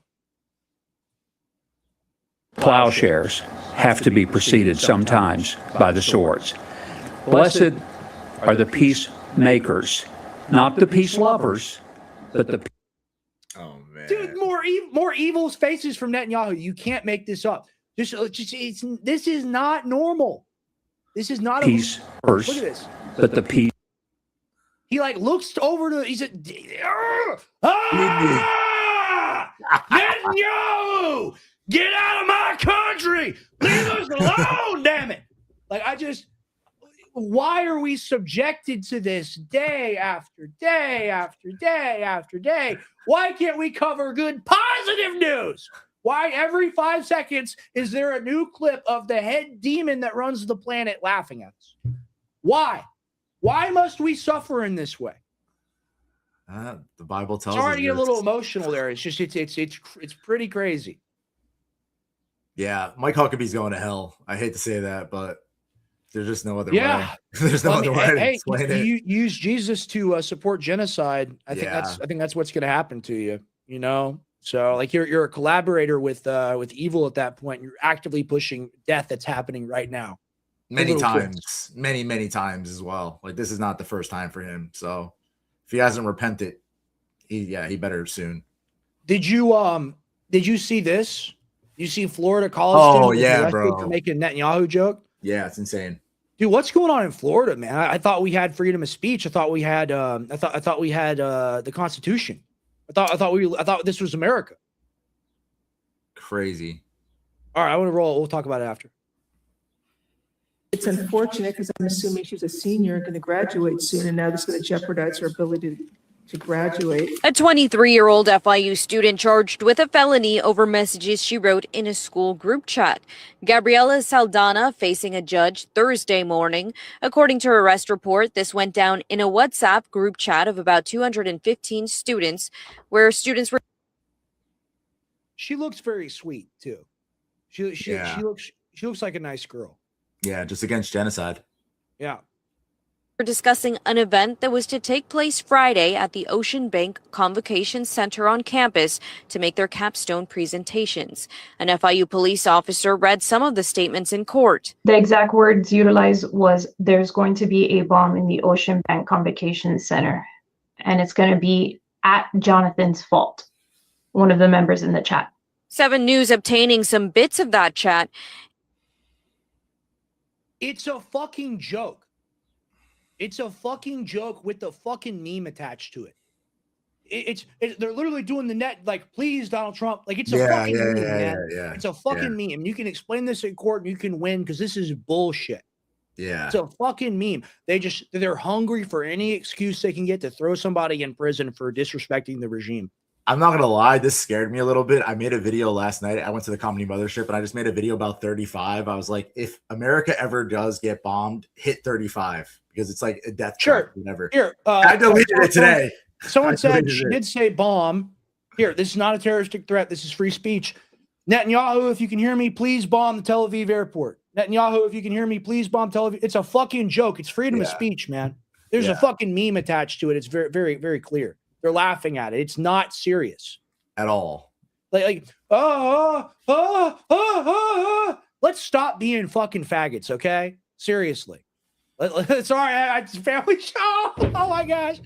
Plowshares have to be preceded sometimes by the swords. Blessed are the peacemakers, not the peace lovers, but the. Oh man, dude, more evil faces from Netanyahu. You can't make this up. This is not normal. This is not peace. Look at this. But the peace. He like looks over to. He said, Netanyahu, get out of my country. Leave us alone, damn it. Like why are we subjected to this day after day after day after day? Why can't we cover good positive news? Why every 5 seconds is there a new clip of the head demon that runs the planet laughing at us? Why? Why must we suffer in this way? The Bible tells us. Sorry to get a little emotional there. It's just it's pretty crazy. Yeah, Mike Huckabee's going to hell. I hate to say that, but there's just no other way. There's no other way to explain it. You use Jesus to support genocide. I think that's what's going to happen to you. You know. So like you're a collaborator with evil at that point. You're actively pushing death that's happening right now. Many times as well. Like this is not the first time for him. So if he hasn't repented, he better soon. Did you see this? You see Florida college students yeah, bro, for making a Netanyahu joke? Yeah, it's insane. Dude, what's going on in Florida, man? I thought we had freedom of speech. I thought we had the Constitution. I thought this was America. Crazy. All right, I want to roll. We'll talk about it after. It's unfortunate because I'm assuming she's a senior and going to graduate soon, and now this is going to jeopardize her ability to graduate. A 23-year-old FIU student charged with a felony over messages she wrote in a school group chat. Gabriela Saldana facing a judge Thursday morning. According to her arrest report, this went down in a WhatsApp group chat of about 215 students, where students were. She looks very sweet too. She looks like a nice girl. Yeah, just against genocide. Yeah. We're discussing an event that was to take place Friday at the Ocean Bank Convocation Center on campus to make their capstone presentations. An FIU police officer read some of the statements in court. The exact words utilized was, "There's going to be a bomb in the Ocean Bank Convocation Center, and it's going to be at Jonathan's fault," one of the members in the chat. 7 News obtaining some bits of that chat. It's a fucking joke. It's a fucking joke with the fucking meme attached to it. They're literally doing the net like, please, Donald Trump. Like, it's a fucking meme, man. It's a fucking meme. You can explain this in court and you can win because this is bullshit. Yeah. It's a fucking meme. They're hungry for any excuse they can get to throw somebody in prison for disrespecting the regime. I'm not gonna lie, this scared me a little bit. I made a video last night. I went to the Comedy Mothership and I just made a video about 35. I was like, if America ever does get bombed, hit 35 because it's like a death trap, whatever. Here, I deleted it today. Someone said she did say bomb. Here, this is not a terroristic threat. This is free speech. Netanyahu, if you can hear me, please bomb the Tel Aviv airport. Netanyahu, if you can hear me, please bomb Tel Aviv. It's a fucking joke. It's freedom of speech, man. There's a fucking meme attached to it. It's very, very, very clear. They're laughing at it. It's not serious at all. Let's stop being fucking faggots, okay? Seriously. Sorry, it's a family show. Oh my gosh.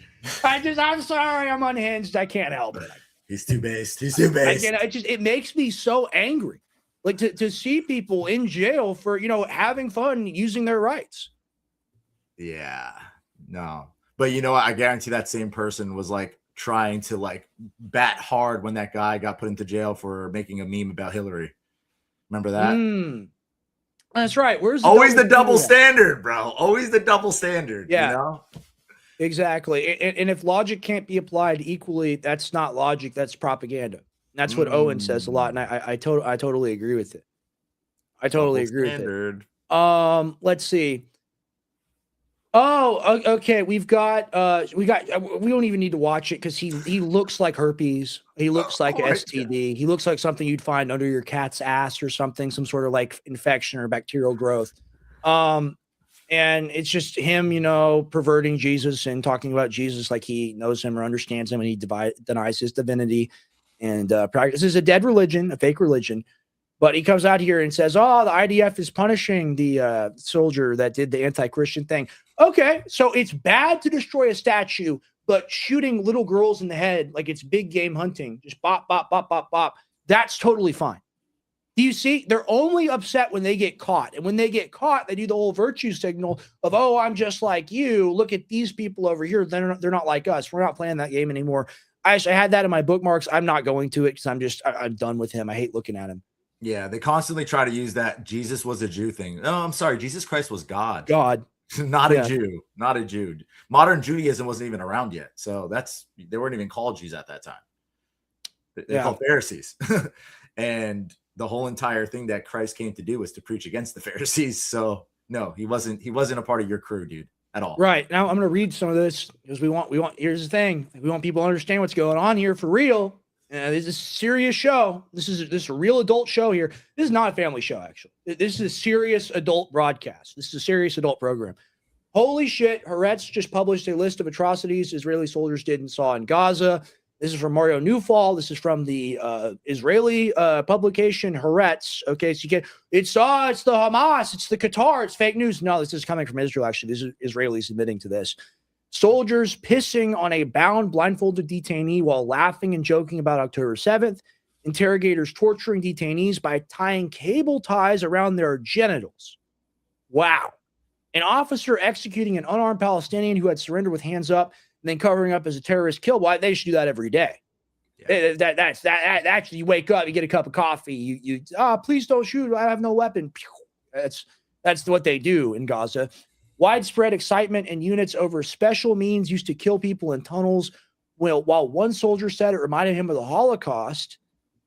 I'm sorry. I'm unhinged. I can't help it. He's too based. He's too based. It makes me so angry. Like to see people in jail for, having fun, using their rights. Yeah. No. But you know what? I guarantee that same person was like trying to like bat hard when that guy got put into jail for making a meme about Hillary. Remember that? That's right. Where's always the double standard, bro? Always the double standard. Yeah. You know? Exactly. And if logic can't be applied equally, that's not logic. That's propaganda. That's what Owen says a lot, and I totally agree with it. I totally agree with it. Let's see. Oh, okay. We don't even need to watch it because he looks like herpes. He looks like STD. He looks like something you'd find under your cat's ass or something, some sort of like infection or bacterial growth. And it's just him, perverting Jesus and talking about Jesus like he knows him or understands him, and he denies his divinity and practices a dead religion, a fake religion. But he comes out here and says, oh, the IDF is punishing the soldier that did the anti-Christian thing. Okay, so it's bad to destroy a statue, but shooting little girls in the head like it's big game hunting, just bop, bop, bop, bop, bop, that's totally fine. Do you see? They're only upset when they get caught. And when they get caught, they do the whole virtue signal of, oh, I'm just like you. Look at these people over here. They're not like us. We're not playing that game anymore. I had that in my bookmarks. I'm not going to it because I'm done with him. I hate looking at him. Yeah, they constantly try to use that Jesus was a Jew thing. No, I'm sorry. Jesus Christ was God. God. Not a Jew. Not a Jew. Modern Judaism wasn't even around yet. So they weren't even called Jews at that time. They're called Pharisees. And the whole entire thing that Christ came to do was to preach against the Pharisees. So no, he wasn't a part of your crew, dude, at all. Right. Now I'm going to read some of this because we want, here's the thing. We want people to understand what's going on here for real. This is a serious show. This is a real adult show here. This is not a family show, actually. This is a serious adult broadcast. This is a serious adult program. Holy shit. Haaretz just published a list of atrocities Israeli soldiers did and saw in Gaza. This is from Mario Newfall. This is from the Israeli publication Haaretz. Okay, so it's the Hamas, it's the Qatar, it's fake news. No, this is coming from Israel, actually. This is Israelis admitting to this. Soldiers pissing on a bound, blindfolded detainee while laughing and joking about October 7th. Interrogators torturing detainees by tying cable ties around their genitals. Wow. An officer executing an unarmed Palestinian who had surrendered with hands up and then covering up as a terrorist kill. Why they should do that every day. Yeah. That's actually, you wake up, you get a cup of coffee, please don't shoot. I have no weapon. That's what they do in Gaza. Widespread excitement and units over special means used to kill people in tunnels. Well, while one soldier said it reminded him of the Holocaust,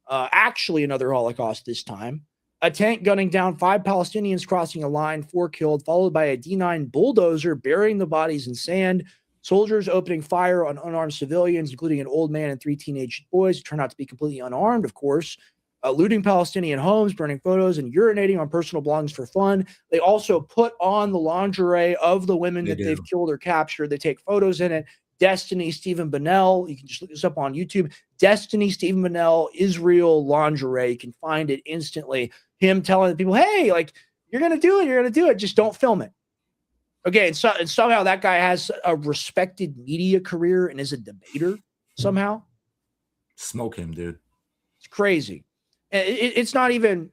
actually another Holocaust this time. A tank gunning down 5 Palestinians crossing a line, 4 killed, followed by a D9 bulldozer burying the bodies in sand. Soldiers opening fire on unarmed civilians, including an old man and 3 teenage boys who turned out to be completely unarmed, of course. looting Palestinian homes, burning photos, and urinating on personal belongings for fun. They also put on the lingerie of the women that they've killed or captured. They take photos in it. Destiny Stephen Bonnell. You can just look this up on YouTube. Destiny Stephen Bonnell, Israel lingerie. You can find it instantly. Him telling people, hey, like, you're going to do it. You're going to do it. Just don't film it. Okay. And somehow that guy has a respected media career and is a debater somehow. Smoke him, dude. It's crazy. It's not even,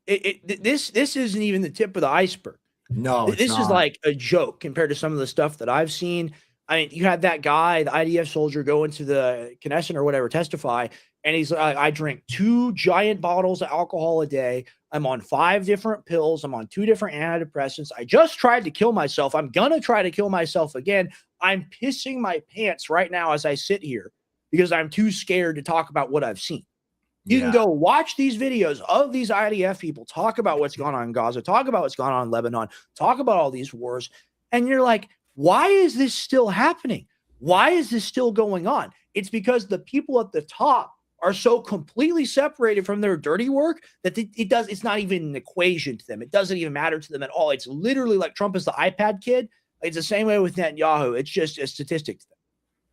this isn't even the tip of the iceberg. No, this is like a joke compared to some of the stuff that I've seen. I mean, you had that guy, the IDF soldier, go into the Knesset or whatever, testify, and he's like, I drink 2 giant bottles of alcohol a day. I'm on 5 different pills. I'm on 2 different antidepressants. I just tried to kill myself. I'm going to try to kill myself again. I'm pissing my pants right now as I sit here because I'm too scared to talk about what I've seen. You can go watch these videos of these IDF people talk about what's going on in Gaza, talk about what's going on in Lebanon, talk about all these wars. And you're like, why is this still happening? Why is this still going on? It's because the people at the top are so completely separated from their dirty work that it's not even an equation to them. It doesn't even matter to them at all. It's literally like Trump is the iPad kid. It's the same way with Netanyahu. It's just a statistic to them.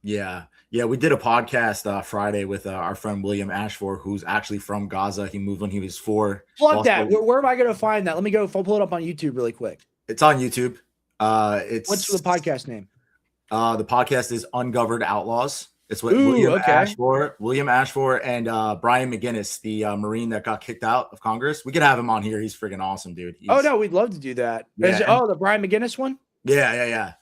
Yeah. Yeah. We did a podcast Friday with our friend William Ashford, who's actually from Gaza. He moved when he was 4. Plug that. Where am I going to find that? Let me go pull it up on YouTube really quick. It's on YouTube. What's the podcast name? The podcast is Ungoverned Outlaws. It's what William Ashford and Brian McGinnis, the Marine that got kicked out of Congress. We could have him on here. He's freaking awesome, dude. Oh no, we'd love to do that. Yeah. The Brian McGinnis one? Yeah.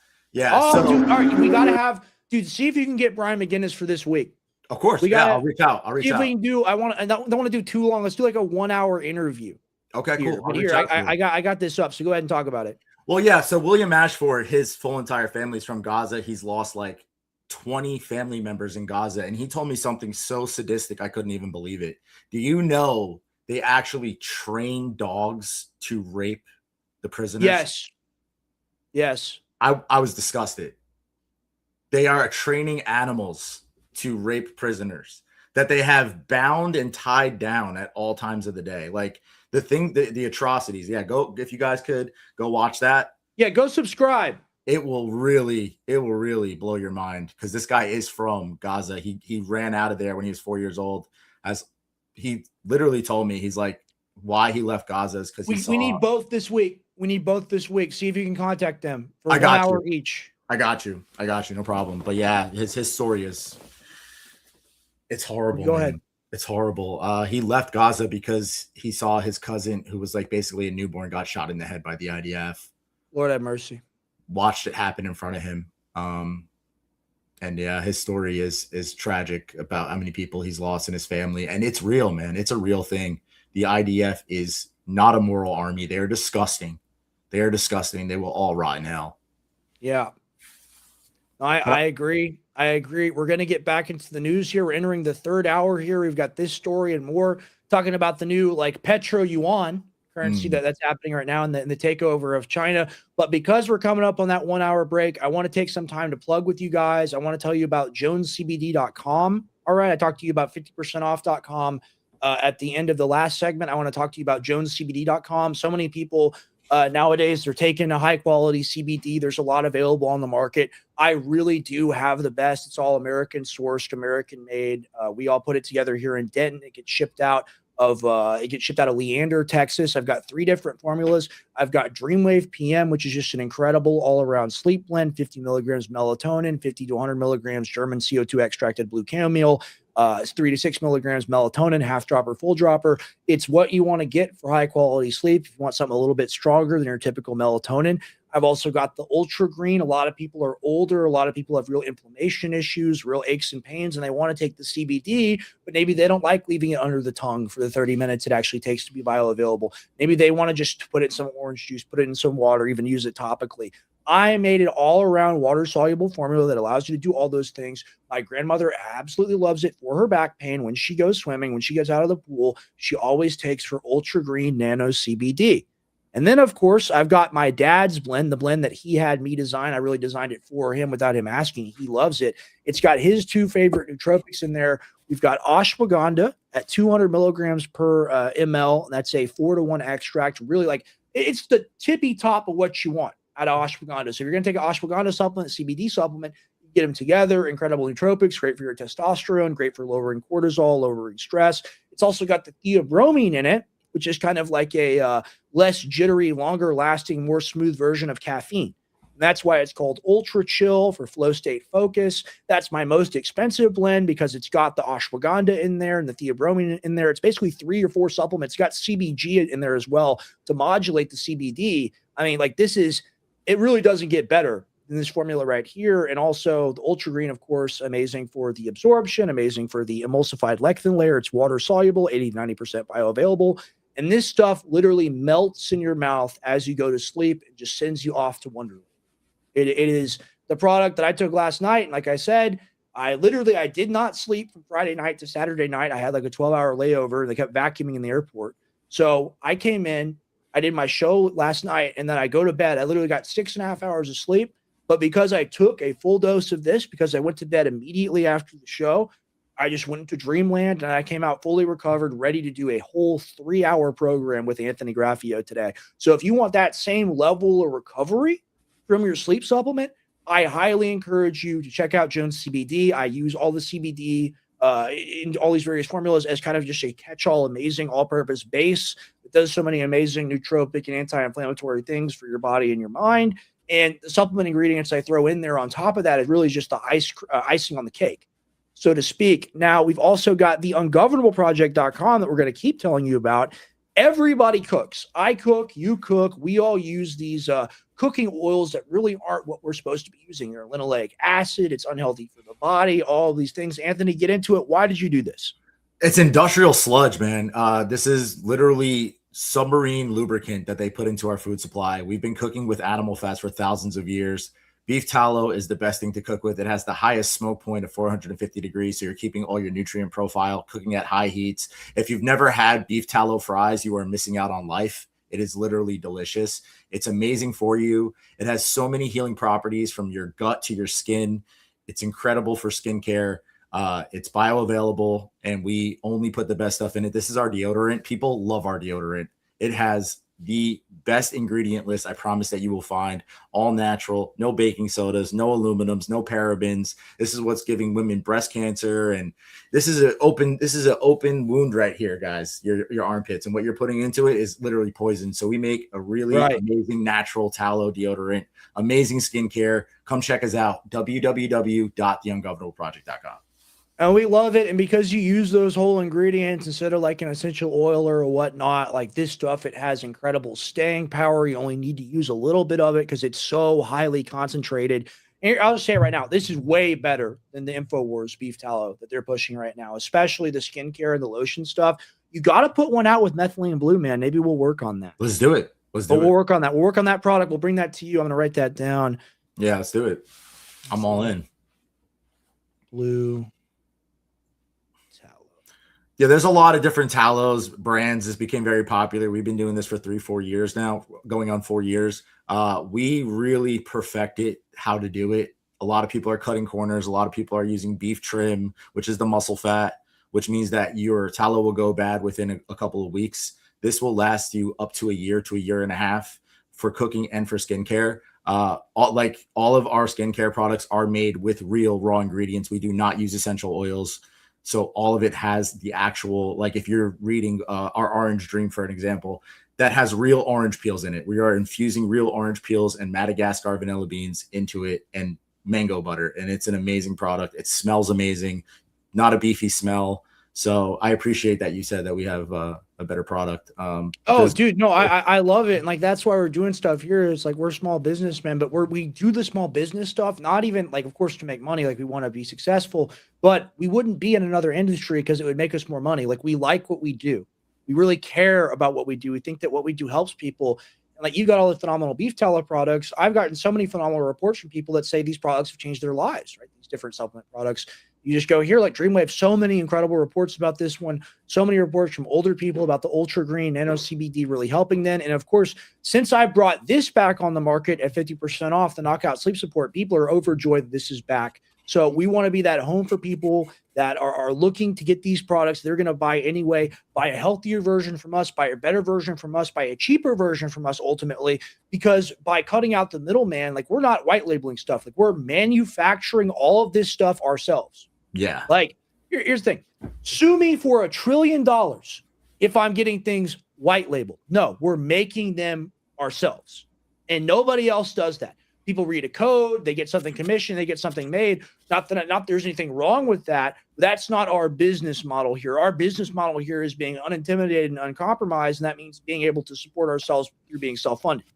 Oh, dude, all right. We gotta have, dude. See if you can get Brian McGinnis for this week. Of course. I'll reach out. If we can do, I don't want to do too long. Let's do like a 1-hour interview. Okay, here. cool. I got this up. So go ahead and talk about it. Well, yeah. So William Ashford, his full entire family's from Gaza. He's lost like 20 family members in Gaza. And he told me something so sadistic, I couldn't even believe it. Do you know they actually train dogs to rape the prisoners? Yes. I was disgusted. They are training animals to rape prisoners that they have bound and tied down at all times of the day. Like the atrocities. Yeah. Go, if you guys could go watch that. Yeah. Go subscribe. It will really blow your mind because this guy is from Gaza. He ran out of there when he was 4 years old. As he literally told me, he's like, why he left Gaza is because we need both this week. See if you can contact them for 1 hour each. I got you. No problem. But yeah, his story it's horrible. Go ahead. It's horrible. He left Gaza because he saw his cousin, who was like basically a newborn, got shot in the head by the IDF. Lord have mercy. Watched it happen in front of him. And yeah, his story is tragic about how many people he's lost in his family. And it's real, man. It's a real thing. The IDF is not a moral army. They're disgusting. They will all rot in hell. Yeah. I agree. We're going to get back into the news here. We're entering the 3rd hour here. We've got this story and more talking about the new Petro Yuan currency that's happening right now in the takeover of China. But because we're coming up on that 1 hour break, I want to take some time to plug with you guys. I want to tell you about jonescbd.com. All right. I talked to you about 50%off.com at the end of the last segment. I want to talk to you about jonescbd.com. So many people nowadays, they're taking a high quality CBD. There's a lot available on the market. I really do have the best. It's all American sourced, American made. We all put it together here in Denton. It gets shipped out of Leander, Texas. I've got 3 different formulas. I've got Dreamwave PM, which is just an incredible all around sleep blend, 50 milligrams melatonin, 50 to 100 milligrams German CO2 extracted blue chamomile, 3 to 6 milligrams melatonin, half dropper, full dropper. It's what you want to get for high quality sleep. If you want something a little bit stronger than your typical melatonin. I've also got the Ultra Green. A lot of people are older. A lot of people have real inflammation issues, real aches and pains, and they want to take the CBD, but maybe they don't like leaving it under the tongue for the 30 minutes it actually takes to be bioavailable. Maybe they want to just put it in some orange juice, put it in some water, even use it topically. I made an all-around water-soluble formula that allows you to do all those things. My grandmother absolutely loves it for her back pain. When she goes swimming, when she gets out of the pool, she always takes her Ultra Green Nano CBD. And then, of course, I've got my dad's blend, the blend that he had me design. I really designed it for him without him asking. He loves it. It's got his 2 favorite nootropics in there. We've got ashwagandha at 200 milligrams per ml. That's a 4-to-1 extract. Really, like, it's the tippy top of what you want out of ashwagandha. So if you're going to take an ashwagandha supplement, CBD supplement, you get them together. Incredible nootropics, great for your testosterone, great for lowering cortisol, lowering stress. It's also got the theobromine in it, which is kind of like a less jittery, longer lasting, more smooth version of caffeine. And that's why it's called Ultra Chill for flow state focus. That's my most expensive blend because it's got the ashwagandha in there and the theobromine in there. It's basically 3 or 4 supplements. It's got CBG in there as well to modulate the CBD. I mean, like, it really doesn't get better than this formula right here. And also the Ultra Green, of course, amazing for the absorption, amazing for the emulsified lectin layer. It's water soluble, 80-90% bioavailable. And this stuff literally melts in your mouth as you go to sleep. It just sends you off to Wonderland. It is the product that I took last night. And like I said, I did not sleep from Friday night to Saturday night. I had like a 12-hour layover. They kept vacuuming in the airport. So I came in, I did my show last night, and then I go to bed. I literally got 6.5 hours of sleep. But because I took a full dose of this, because I went to bed immediately after the show, I just went into dreamland and I came out fully recovered, ready to do a whole 3-hour program with Anthony Graffio today. So if you want that same level of recovery from your sleep supplement, I highly encourage you to check out Jones CBD. I use all the CBD in all these various formulas as kind of just a catch-all, amazing all-purpose base. It does so many amazing nootropic and anti-inflammatory things for your body and your mind. And the supplement ingredients I throw in there on top of that is really just the icing on the cake, so to speak. Now, we've also got the ungovernableproject.com that we're going to keep telling you about. Everybody cooks. I cook, you cook. We all use these cooking oils that really aren't what we're supposed to be using. They're linoleic acid. It's unhealthy for the body, all these things. Anthony, get into it. Why did you do this? It's industrial sludge, man. This is literally submarine lubricant that they put into our food supply. We've been cooking with animal fats for thousands of years. Beef tallow is the best thing to cook with. It has the highest smoke point of 450 degrees, so you're keeping all your nutrient profile, cooking at high heats. If you've never had beef tallow fries, you are missing out on life. It is literally delicious. It's amazing for you. It has so many healing properties from your gut to your skin. It's incredible for skincare. It's bioavailable, and we only put the best stuff in it. This is our deodorant. People love our deodorant. It has the best ingredient list I promise that you will find. All natural, no baking sodas, no aluminums, no parabens. This is what's giving women breast cancer. And this is an open wound right here, guys, your armpits. And what you're putting into it is literally poison. So we make a really amazing natural tallow deodorant, amazing skincare. Come check us out. www.theungovernableproject.com. And we love it. And because you use those whole ingredients instead of like an essential oil or whatnot, like this stuff, it has incredible staying power. You only need to use a little bit of it because it's so highly concentrated. And I'll just say it right now, this is way better than the InfoWars beef tallow that they're pushing right now, especially the skincare and the lotion stuff. You got to put one out with methylene blue, man. Maybe we'll work on that. Let's do it. We'll work on that. We'll work on that product. We'll bring that to you. I'm going to write that down. Yeah, let's do it. I'm all in. Blue. Yeah, there's a lot of different tallows brands. This became very popular. We've been doing this for 3-4 years now, going on 4 years. We really perfected how to do it. A lot of people are cutting corners. A lot of people are using beef trim, which is the muscle fat, which means that your tallow will go bad within a couple of weeks. This will last you up to a year to a year and a half for cooking and for skincare. All of our skincare products are made with real raw ingredients. We do not use essential oils. So all of it has the actual, like if you're reading our Orange Dream, for an example, that has real orange peels in it. We are infusing real orange peels and Madagascar vanilla beans into it and mango butter. And it's an amazing product. It smells amazing, not a beefy smell. So I appreciate that you said that we have a better product. Dude, no, I love it. And like, that's why we're doing stuff here. It's like, we're small businessmen, but we do the small business stuff, not even like, of course, to make money. Like we want to be successful, but we wouldn't be in another industry because it would make us more money. Like we like what we do. We really care about what we do. We think that what we do helps people. And like, you got all the phenomenal beef tallow products. I've gotten so many phenomenal reports from people that say these products have changed their lives, right? These different supplement products. You just go here, like Dreamwave, so many incredible reports about this one, so many reports from older people about the ultra green nano CBD really helping them. And of course, since I brought this back on the market at 50% off, the Knockout Sleep Support, people are overjoyed that this is back. So we want to be that home for people that are looking to get these products. They're going to buy anyway, buy a healthier version from us, buy a better version from us, buy a cheaper version from us ultimately, because by cutting out the middleman, like we're not white labeling stuff. Like we're manufacturing all of this stuff ourselves. Yeah. Like here's the thing. Sue me for $1 trillion if I'm getting things white labeled. No, we're making them ourselves. And nobody else does that. People read a code, they get something commissioned, they get something made. Not there's anything wrong with that. That's not our business model here. Our business model here is being unintimidated and uncompromised, and that means being able to support ourselves through being self-funded.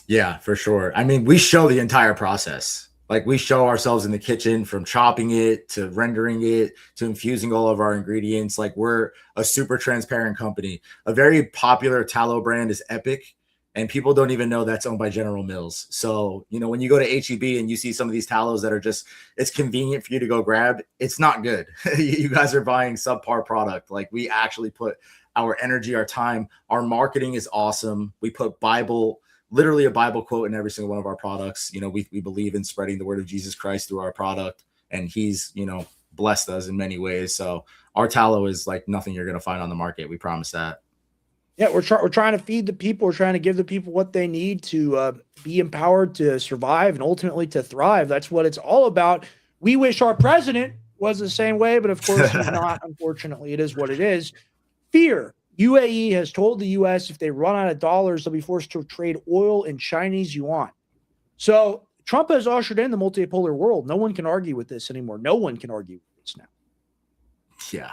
Yeah, for sure. I mean, we show the entire process. Like we show ourselves in the kitchen, from chopping it to rendering it to infusing all of our ingredients. Like we're a super transparent company. A very popular tallow brand is Epic. And people don't even know that's owned by General Mills. So, you know, when you go to HEB and you see some of these tallows that are just, it's convenient for you to go grab, it's not good. You guys are buying subpar product. Like we actually put our energy, our time, our marketing is awesome. We put literally a Bible quote in every single one of our products. You know, we believe in spreading the word of Jesus Christ through our product. And he's, you know, blessed us in many ways. So our tallow is like nothing you're going to find on the market. We promise that. Yeah, we're trying to feed the people. We're trying to give the people what they need to be empowered to survive and ultimately to thrive. That's what it's all about. We wish our president was the same way, but of course he's not. Unfortunately, it is what it is. Fear. UAE has told the U.S. if they run out of dollars, they'll be forced to trade oil in Chinese yuan. So Trump has ushered in the multipolar world. No one can argue with this anymore. No one can argue with this now. Yeah.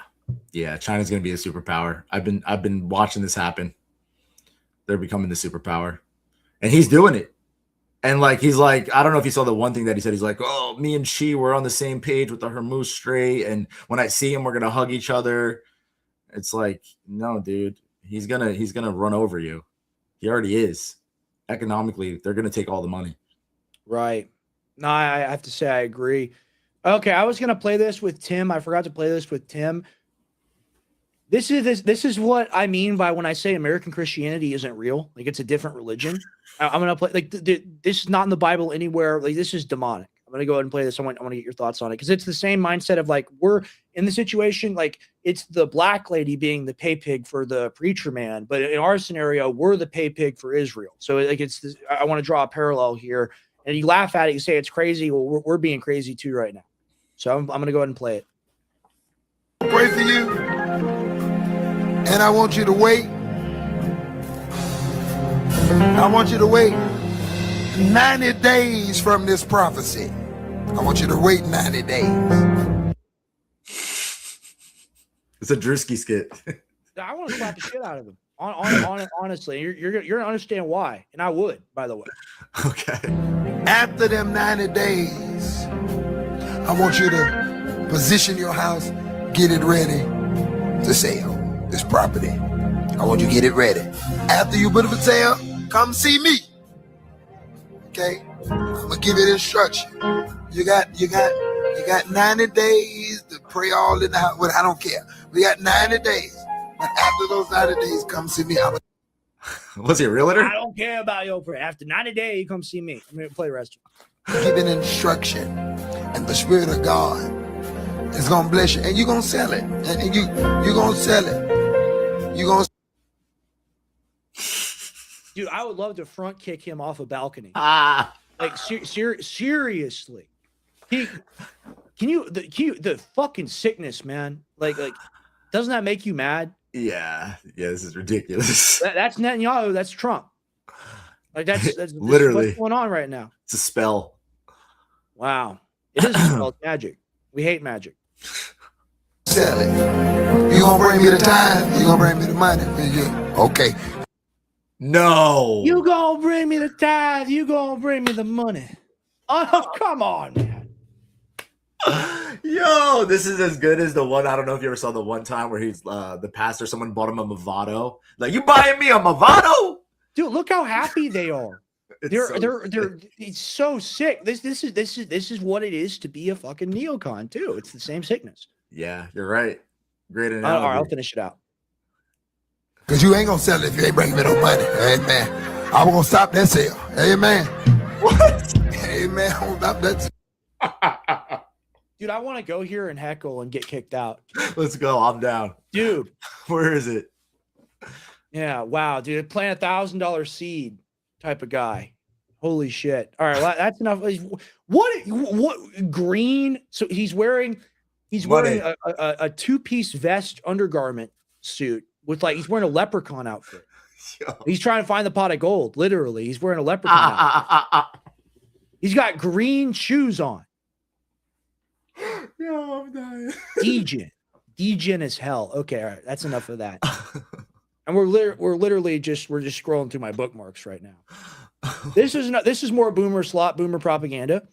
Yeah, China's going to be a superpower. I've been watching this happen. They're becoming the superpower. And he's doing it. And like he's like, I don't know if you saw the one thing that he said. He's like, "Oh, me and Xi were on the same page with the Hormuz Strait, and when I see him, we're going to hug each other." It's like, no, dude. He's going to run over you. He already is. Economically, they're going to take all the money. Right. No, I have to say I agree. Okay, I was going to play this with Tim. I forgot to play this with Tim. This is what I mean by when I say American Christianity isn't real. Like it's a different religion. I'm gonna play like this is not in the Bible anywhere. Like this is demonic. I'm gonna go ahead and play this. I want to get your thoughts on it because it's the same mindset of like we're in the situation like it's the black lady being the pay pig for the preacher man, but in our scenario we're the pay pig for Israel. So like it's this, I want to draw a parallel here, and you laugh at it, you say it's crazy. Well, we're being crazy too right now. So I'm gonna go ahead and play it. Pray for you. And I want you to wait. I want you to wait 90 days from this prophecy. I want you to wait 90 days. It's a Drewski skit. I want to slap the shit out of him. Honestly, you're gonna understand why, and I would, by the way. Okay. After them 90 days, I want you to position your house, get it ready to sell. This property. I want you to get it ready. After you put it for sale, come see me. Okay? I'm gonna give you instruction. You got 90 days to pray all in the house. Well, I don't care. We got 90 days. But after those 90 days, come see me. Was he a realtor? I don't care about your prayer. After 90 days, you come see me. I'm gonna play the rest of it. Give an instruction, and the Spirit of God is gonna bless you, and you're gonna sell it. And you're gonna sell it. Dude, I would love to front kick him off a balcony. Like seriously, the fucking sickness, man. Like, doesn't that make you mad? Yeah, this is ridiculous. That's Netanyahu. That's Trump. Like that's literally what's going on right now. It's a spell. Wow, it is a spell. It's magic. We hate magic. Sell it. You gonna bring me the time? You gonna bring me the money? Okay. No. You gonna bring me the tithe? You gonna bring me the money? Oh, come on, man. Yo, this is as good as the one. I don't know if you ever saw the one time where he's the pastor. Someone bought him a Movado. Like, you buying me a Movado? Dude, look how happy they are. It's so sick. This is what it is to be a fucking neocon too. It's the same sickness. Yeah, you're right. Great All analogy. right, I'll finish it out. Because you ain't going to sell it if you ain't bringing me no money. Amen. I'm going to stop that sale. Amen. What? Amen. I'm going to stop that. Dude, I want to go here and heckle and get kicked out. Let's go. I'm down. Dude. Where is it? Yeah, wow, dude. Plant $1,000 seed type of guy. Holy shit. All right, well, that's enough. What green? So he's wearing a two-piece vest undergarment suit with he's wearing a leprechaun outfit. Yo. He's trying to find the pot of gold. Literally, he's wearing a leprechaun outfit. He's got green shoes on. Yo, I'm dying. Degen as hell. Okay, all right, that's enough of that. And we're literally just scrolling through my bookmarks right now. This is more boomer slot, boomer propaganda.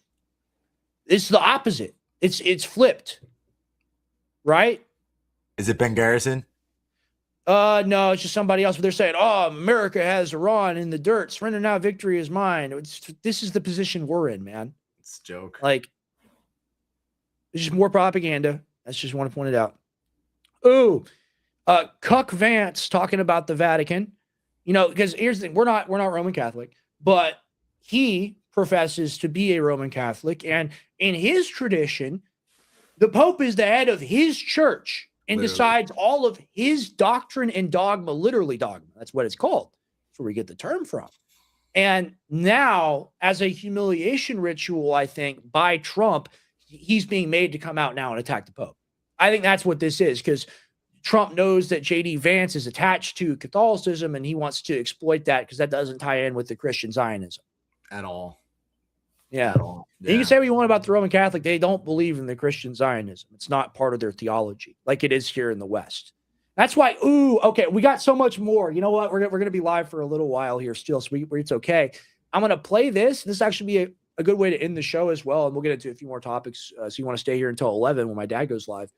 It's the opposite. It's flipped. Right? Is it Ben Garrison? No, it's just somebody else. But they're saying, "Oh, America has Iran in the dirt. Surrender now, victory is mine." This is the position we're in, man. It's a joke. It's just more propaganda. I just want to point it out. Ooh, Cuck Vance talking about the Vatican. Because here's the thing: we're not Roman Catholic, but he professes to be a Roman Catholic, and in his tradition, the Pope is the head of his church and decides all of his doctrine and dogma, literally dogma. That's what it's called. That's where we get the term from. And now, as a humiliation ritual, I think, by Trump, he's being made to come out now and attack the Pope. I think that's what this is, because Trump knows that J.D. Vance is attached to Catholicism, and he wants to exploit that because that doesn't tie in with the Christian Zionism. At all. Yeah. At all. Yeah. You can say what you want about the Roman Catholic. They don't believe in the Christian Zionism. It's not part of their theology like it is here in the West. That's why, okay, we got so much more. You know what? We're going to be live for a little while here still, so it's okay. I'm going to play this. This actually be a good way to end the show as well, and we'll get into a few more topics. So you want to stay here until 11 when my dad goes live.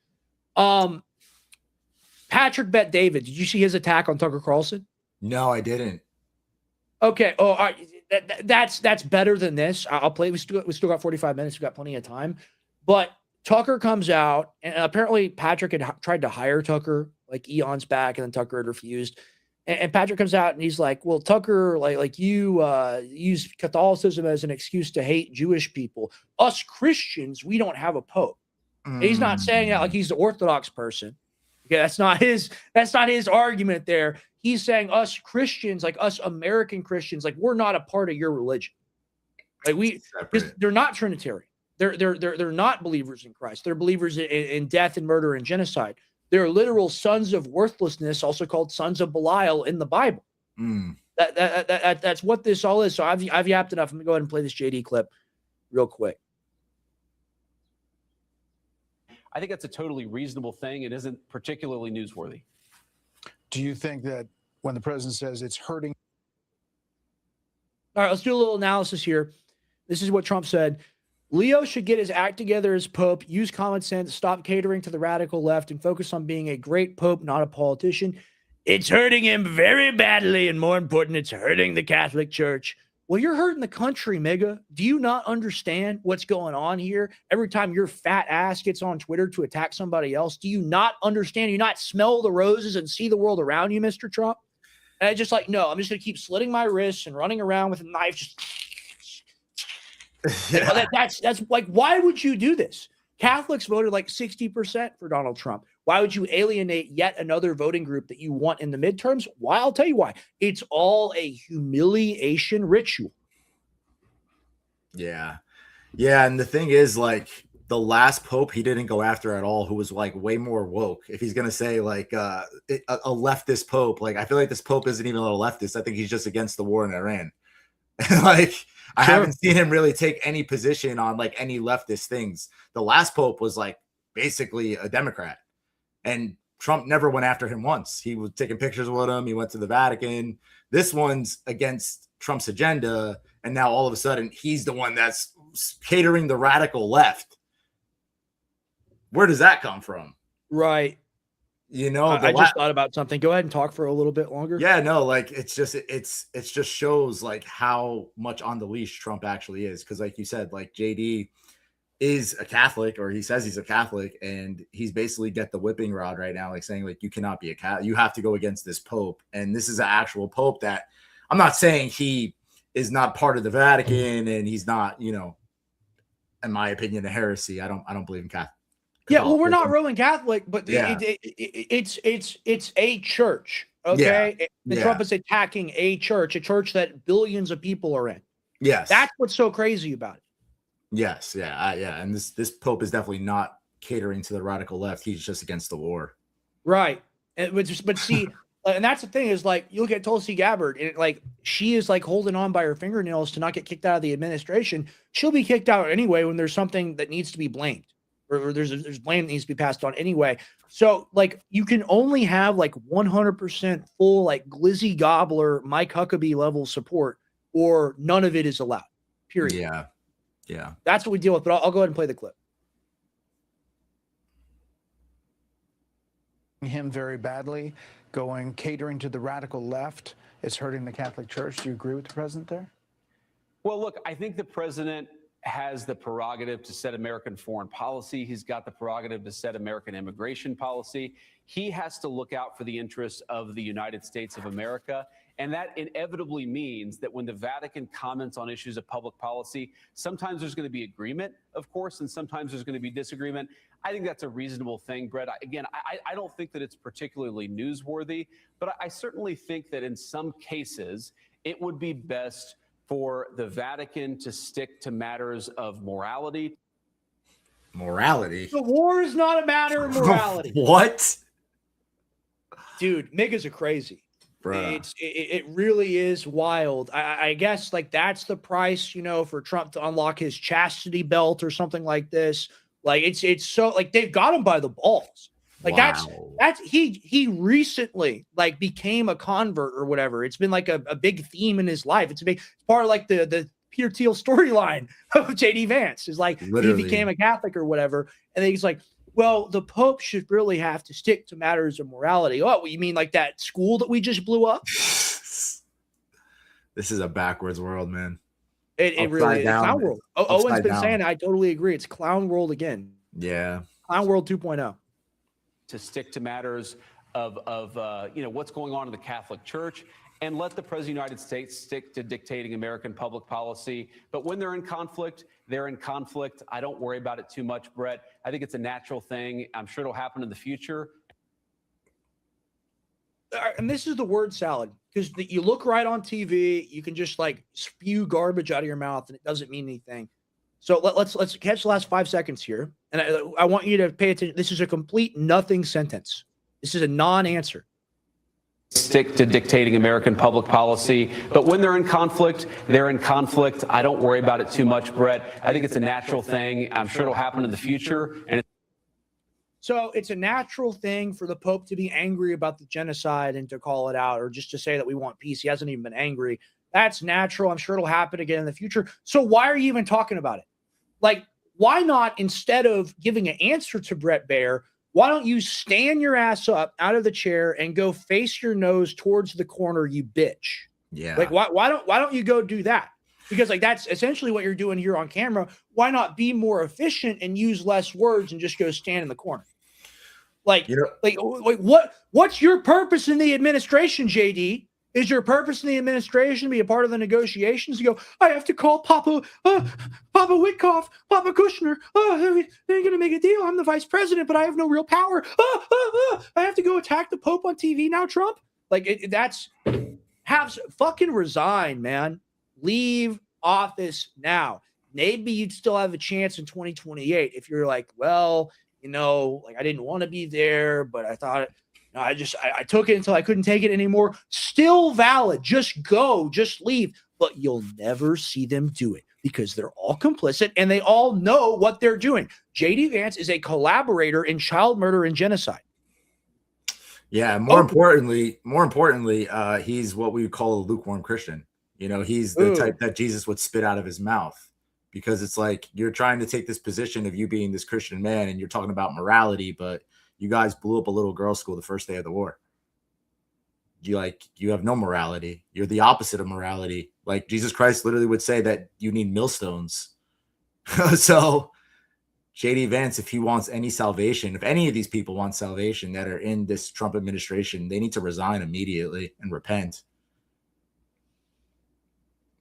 Patrick Bet David, did you see his attack on Tucker Carlson? No, I didn't. Okay. Oh, all right. That's better than this. I'll play. We still got 45 minutes. We got plenty of time. But Tucker comes out, and apparently Patrick had tried to hire Tucker like eons back, and then Tucker had refused. And Patrick comes out and he's like, "Well, Tucker, like you use Catholicism as an excuse to hate Jewish people. Us Christians, we don't have a pope." And he's not saying that like he's the Orthodox person. Okay, that's not his argument there. He's saying us Christians, like us American Christians, like we're not a part of your religion. Like because they're not Trinitarian. They're not believers in Christ. They're believers in death and murder and genocide. They're literal sons of worthlessness, also called sons of Belial in the Bible. That's what this all is. So I've yapped enough. I'm gonna go ahead and play this JD clip real quick. I think that's a totally reasonable thing. It isn't particularly newsworthy. Do you think that when the president says it's hurting? All right, let's do a little analysis here. This is what Trump said. Leo should get his act together as Pope, use common sense, stop catering to the radical left, and focus on being a great Pope, not a politician. It's hurting him very badly, and more important, it's hurting the Catholic Church. Well, you're hurting the country, Mega. Do you not understand what's going on here? Every time your fat ass gets on Twitter to attack somebody else, do you not understand? Do you not smell the roses and see the world around you, Mr. Trump? And I just like, no, I'm just going to keep slitting my wrists and running around with a knife. Just yeah. That's like, why would you do this? Catholics voted like 60% for Donald Trump. Why would you alienate yet another voting group that you want in the midterms? Why? I'll tell you why. It's all a humiliation ritual. Yeah. Yeah. And the thing is, like, the last Pope he didn't go after at all, who was like way more woke. If he's going to say like a leftist Pope, like, I feel like this Pope isn't even a leftist. I think he's just against the war in Iran. Like, I haven't seen him really take any position on like any leftist things. The last Pope was like basically a Democrat, and Trump never went after him once. He was taking pictures with him. He went to the Vatican. This one's against Trump's agenda. And now all of a sudden he's the one that's catering the radical left. Where does that come from? Right. You know, I just thought about something. Go ahead and talk for a little bit longer. Yeah, no, like it's just shows like how much on the leash Trump actually is. Because like you said, like JD is a Catholic, or he says he's a Catholic, and he's basically get the whipping rod right now, like saying like you cannot be a Catholic, you have to go against this Pope, and this is an actual Pope that I'm not saying he is not part of the Vatican and he's not, you know, in my opinion, a heresy. I don't believe in Catholic. Yeah, well, we're not Roman Catholic, but Yeah. it's a church, okay? And Trump is attacking a church that billions of people are in. Yes, that's what's so crazy about it. Yes, yeah, and this Pope is definitely not catering to the radical left. He's just against the war, right? But see, and that's the thing is like you look at Tulsi Gabbard, and like she is like holding on by her fingernails to not get kicked out of the administration. She'll be kicked out anyway when there's something that needs to be blamed. Or there's blame that needs to be passed on anyway. So like you can only have like 100% full like glizzy gobbler Mike Huckabee level support, or none of it is allowed. Period. Yeah. That's what we deal with. But I'll go ahead and play the clip. Him very badly, catering to the radical left. It's hurting the Catholic Church. Do you agree with the president there? Well, look, I think the president has the prerogative to set American foreign policy. He's got the prerogative to set American immigration policy. He has to look out for the interests of the United States of America. And that inevitably means that when the Vatican comments on issues of public policy, sometimes there's going to be agreement, of course, and sometimes there's going to be disagreement. I think that's a reasonable thing, Brett. I don't think that it's particularly newsworthy, but I certainly think that in some cases, it would be best for the Vatican to stick to matters of morality. Morality? The war is not a matter of morality. What? Dude, niggas are crazy. Bruh. It really is wild. I guess like that's the price, you know, for Trump to unlock his chastity belt or something like this. Like it's so like they've got him by the balls. Like that's he recently like became a convert or whatever. It's been like a big theme in his life. It's part of like the Peter Thiel storyline of JD Vance is like he became a Catholic or whatever. And then he's like, well, the Pope should really have to stick to matters of morality. Oh, you mean like that school that we just blew up? This is a backwards world, man. It really is. Clown world. Owen's been saying, I totally agree. It's clown world again. Yeah. Clown world 2.0. To stick to matters of you know, what's going on in the Catholic Church, and let the President of the United States stick to dictating American public policy. But when they're in conflict, they're in conflict. I don't worry about it too much, Brett. I think it's a natural thing. I'm sure it'll happen in the future. And this is the word salad, because you look right on TV, you can just like spew garbage out of your mouth and it doesn't mean anything. So let's catch the last 5 seconds here. And I want you to pay attention. This is a complete nothing sentence. This is a non-answer. Stick to dictating American public policy. But when they're in conflict, they're in conflict. I don't worry about it too much, Brett. I think it's a natural thing. I'm sure it'll happen in the future. And so it's a natural thing for the Pope to be angry about the genocide and to call it out, or just to say that we want peace. He hasn't even been angry. That's natural. I'm sure it'll happen again in the future. So why are you even talking about it? Like, why not, instead of giving an answer to Brett Baer, why don't you stand your ass up out of the chair and go face your nose towards the corner, you bitch? Yeah. Like, why don't you go do that? Because like that's essentially what you're doing here on camera. Why not be more efficient and use less words and just go stand in the corner? Like, you know, what's your purpose in the administration, JD? Is your purpose in the administration to be a part of the negotiations? You go, I have to call Papa Witkoff, Papa Kushner. Oh, they're going to make a deal. I'm the vice president, but I have no real power. I have to go attack the Pope on TV now, Trump. Like fucking resign, man. Leave office now. Maybe you'd still have a chance in 2028 if you're like, well, you know, like I didn't want to be there, but I thought I took it until I couldn't take it anymore. Still valid. Just go, just leave. But you'll never see them do it because they're all complicit and they all know what they're doing. JD Vance is a collaborator in child murder and genocide. Yeah. More importantly, he's what we would call a lukewarm Christian. You know, he's the type that Jesus would spit out of his mouth, because it's like you're trying to take this position of you being this Christian man and you're talking about morality, but You guys blew up a little girls' school the first day of the war. You have no morality. You're the opposite of morality. Like Jesus Christ literally would say that you need millstones. So JD Vance, if he wants any salvation, if any of these people want salvation that are in this Trump administration, they need to resign immediately and repent.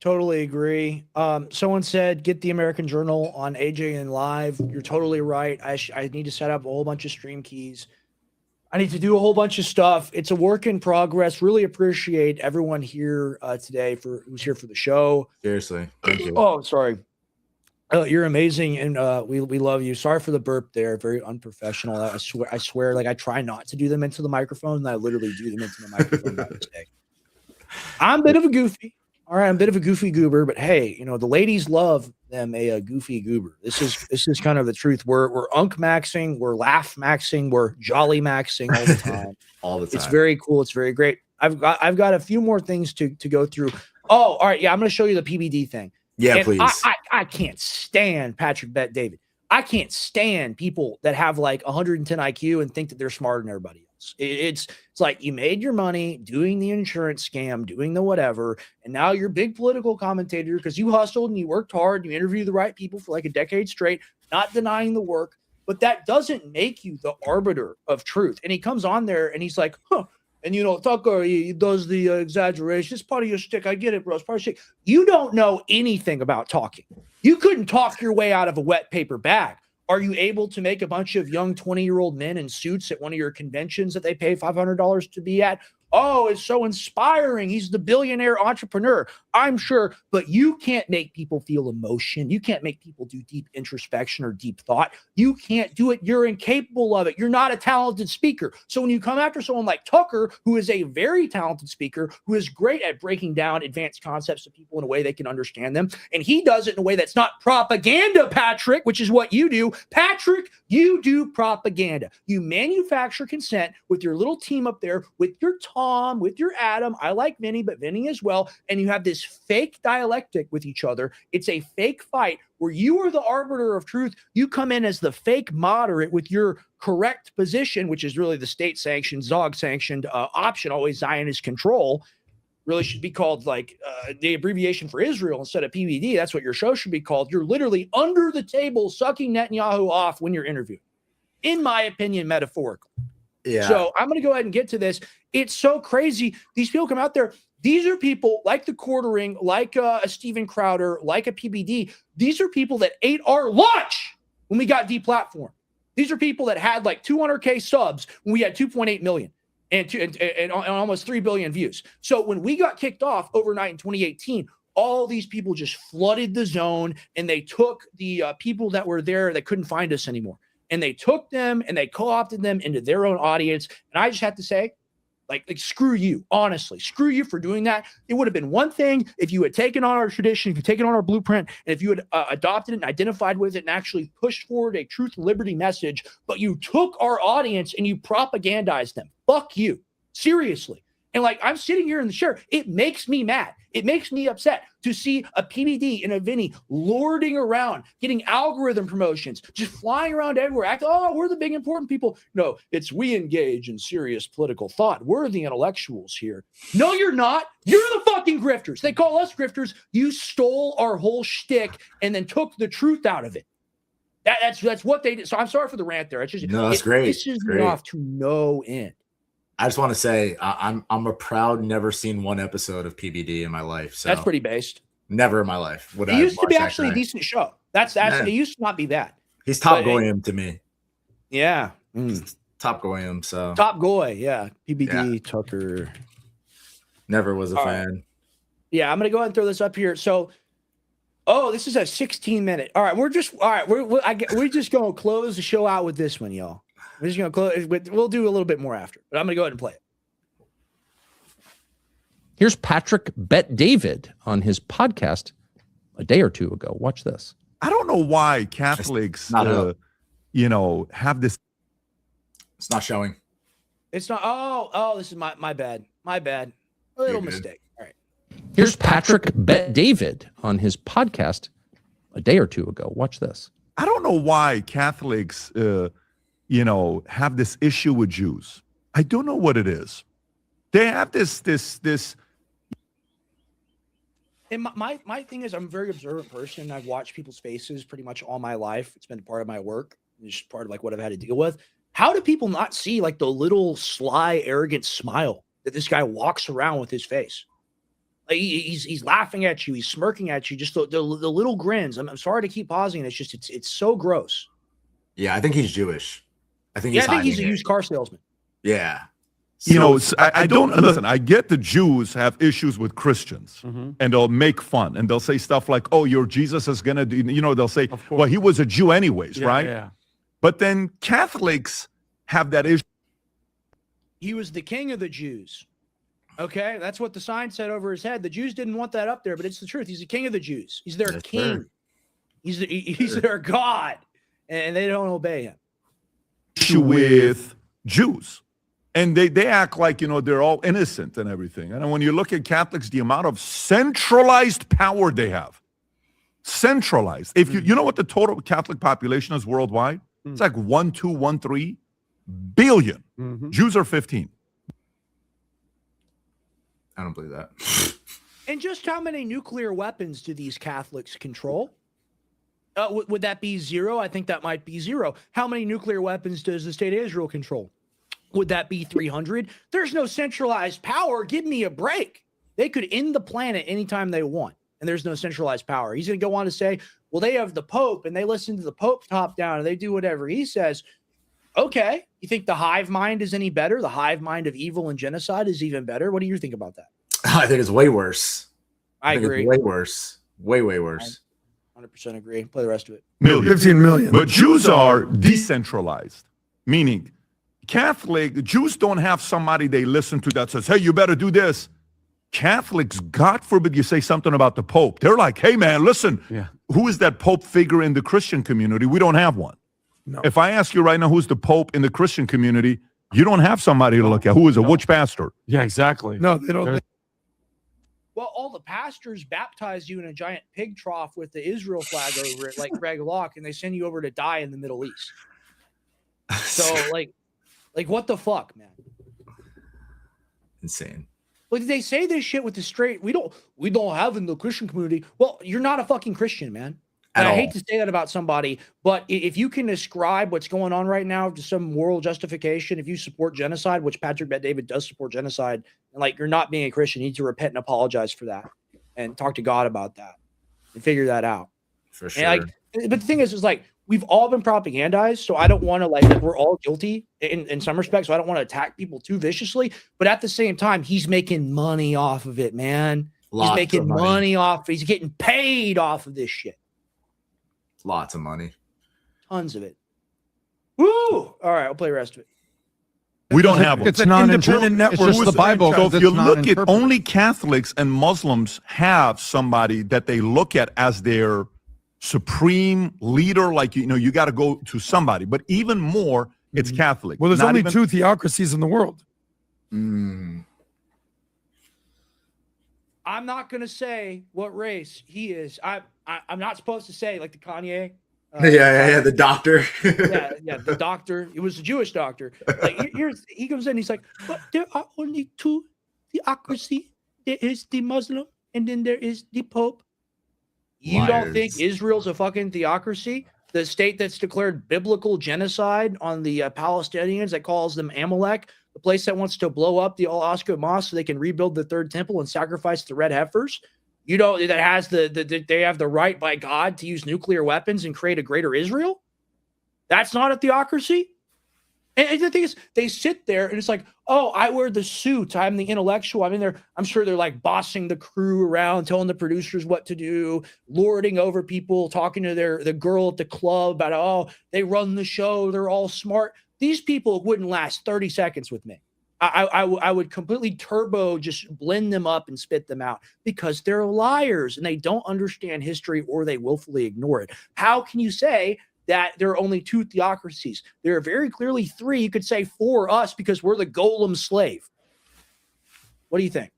Totally agree. Someone said, get the American Journal on AJN Live. You're totally right. I need to set up a whole bunch of stream keys. I need to do a whole bunch of stuff. It's a work in progress. Really appreciate everyone here today who's here for the show. Seriously. Thank you. Oh, sorry. You're amazing, and we love you. Sorry for the burp there. Very unprofessional. I swear, like I try not to do them into the microphone, and I literally do them into the microphone by mistake. I'm a bit of a goofy. All right, I'm a bit of a goofy goober, but hey, the ladies love them a goofy goober. This is kind of the truth. We're unk maxing, we're laugh maxing, we're jolly maxing all the time. All the time. It's very cool. It's very great. I've got a few more things to go through. Oh, all right. Yeah, I'm going to show you the PBD thing. Yeah, and please. I can't stand Patrick Bet David. I can't stand people that have like 110 IQ and think that they're smarter than everybody else. It's like you made your money doing the insurance scam, doing the whatever, and now you're a big political commentator because you hustled and you worked hard, and you interviewed the right people for like a decade straight, not denying the work, but that doesn't make you the arbiter of truth. And he comes on there and he's like, huh. And, Tucker, he does the exaggeration. It's part of your shtick. I get it, bro. It's part of your shtick. You don't know anything about talking. You couldn't talk your way out of a wet paper bag. Are you able to make a bunch of young 20-year-old men in suits at one of your conventions that they pay $500 to be at? Oh, it's so inspiring. He's the billionaire entrepreneur. I'm sure, but you can't make people feel emotion. You can't make people do deep introspection or deep thought. You can't do it. You're incapable of it. You're not a talented speaker. So when you come after someone like Tucker, who is a very talented speaker, who is great at breaking down advanced concepts to people in a way they can understand them, and he does it in a way that's not propaganda, Patrick, which is what you do. Patrick, you do propaganda. You manufacture consent with your little team up there, with your Tom, with your Adam. I like Vinny, but Vinny as well. And you have this fake dialectic with each other. It's a fake fight where you are the arbiter of truth. You come in as the fake moderate with your correct position, which is really the state-sanctioned, Zog-sanctioned option, always Zionist control. Really should be called like the abbreviation for Israel instead of PBD. That's what your show should be called. You're literally under the table sucking Netanyahu off when you're interviewing, in my opinion, metaphorically. Yeah. So I'm going to go ahead and get to this. It's so crazy. These people come out there. These are people like the Quartering, like a Steven Crowder, like a PBD. These are people that ate our lunch when we got deplatformed. These are people that had like 200K subs when we had 2.8 million and almost 3 billion views. So when we got kicked off overnight in 2018, all these people just flooded the zone, and they took the people that were there that couldn't find us anymore. And they took them and they co-opted them into their own audience. And I just have to say, like screw you, honestly, screw you for doing that. It would have been one thing if you had taken on our tradition, if you had taken on our blueprint, and if you had adopted it and identified with it and actually pushed forward a truth and liberty message, but you took our audience and you propagandized them. Fuck you. Seriously. And like, I'm sitting here in the chair. It makes me mad. It makes me upset to see a PBD and a Vinny lording around, getting algorithm promotions, just flying around everywhere, acting, oh, we're the big important people. No, it's we engage in serious political thought. We're the intellectuals here. No, you're not. You're the fucking grifters. They call us grifters. You stole our whole shtick and then took the truth out of it. That's what they did. So I'm sorry for the rant there. It's just, no, that's great. This is me off to no end. I just want to say I'm a proud never seen one episode of PBD in my life. So that's pretty based. Never in my life would I. It used to be actually a decent show. That's it used to not be bad. He's top goyim to me. Yeah, top goyim. So top goy. Yeah, PBD yeah. Tucker. Never was a fan. Right. Yeah, I'm gonna go ahead and throw this up here. So, this is a 16-minute. All right, we're just gonna close the show out with this one, y'all. We're just going to close. We'll do a little bit more after, but I'm going to go ahead and play it. Here's Patrick Bet David on his podcast a day or two ago. Watch this. I don't know why Catholics, have this. It's not showing. It's not. Oh, this is my bad. My bad. A little mistake. All right. Here's Patrick Bet David on his podcast a day or two ago. Watch this. I don't know why Catholics, have this issue with Jews. I don't know what it is. They have this. And my thing is, I'm a very observant person. I've watched people's faces pretty much all my life. It's been part of my work. It's just part of like what I've had to deal with. How do people not see like the little sly, arrogant smile that this guy walks around with his face? Like he's laughing at you, he's smirking at you, just the little grins. I'm sorry to keep pausing. It's just it's so gross. Yeah, I think he's Jewish. I think I think he's a used car salesman. Yeah. I don't listen. I get the Jews have issues with Christians, and they'll make fun, and they'll say stuff like, "Oh, your Jesus is gonna do." They'll say, "Well, he was a Jew anyways, right?" Yeah. But then Catholics have that issue. He was the king of the Jews. Okay, that's what the sign said over his head. The Jews didn't want that up there, but it's the truth. He's the king of the Jews. He's their king. He's their God, and they don't obey him. Issue with Jews. And they act like, they're all innocent and everything. And when you look at Catholics, the amount of centralized power they have. Centralized. If you know what the total Catholic population is worldwide? It's like 1.213 billion. Jews are 15. I don't believe that. And just how many nuclear weapons do these Catholics control? Would that be 0? I think that might be 0. How many nuclear weapons does the state of Israel control? Would that be 300? There's no centralized power. Give me a break. They could end the planet anytime they want, and there's no centralized power. He's going to go on to say, well, they have the Pope, and they listen to the Pope top down, and they do whatever he says. Okay. You think the hive mind is any better? The hive mind of evil and genocide is even better? What do you think about that? I think it's way worse. I agree. It's way worse. Way worse. 100% agree. Play the rest of it. 15 million. But Jews are decentralized, meaning Jews don't have somebody they listen to that says, hey, you better do this. Catholics, God forbid you say something about the Pope. They're like, hey, man, listen, who is that Pope figure in the Christian community? We don't have one. No. If I ask you right now, who's the Pope in the Christian community, you don't have somebody to look at. Who is a witch pastor? Yeah, exactly. No, they don't. Well, all the pastors baptize you in a giant pig trough with the Israel flag over it, like Greg Locke, and they send you over to die in the Middle East. So, like what the fuck, man? Insane. Like they say this shit with the straight. We don't have in the Christian community. Well, you're not a fucking Christian, man. And I hate to say that about somebody, but if you can ascribe what's going on right now to some moral justification, if you support genocide, which Patrick Bet-David does support genocide, and like you're not being a Christian, you need to repent and apologize for that, and talk to God about that, and figure that out. For sure. And but the thing is like we've all been propagandized, so I don't want to like we're all guilty in some respects, so I don't want to attack people too viciously. But at the same time, he's making money off of it, man. He's making money off. He's getting paid off of this shit. Lots of money. Tons of it. Woo! All right, I'll play the rest of it. We don't have one. It's an independent network. It's just the Bible. So if you look at only Catholics and Muslims have somebody that they look at as their supreme leader, like, you got to go to somebody. But even more, it's Catholic. Well, there's only 2 theocracies in the world. I'm not going to say what race he is. I'm not supposed to say like the Kanye. The doctor. The doctor. It was a Jewish doctor. Like he comes in, he's like, but there are only 2 theocracy. There is the Muslim, and then there is the Pope. You don't think Israel's a fucking theocracy? The state that's declared biblical genocide on the Palestinians, that calls them Amalek, the place that wants to blow up the Al-Aqsa Mosque so they can rebuild the third temple and sacrifice the red heifers. That has they have the right by God to use nuclear weapons and create a greater Israel. That's not a theocracy. And the thing is, they sit there and it's like, oh, I wear the suit. I'm the intellectual. I'm in there. I'm sure they're like bossing the crew around, telling the producers what to do, lording over people, talking to the girl at the club about, oh, they run the show. They're all smart. These people wouldn't last 30 seconds with me. I would completely just blend them up and spit them out because they're liars and they don't understand history or they willfully ignore it. How can you say that there are only 2 theocracies? There are very clearly 3. You could say 4 us because we're the golem slave. What do you think?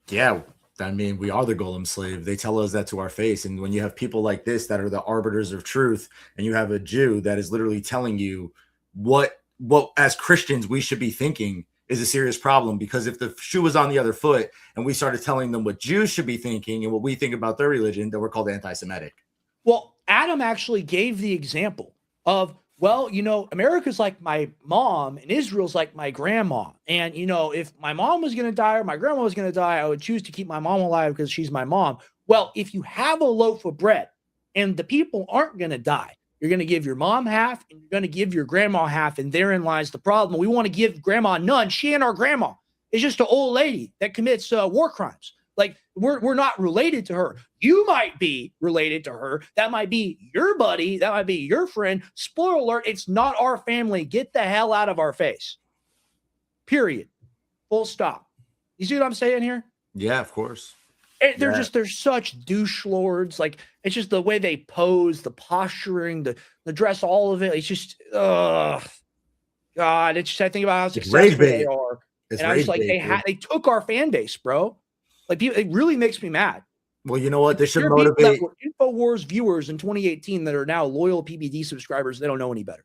Yeah, I mean, we are the golem slave. They tell us that to our face. And when you have people like this that are the arbiters of truth, and you have a Jew that is literally telling you what as Christians we should be thinking is a serious problem, because if the shoe was on the other foot and we started telling them what Jews should be thinking and what we think about their religion, then we're called anti-Semitic. Well, Adam actually gave the example of, well, you know, America's like my mom and Israel's like my grandma. And, you know, if my mom was going to die or my grandma was going to die, I would choose to keep my mom alive because she's my mom. Well, if you have a loaf of bread and the people aren't going to die, you're going to give your mom half and you're going to give your grandma half. And therein lies the problem. We want to give grandma none. She ain't our grandma. It's just an old lady that commits war crimes. Like, we're not related to her. You might be related to her. That might be your buddy. That might be your friend. Spoiler alert, it's not our family. Get the hell out of our face. Period. Full stop. You see what I'm saying here? Yeah, of course. They're such douche lords. Like, it's just the way they pose, the posturing, the dress, all of it. It's just, God, it's just, I think about how successful they are. And I was like, they took our fan base, bro. Like, people, it really makes me mad. Well, you know what? This should motivate. motivate. That were InfoWars viewers in 2018 that are now loyal PBD subscribers. They don't know any better.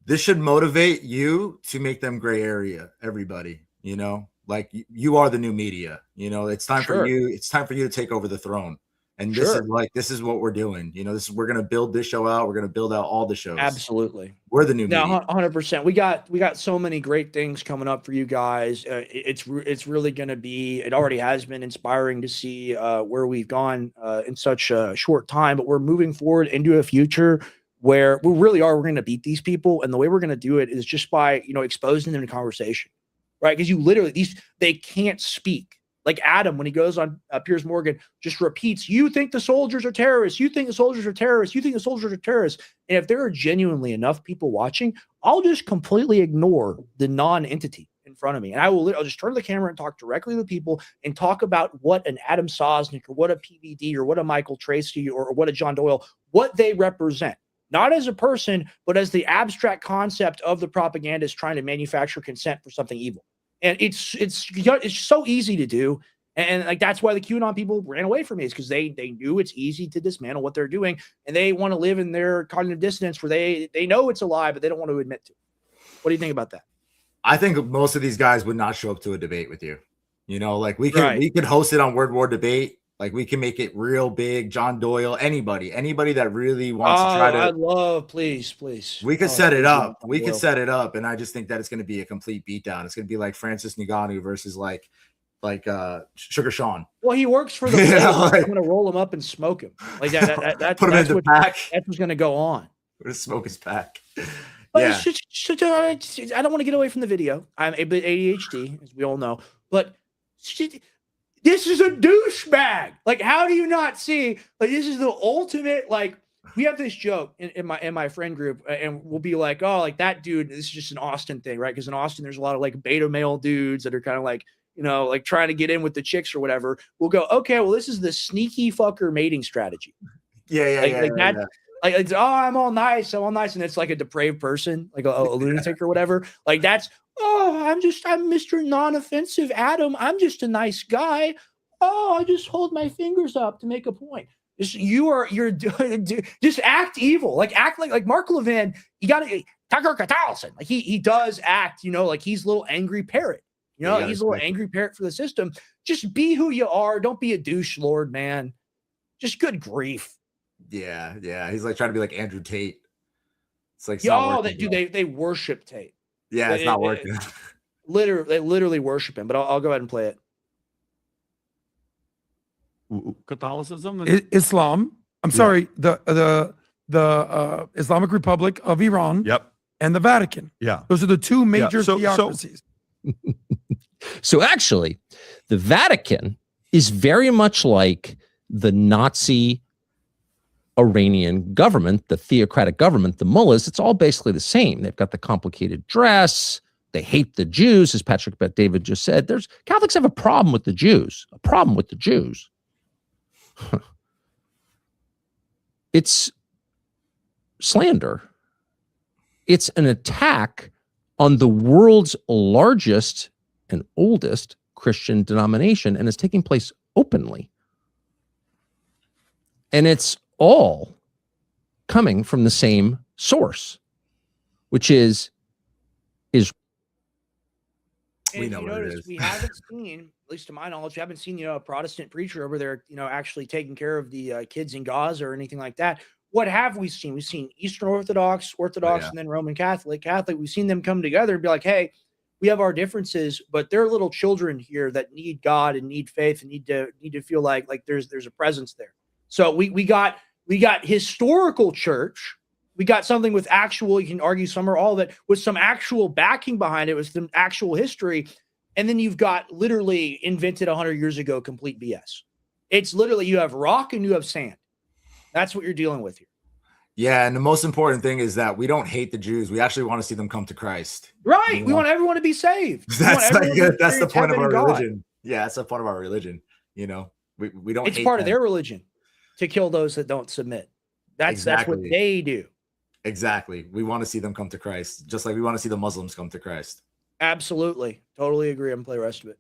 This should motivate you to make them gray area. Everybody, you know, like you are the new media. You know, it's time for you. It's time for you to take over the throne. And this is what we're doing. You know, we're going to build this show out. We're going to build out all the shows. Absolutely. We're the new media. 100%. We got so many great things coming up for you guys. It's really going to be, it already has been inspiring to see where we've gone in such a short time, but we're moving forward into a future where we're going to beat these people. And the way we're going to do it is just by, you know, exposing them to conversation, right? Because you literally, they can't speak. Like Adam, when he goes on Piers Morgan, just repeats, you think the soldiers are terrorists. You think the soldiers are terrorists. You think the soldiers are terrorists. And if there are genuinely enough people watching, I'll just completely ignore the non-entity in front of me. And I'll just turn to the camera and talk directly to people and talk about what an Adam Sosnick or what a PVD or what a Michael Tracy or what a John Doyle, what they represent. Not as a person, but as the abstract concept of the propagandist trying to manufacture consent for something evil. And it's so easy to do. And like, that's why the QAnon people ran away from me, is because they knew it's easy to dismantle what they're doing. And they want to live in their cognitive dissonance where they know it's a lie, but they don't want to admit to it. What do you think about that? I think most of these guys would not show up to a debate with you. You know, like we could host it on Word War Debate. Like, we can make it real big. John Doyle, anybody that really wants to try to. I'd love, please. We could set it up. We could set it up, and I just think that it's going to be a complete beatdown. It's going to be like Francis Ngannou versus like Sugar Sean. Well, he works for the. I'm going to roll him up and smoke him. Like that. Put him in the pack. That's what's going to go on. We're going to smoke his pack. But yeah. I don't want to get away from the video. I'm a bit ADHD, as we all know, but. This is a douchebag. Like, how do you not see? Like, this is the ultimate. Like, we have this joke in my friend group, and we'll be like, oh, like that dude. This is just an Austin thing, right? Because in Austin, there's a lot of like beta male dudes that are kind of like, you know, like trying to get in with the chicks or whatever. We'll go, okay, well, this is the sneaky fucker mating strategy. Yeah. Like, it's, oh, I'm all nice, and it's like a depraved person, like a lunatic or whatever. Like, that's. Oh, I'm Mr. Non-offensive Adam. I'm just a nice guy. Oh, I just hold my fingers up to make a point. You're just act evil. Like, act like Mark Levin. You got to Tucker Carlson. Like, he does act, you know, like he's a little angry parrot. You know, he's a little angry parrot for the system. Just be who you are. Don't be a douche lord, man. Just good grief. Yeah. He's like trying to be like Andrew Tate. It's like, they worship Tate. Yeah, it's not working. They literally worship him, but I'll go ahead and play it. Catholicism, Islam. I'm sorry, the Islamic Republic of Iran. Yep. And the Vatican. Yeah, those are the two major theocracies. So actually, the Vatican is very much like the Nazi Iranian government, the theocratic government, the mullahs. It's all basically the same. They've got the complicated dress. They hate the Jews, as Patrick Bet David just said. Catholics have a problem with the Jews. It's slander. It's an attack on the world's largest and oldest Christian denomination, and it's taking place openly. And it's all coming from the same source, which is And We if know you what it notice, is. we haven't seen, at least to my knowledge, we haven't seen, a Protestant preacher over there, actually taking care of the kids in Gaza or anything like that. What have we seen? We've seen Eastern Orthodox, yeah. and then Roman Catholic. We've seen them come together and be like, hey, we have our differences, but there are little children here that need God and need faith and need to feel like there's a presence there. So we got historical church. We got something with actual, you can argue some or all of it, with some actual backing behind it, with some actual history. And then you've got literally invented 100 years ago, complete BS. It's literally, you have rock and you have sand. That's what you're dealing with here. Yeah, and the most important thing is that we don't hate the Jews. We actually want to see them come to Christ. Right. We want everyone to be saved. That's that's the point of our God. religion. Yeah, that's the point of our religion. We don't. It's hate part of them. their religion to kill those that don't submit. That's what they do. Exactly. We want to see them come to Christ, just like we want to see the Muslims come to Christ. Absolutely. Totally agree. I'm gonna play the rest of it.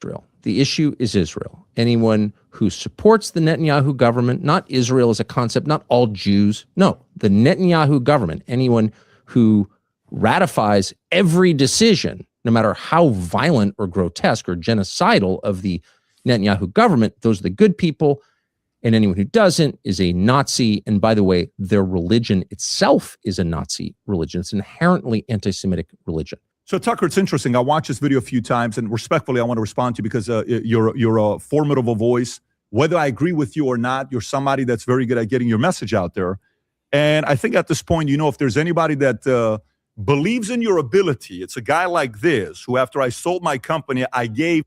Israel. The issue is Israel. Anyone who supports the Netanyahu government, not Israel as a concept, not all Jews, no, the Netanyahu government, anyone who ratifies every decision, no matter how violent or grotesque or genocidal of the Netanyahu government, those are the good people. And anyone who doesn't is a Nazi. And by the way, their religion itself is a Nazi religion. It's an inherently anti-Semitic religion. So Tucker, it's interesting. I watched this video a few times, and respectfully, I want to respond to you because you're a formidable voice. Whether I agree with you or not, you're somebody that's very good at getting your message out there. And I think at this point, if there's anybody that believes in your ability, it's a guy like this who, after I sold my company, I gave.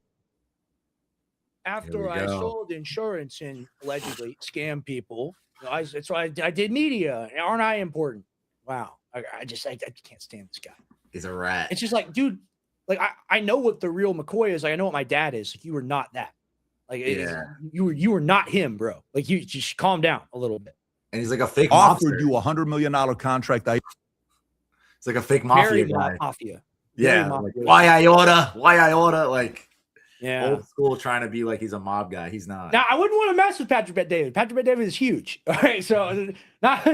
After I sold insurance and allegedly scam people, that's why I did media. Aren't I important? Wow. I can't stand this guy. He's a rat. It's just like, dude, like I know what the real McCoy is. Like, I know what my dad is. Like, you were not that. Like, you were not him, bro. Like, you just calm down a little bit. And he's like a fake offered mobster. you $100 million contract. It's like a fake mafia guy. Mafia. Yeah. Like, why I order? Like, old school, trying to be like he's a mob guy. He's not. Now, I wouldn't want to mess with Patrick Bet-David. Patrick Bet-David is huge. All right, so not,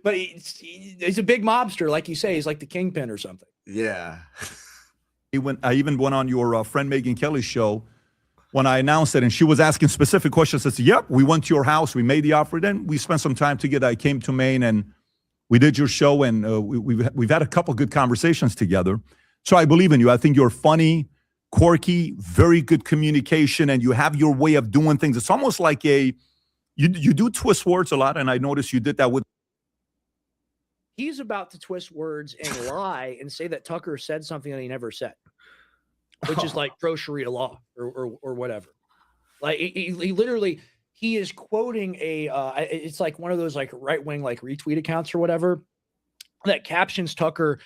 but he's a big mobster, like you say. He's like the kingpin or something. Yeah. I even went on your friend Megyn Kelly's show when I announced it, and she was asking specific questions. I said, "Yep, we went to your house. We made the offer. Then we spent some time together. I came to Maine, and we did your show, and we've had a couple good conversations together. So I believe in you. I think you're funny, quirky, very good communication, and you have your way of doing things. It's almost like you do twist words a lot, and I noticed you did that with." He's about to twist words and lie and say that Tucker said something that he never said, which is like pro Sharia law or whatever. Like he literally, he is quoting it's like one of those like right-wing like retweet accounts or whatever that captions Tucker,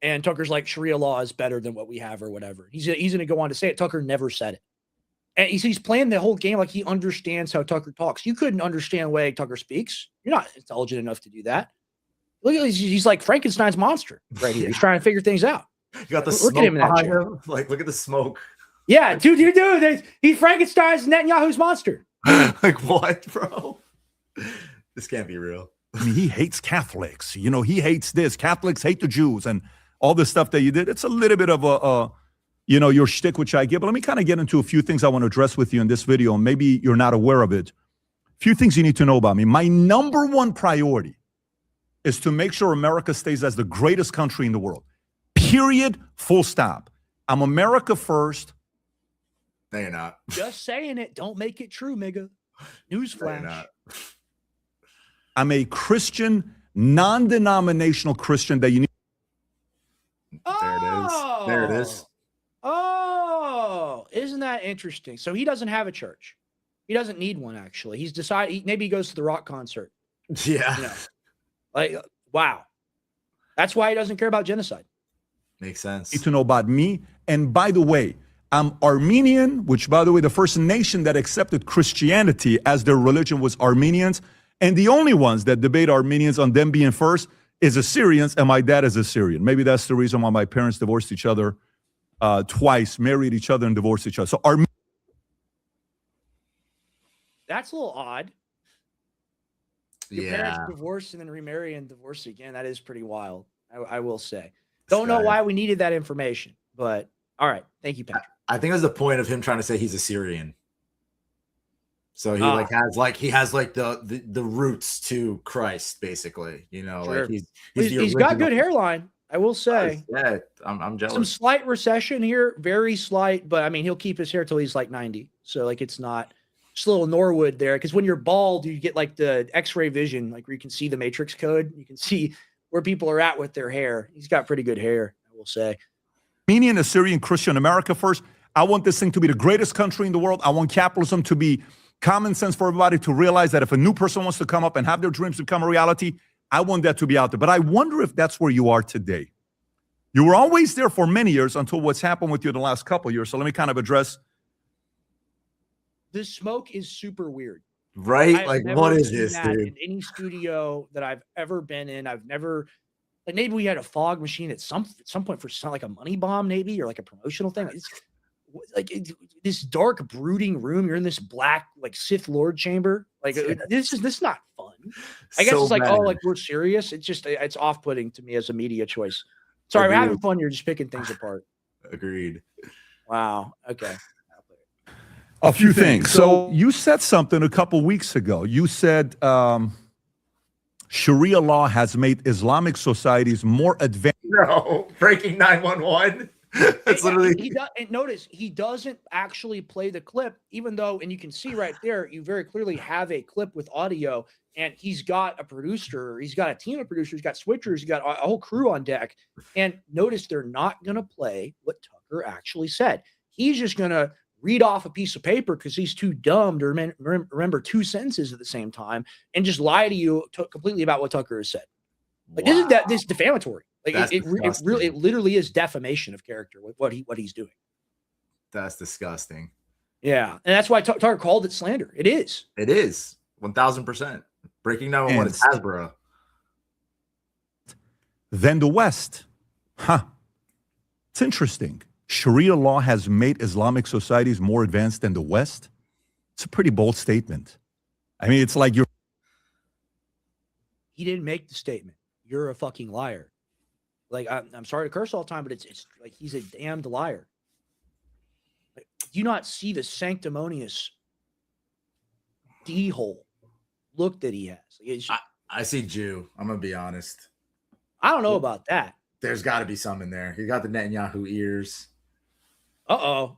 and Tucker's like, Sharia law is better than what we have or whatever. He's going to go on to say it. Tucker never said it. And he's playing the whole game like he understands how Tucker talks. You couldn't understand the way Tucker speaks. You're not intelligent enough to do that. Look at he's like Frankenstein's monster right here. He's trying to figure things out. You got the look smoke at him in that behind chair. him. Like, look at the smoke. Yeah, dude, he's Frankenstein's Netanyahu's monster. Like, what, bro? This can't be real. I mean, he hates Catholics. He hates this. Catholics hate the Jews and all this stuff that you did. It's a little bit of your shtick, which I get. But let me kind of get into a few things I want to address with you in this video. And maybe you're not aware of it. A few things you need to know about me. My number one priority is to make sure America stays as the greatest country in the world. Period. Full stop. I'm America first. No, you're not. Just saying it. Don't make it true, nigga. Newsflash. No, I'm a Christian, non-denominational Christian that you need. There it is. Oh, isn't that interesting? So he doesn't have a church. He doesn't need one, actually. He's decided, maybe he goes to the rock concert. Yeah. Like, wow. That's why he doesn't care about genocide. Makes sense. Need to know about me. And by the way, I'm Armenian, which, by the way, the first nation that accepted Christianity as their religion was Armenians. And the only ones that debate Armenians on them being first is Assyrians, and my dad is Assyrian. Maybe that's the reason why my parents divorced each other twice, married each other, and divorced each other. So That's a little odd. Your parents divorced and then remarry and divorce again. That is pretty wild. I will say. Don't know why we needed that information, but all right. Thank you, Patrick. I think it was the point of him trying to say he's a Syrian. So he has the roots to Christ, basically. You know, Sure. like he's got good hairline, I will say. Yeah, I'm jealous. Some slight recession here, very slight, but I mean he'll keep his hair till he's like 90. So like it's not just a little Norwood there. Because when you're bald, you get like the X-ray vision, like where you can see the matrix code. You can see where people are at with their hair. He's got pretty good hair, I will say. Armenian, Assyrian, Christian America first. I want this thing to be the greatest country in the world. I want capitalism to be common sense for everybody, to realize that if a new person wants to come up and have their dreams become a reality, I want that to be out there. But I wonder if that's where you are today. You were always there for many years until what's happened with you the last couple of years. So let me kind of address. This smoke is super weird. Right? I've like, never what is seen this, that dude? in any studio that I've ever been in. I've never, like maybe we had a fog machine at some point for something like a money bomb, maybe, or like a promotional thing. It's like this dark, brooding room. You're in this black, like Sith Lord chamber. Like this is not fun. I guess So it's like, bad. oh, like we're serious. It's off-putting to me as a media choice. Sorry, we're having fun. You're just picking things apart. Agreed. Wow. Okay. A few things. So you said something a couple weeks ago. You said Sharia law has made Islamic societies more advanced. No, breaking 911. That's literally. And notice he doesn't actually play the clip, even though, and you can see right there, you very clearly have a clip with audio, and he's got a producer, he's got a team of producers, he's got switchers, he's got a whole crew on deck. And notice they're not going to play what Tucker actually said. He's just going to read off a piece of paper because he's too dumb to remember two sentences at the same time and just lie to you completely about what Tucker has said. Like this is defamatory. Like it literally is defamation of character with what he's doing. That's disgusting. Yeah, and that's why Tucker called it slander. It is. It is 1000%. Breaking 911 is Hasbro. Then the West. Huh. It's interesting. Sharia law has made Islamic societies more advanced than the West. It's a pretty bold statement. I mean, it's like He didn't make the statement. You're a fucking liar. Like, I'm sorry to curse all the time, but it's like he's a damned liar. Like, do you not see the sanctimonious D-hole look that he has? I see Jew. I'm going to be honest. I don't know about that. There's got to be some in there. He got the Netanyahu ears. Uh-oh.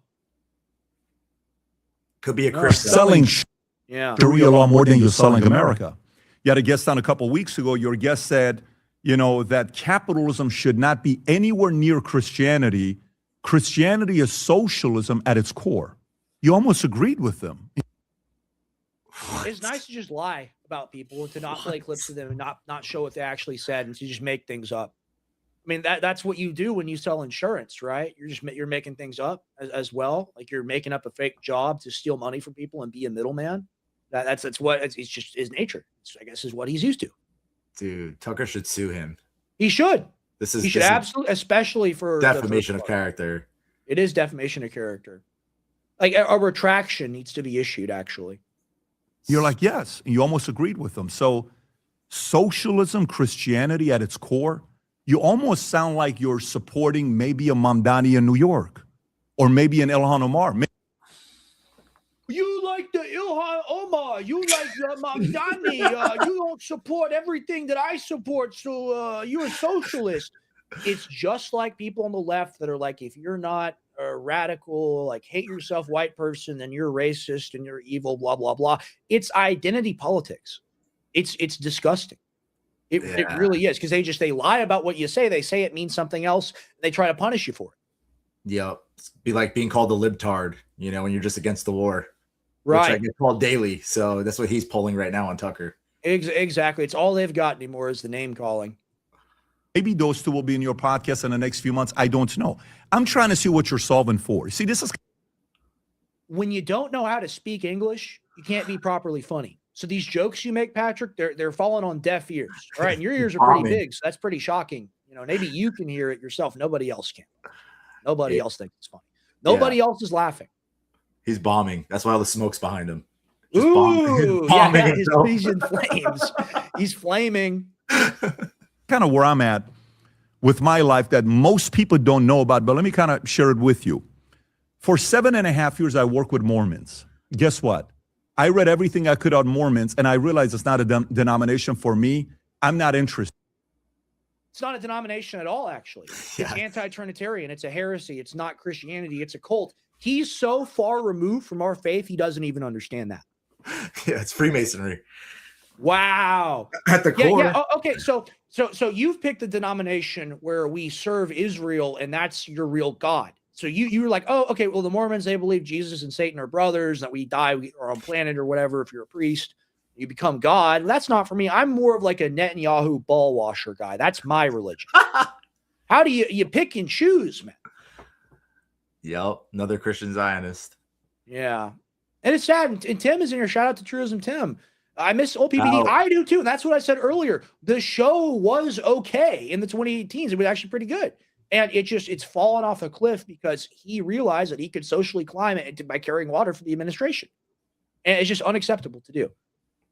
Could be a Christian. selling Sharia law more than you're selling America. You had a guest on a couple of weeks ago. Your guest said, you know, that capitalism should not be anywhere near Christianity. Christianity is socialism at its core. You almost agreed with them. It's nice to just lie about people and to not play clips of them and not show what they actually said and to just make things up. I mean, that's what you do when you sell insurance, right? You're making things up as well. Like you're making up a fake job to steal money from people and be a middleman. That's what it's just his nature. I guess is what he's used to. Dude, Tucker should sue him. He should. He should absolutely, especially for defamation of character. It is defamation of character. Like a retraction needs to be issued. Actually, you're like, yes, and you almost agreed with them. So, socialism, Christianity at its core. You almost sound like you're supporting maybe a Mamdani in New York, or maybe an Ilhan Omar. You like the Ilhan Omar. You like the Mamdani. You don't support everything that I support, so you're a socialist. It's just like people on the left that are like, if you're not a radical, like hate yourself white person, then you're racist and you're evil, blah, blah, blah. It's identity politics. It's disgusting. It really is, because they lie about what you say. They say it means something else. And they try to punish you for it. Yep. It'd be like being called a libtard, you know, when you're just against the war. Right. Which I get called daily. So that's what he's pulling right now on Tucker. Exactly. It's all they've got anymore is the name calling. Maybe those two will be in your podcast in the next few months. I don't know. I'm trying to see what you're solving for. See, this is when you don't know how to speak English, you can't be properly funny. So these jokes you make, Patrick, they're falling on deaf ears. All right, and your ears are pretty big, so that's pretty shocking. You know, maybe you can hear it yourself. Nobody else can. Nobody else thinks it's funny. Nobody else is laughing. He's bombing. That's why all the smoke's behind him. Just bombing himself. he's in flames. He's flaming. Kind of where I'm at. with my life that most people don't know about, but let me kind of share it with you. For 7.5 years, I worked with Mormons. Guess what? I read everything I could on Mormons, and I realized it's not a denomination for me. I'm not interested. It's not a denomination at all, actually. It's anti-Trinitarian. It's a heresy. It's not Christianity. It's a cult. He's so far removed from our faith, he doesn't even understand that. Yeah, it's Freemasonry. Wow. At the core. Yeah. Oh, okay. So you've picked a denomination where we serve Israel, and that's your real God. So you're like, oh, okay, well, the Mormons, they believe Jesus and Satan are brothers, that we die, we are on planet or whatever. If you're a priest, you become God. That's not for me. I'm more of like a Netanyahu ball washer guy. That's my religion. How do you pick and choose, man? Yep, another Christian Zionist. Yeah. And it's sad. And Tim is in here. Shout out to Truism Tim. I miss old PBD. I do too. And that's what I said earlier. The show was okay in the 2018s. It was actually pretty good. And it's fallen off a cliff because he realized that he could socially climb it by carrying water for the administration. And it's just unacceptable to do.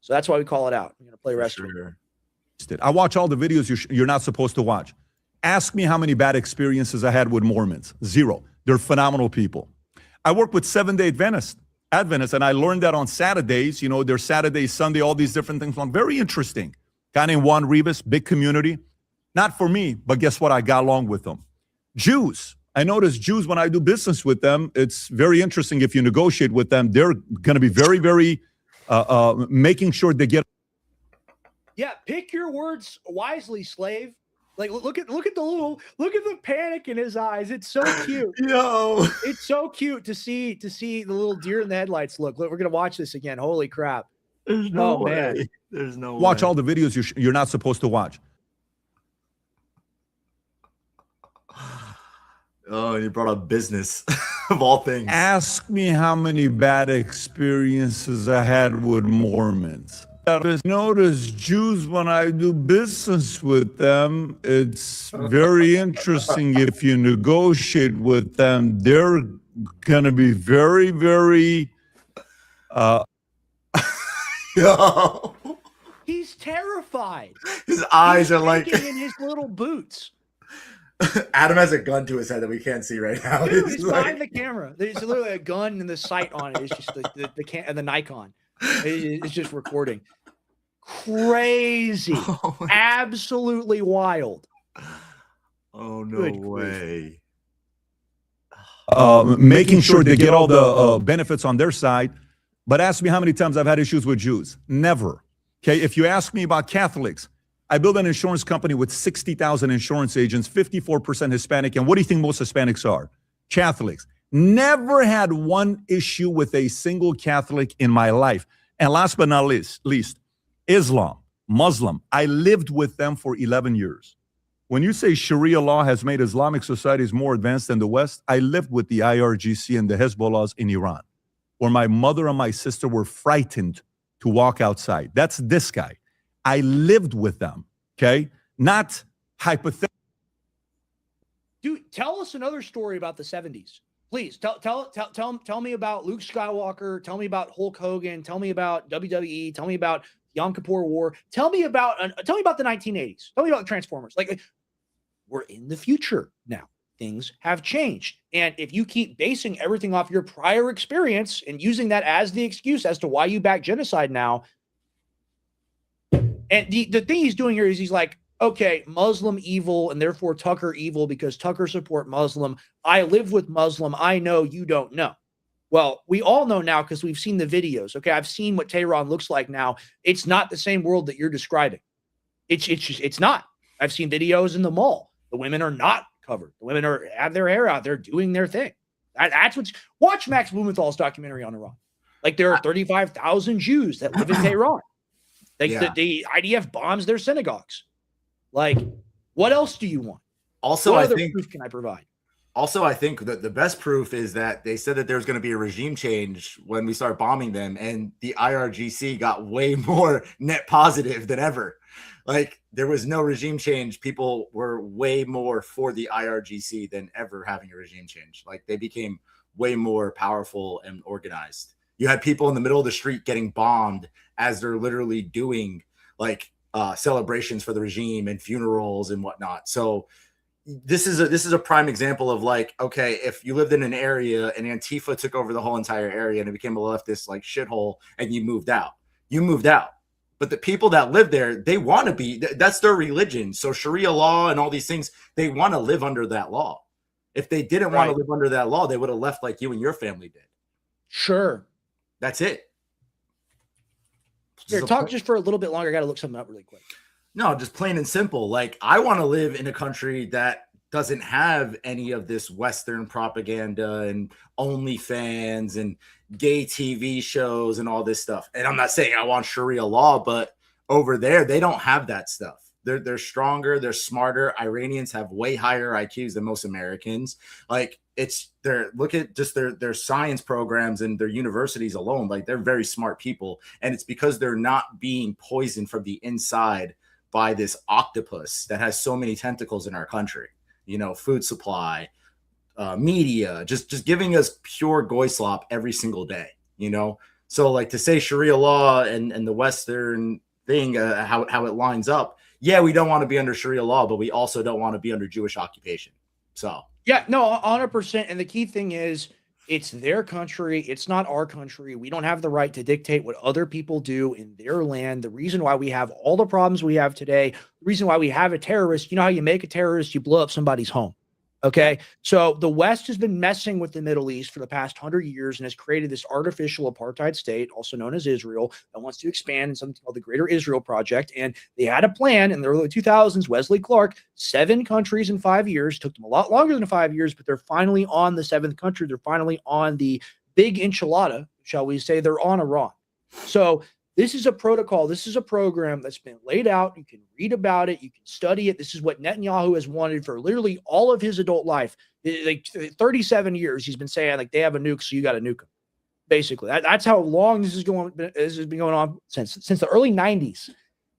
So that's why we call it out. I'm going to play rest. Sure. I watch all the videos you're not supposed to watch. Ask me how many bad experiences I had with Mormons. 0. They're phenomenal people. I work with Seventh-day Adventists, and I learned that on Saturdays, there's Saturday, Sunday, all these different things. Very interesting. Guy named Juan Rivas, big community. Not for me, but guess what? I got along with them. Jews. I notice Jews, when I do business with them, it's very interesting. If you negotiate with them, they're going to be very, very making sure they get. Yeah, pick your words wisely, slave. Like, look at the panic in his eyes. It's so cute. Yo, it's so cute to see the little deer in the headlights. Look, we're gonna watch this again. Holy crap! There's no way. Man. There's no watch way. All the videos you're not supposed to watch. Oh, you brought up business of all things. Ask me how many bad experiences I had with Mormons. Notice Jews, when I do business with them, it's very interesting. If you negotiate with them, they're going to be very, very. Yo. He's terrified. His eyes are like in his little boots. Adam has a gun to his head that we can't see right now. Dude, it's behind the camera. There's literally a gun and the sight on it. It's just the Nikon. It's just recording. Crazy. Absolutely wild. Oh, no way. Making sure they get all the benefits on their side. But ask me how many times I've had issues with Jews. Never. Okay. If you ask me about Catholics, I built an insurance company with 60,000 insurance agents, 54% Hispanic. And what do you think most Hispanics are? Catholics. Never had one issue with a single Catholic in my life. And last but not least, Islam, Muslim. I lived with them for 11 years. When you say Sharia law has made Islamic societies more advanced than the West, I lived with the IRGC and the Hezbollahs in Iran, where my mother and my sister were frightened to walk outside. That's this guy. I lived with them, okay? Not hypothetical. Dude, tell us another story about the 70s. Please tell me about Luke Skywalker. Tell me about Hulk Hogan. Tell me about WWE. Tell me about Yom Kippur War. Tell me about the 1980s. Tell me about the Transformers. Like, we're in the future now. Things have changed. And if you keep basing everything off your prior experience and using that as the excuse as to why you back genocide now, and the thing he's doing here is he's like, okay, Muslim evil, and therefore Tucker evil because Tucker support Muslim. I live with Muslim. I know you don't know. Well, we all know now because we've seen the videos. Okay, I've seen what Tehran looks like now. It's not the same world that you're describing. It's not. I've seen videos in the mall. The women are not covered. The women have their hair out. They're doing their thing. That's what's. Watch Max Blumenthal's documentary on Iran. Like, there are 35,000 Jews that live in Tehran. The IDF bombs their synagogues. Like, what else do you want? Also, what I other think proof can I provide? Also, I think that the best proof is that they said that there's going to be a regime change when we start bombing them, and the IRGC got way more net positive than ever. Like, there was no regime change. People were way more for the IRGC than ever having a regime change. Like, they became way more powerful and organized. You had people in the middle of the street getting bombed as they're literally doing like celebrations for the regime and funerals and whatnot. So this is a prime example of like, okay, if you lived in an area and Antifa took over the whole entire area and it became a leftist like shithole and you moved out. But the people that live there, they want to be, that's their religion. So Sharia law and all these things, they want to live under that law. If they didn't want to live under that law, they would have left like you and your family did. Sure. That's it. Here, talk just for a little bit longer. I got to look something up really quick. No, just plain and simple. Like, I want to live in a country that doesn't have any of this Western propaganda and OnlyFans and gay TV shows and all this stuff. And I'm not saying I want Sharia law, but over there, they don't have that stuff. They're stronger, they're smarter. Iranians have way higher IQs than most Americans. Like, look at just their science programs and their universities alone. Like, they're very smart people. And it's because they're not being poisoned from the inside by this octopus that has so many tentacles in our country. You know, food supply, media, just giving us pure goy slop every single day, you know? So like to say Sharia law and the Western thing, how it lines up. Yeah, we don't want to be under Sharia law, but we also don't want to be under Jewish occupation. So yeah, no, 100%. And the key thing is, it's their country. It's not our country. We don't have the right to dictate what other people do in their land. The reason why we have all the problems we have today, the reason why we have a terrorist, you know how you make a terrorist? You blow up somebody's home. Okay. So the West has been messing with the Middle East for the past 100 years and has created this artificial apartheid state, also known as Israel, that wants to expand in something called the Greater Israel Project. And they had a plan in the early 2000s, Wesley Clark, 7 countries in 5 years. Took them a lot longer than 5 years, but they're finally on the 7th country. They're finally on the big enchilada, shall we say. They're on Iran. So this is a protocol. This is a program that's been laid out. You can read about it. You can study it. This is what Netanyahu has wanted for literally all of his adult life. Like 37 years, he's been saying, like, they have a nuke, so you got to nuke them. Basically, that's how long this has been going on since the early 90s.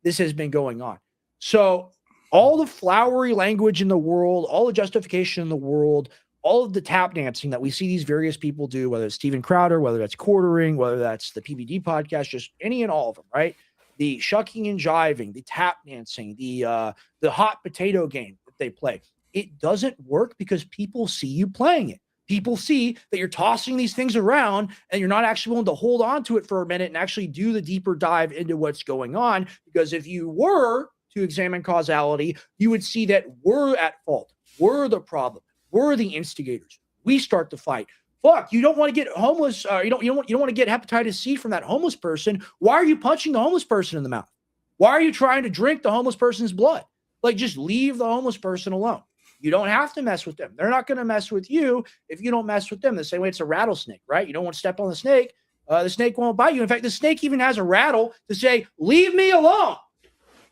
This has been going on. So all the flowery language in the world, all the justification in the world, all of the tap dancing that we see these various people do, whether it's Steven Crowder, whether that's Quartering, whether that's the PVD podcast, just any and all of them, right? The shucking and jiving, the tap dancing, the hot potato game that they play. It doesn't work because people see you playing it. People see that you're tossing these things around and you're not actually willing to hold on to it for a minute and actually do the deeper dive into what's going on. Because if you were to examine causality, you would see that we're at fault. We're the problem. We're the instigators. We start the fight. Fuck, you don't want to get homeless. You don't want to get hepatitis C from that homeless person. Why are you punching the homeless person in the mouth? Why are you trying to drink the homeless person's blood? Like, just leave the homeless person alone. You don't have to mess with them. They're not going to mess with you if you don't mess with them. The same way it's a rattlesnake, right? You don't want to step on the snake. The snake won't bite you. In fact, the snake even has a rattle to say, leave me alone.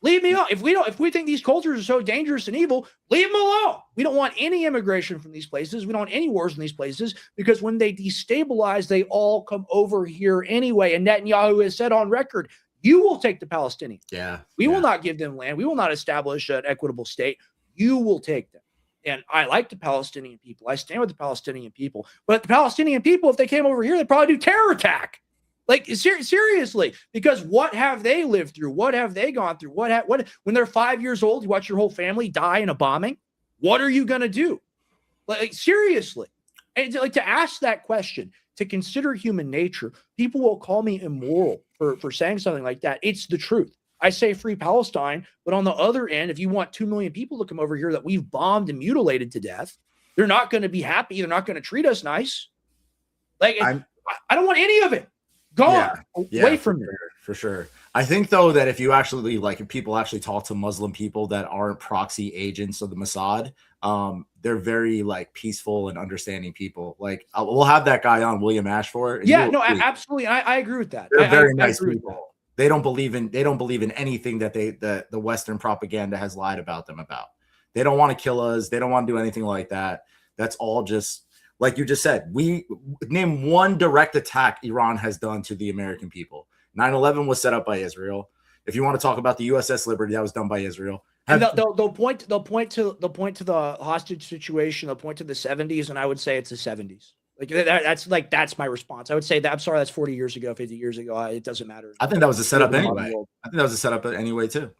Leave me alone. If we think these cultures are so dangerous and evil, leave them alone. We don't want any immigration from these places. We don't want any wars in these places, because when they destabilize, they all come over here anyway. And Netanyahu has said on record, you will take the Palestinians. Yeah. We will not give them land. We will not establish an equitable state. You will take them. And I like the Palestinian people. I stand with the Palestinian people. But the Palestinian people, if they came over here, they'd probably do terror attack. Like, seriously, because what have they lived through? What have they gone through? What when they're 5 years old, you watch your whole family die in a bombing? What are you going to do? Like, seriously. And like, to ask that question, to consider human nature, people will call me immoral for saying something like that. It's the truth. I say free Palestine, but on the other end, if you want 2 million people to come over here that we've bombed and mutilated to death, they're not going to be happy. They're not going to treat us nice. Like, I don't want any of it. Gone. Away from me. For sure. I think, though, that if you actually, like, if people actually talk to Muslim people that aren't proxy agents of the Mossad, they're very, like, peaceful and understanding people. Like, we'll have that guy on, William Ashford. Yeah, no, absolutely. I agree with that. They're very nice people. They don't believe in anything that the Western propaganda has lied about them about. They don't want to kill us. They don't want to do anything like that. That's all just, like you just said. We name one direct attack Iran has done to the American people. 9/11 was set up by Israel. If you want to talk about the USS Liberty, that was done by Israel. And they'll point to the hostage situation. They'll point to the 70s, and I would say it's the 70s. That's my response. I would say that, I'm sorry, that's 40 years ago, 50 years ago. It doesn't matter. I think that was a setup anyway. I think that was a setup anyway too.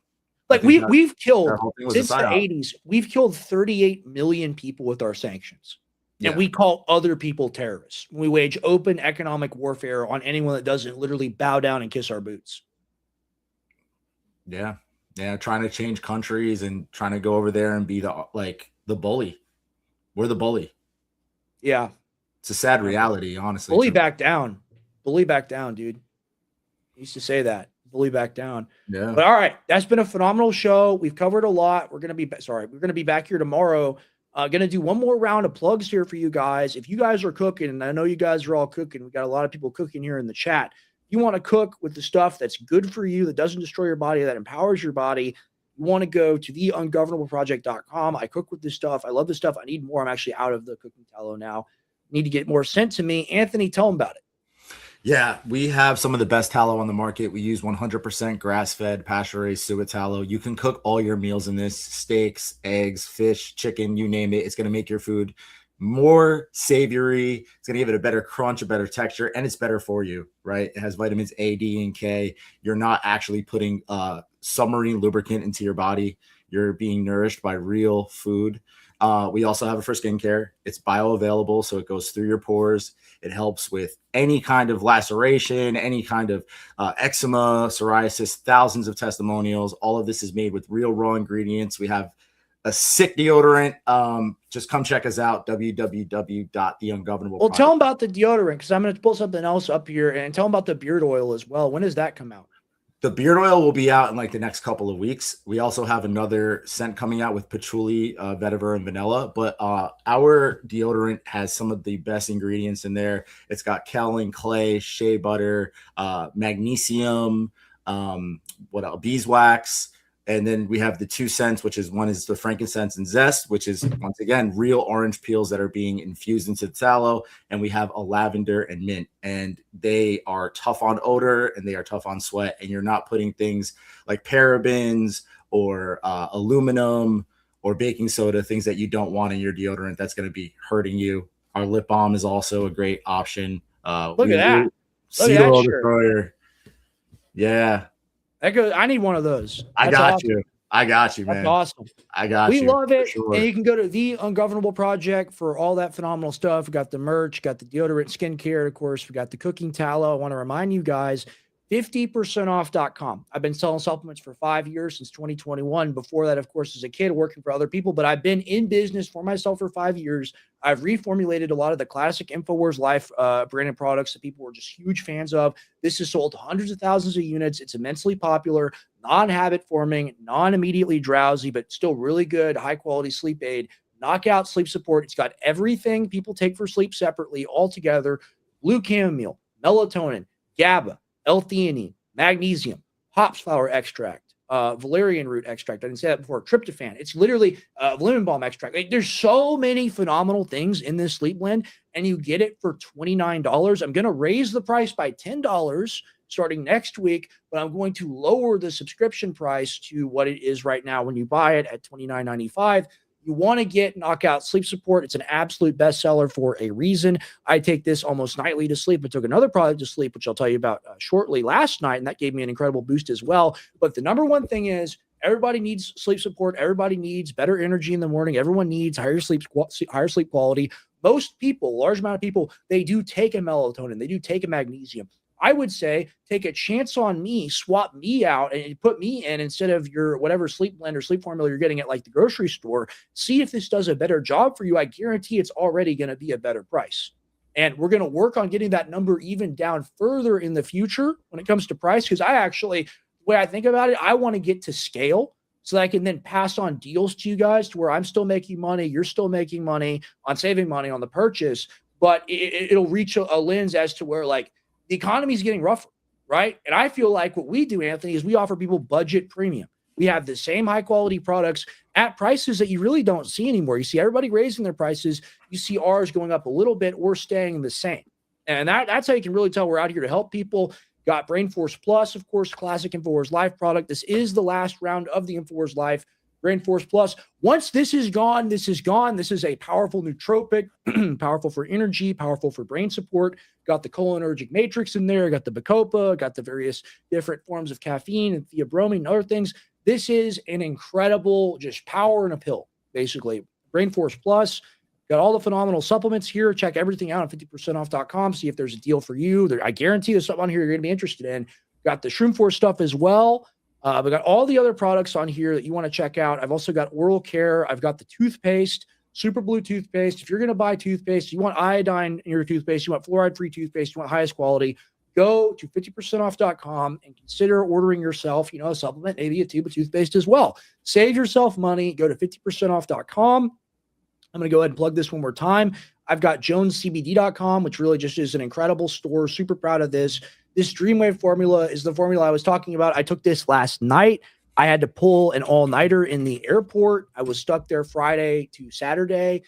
Like we've killed that whole thing was since a the psyop. 80s, we've killed 38 million people with our sanctions. Yeah. And we call other people terrorists. We wage open economic warfare on anyone that doesn't literally bow down and kiss our boots. Yeah. Yeah. Trying to change countries and trying to go over there and be the bully. We're the bully. Yeah. It's a sad reality, honestly. Bully back down. Bully back down, dude. I used to say that. Bully back down. Yeah. But all right, that's been a phenomenal show. We've covered a lot. We're gonna be back here tomorrow. Gonna do one more round of plugs here for you guys. If you guys are cooking, and I know you guys are all cooking, we got a lot of people cooking here in the chat. If you want to cook with the stuff that's good for you, that doesn't destroy your body, that empowers your body, you want to go to theungovernableproject.com. I cook with this stuff. I love this stuff. I need more. I'm actually out of the cooking tallow now. Need to get more sent to me. Anthony, tell them about it. Yeah, we have some of the best tallow on the market. We use 100% grass-fed, pasture-raised suet tallow. You can cook all your meals in this: steaks, eggs, fish, chicken, you name it. It's going to make your food more savory. It's going to give it a better crunch, a better texture, and it's better for you, right? It has vitamins A, D, and K. You're not actually putting submarine lubricant into your body. You're being nourished by real food. We also have it for skincare. It's bioavailable, so it goes through your pores. It helps with any kind of laceration, any kind of eczema, psoriasis, thousands of testimonials. All of this is made with real raw ingredients. We have a sick deodorant. Just come check us out, www.theungovernable. Well, tell them about the deodorant, because I'm going to pull something else up here, and tell them about the beard oil as well. When does that come out? The beard oil will be out in like the next couple of weeks. We also have another scent coming out with patchouli, vetiver, and vanilla. But our deodorant has some of the best ingredients in there. It's got kaolin clay, shea butter, magnesium, what else? Beeswax. And then we have the 2 scents, which is one is the frankincense and zest, which is once again real orange peels that are being infused into the tallow. And we have a lavender and mint, and they are tough on odor and they are tough on sweat. And you're not putting things like parabens or aluminum or baking soda, things that you don't want in your deodorant. That's going to be hurting you. Our lip balm is also a great option. Look at that. Seed oil destroyer. Yeah. I need one of those. I got you, man. That's awesome. I got you. We love it. Sure. And you can go to The Ungovernable Project for all that phenomenal stuff. We got the merch, got the deodorant, skincare, of course. We got the cooking tallow. I want to remind you guys, 50percentoff.com. I've been selling supplements for 5 years, since 2021. Before that, of course, as a kid working for other people, but I've been in business for myself for 5 years. I've reformulated a lot of the classic InfoWars Life branded products that people were just huge fans of. This has sold hundreds of thousands of units. It's immensely popular, non-habit forming, non-immediately drowsy, but still really good, high quality sleep aid, knockout sleep support. It's got everything people take for sleep separately all together: blue chamomile, melatonin, GABA, L-theanine, magnesium, hops flower extract, valerian root extract. I didn't say that before. Tryptophan. It's literally lemon balm extract. Like, there's so many phenomenal things in this sleep blend, and you get it for $29. I'm going to raise the price by $10 starting next week, but I'm going to lower the subscription price to what it is right now when you buy it at $29.95. You want to get knockout sleep support. It's an absolute bestseller for a reason. I take this almost nightly to sleep. I took another product to sleep, which I'll tell you about shortly, last night, and that gave me an incredible boost as well. But the number one thing is everybody needs sleep support. Everybody needs better energy in the morning. Everyone needs higher sleep quality. Most people, large amount of people, they do take a melatonin. They do take a magnesium. I would say take a chance on me, swap me out, and put me in instead of your whatever sleep blend or sleep formula you're getting at like the grocery store. See if this does a better job for you. I guarantee it's already going to be a better price. And we're going to work on getting that number even down further in the future when it comes to price. Because the way I think about it, I want to get to scale so that I can then pass on deals to you guys to where I'm still making money, you're still making money on saving money on the purchase, but it'll reach a lens as to where like the economy is getting rougher, right? And I feel like what we do, Anthony, is we offer people budget premium. We have the same high quality products at prices that you really don't see anymore. You see everybody raising their prices. You see ours going up a little bit or staying the same. And that's how you can really tell we're out here to help people. Got Brain Force Plus, of course, classic InfoWars Life product. This is the last round of the InfoWars Life Brain Force Plus. Once this is gone, this is gone. This is a powerful nootropic, powerful for energy, powerful for brain support. Got the cholinergic matrix in there. Got the bacopa. Got the various different forms of caffeine and theobromine and other things. This is an incredible just power in a pill, basically. Brain Force Plus. Got all the phenomenal supplements here. Check everything out on 50percentoff.com. See if there's a deal for you. I guarantee there's something on here you're going to be interested in. Got the Shroom Force stuff as well. We got all the other products on here that you want to check out. I've also got oral care. I've got the toothpaste, Super Blue toothpaste. If you're going to buy toothpaste, you want iodine in your toothpaste, you want fluoride-free toothpaste, you want highest quality, go to 50percentoff.com and consider ordering yourself, a supplement, maybe a tube of toothpaste as well. Save yourself money. Go to 50percentoff.com. I'm going to go ahead and plug this one more time. I've got jonescbd.com, which really just is an incredible store. Super proud of this. This Dreamwave formula is the formula I was talking about. I took this last night. I had to pull an all-nighter in the airport. I was stuck there Friday to Saturday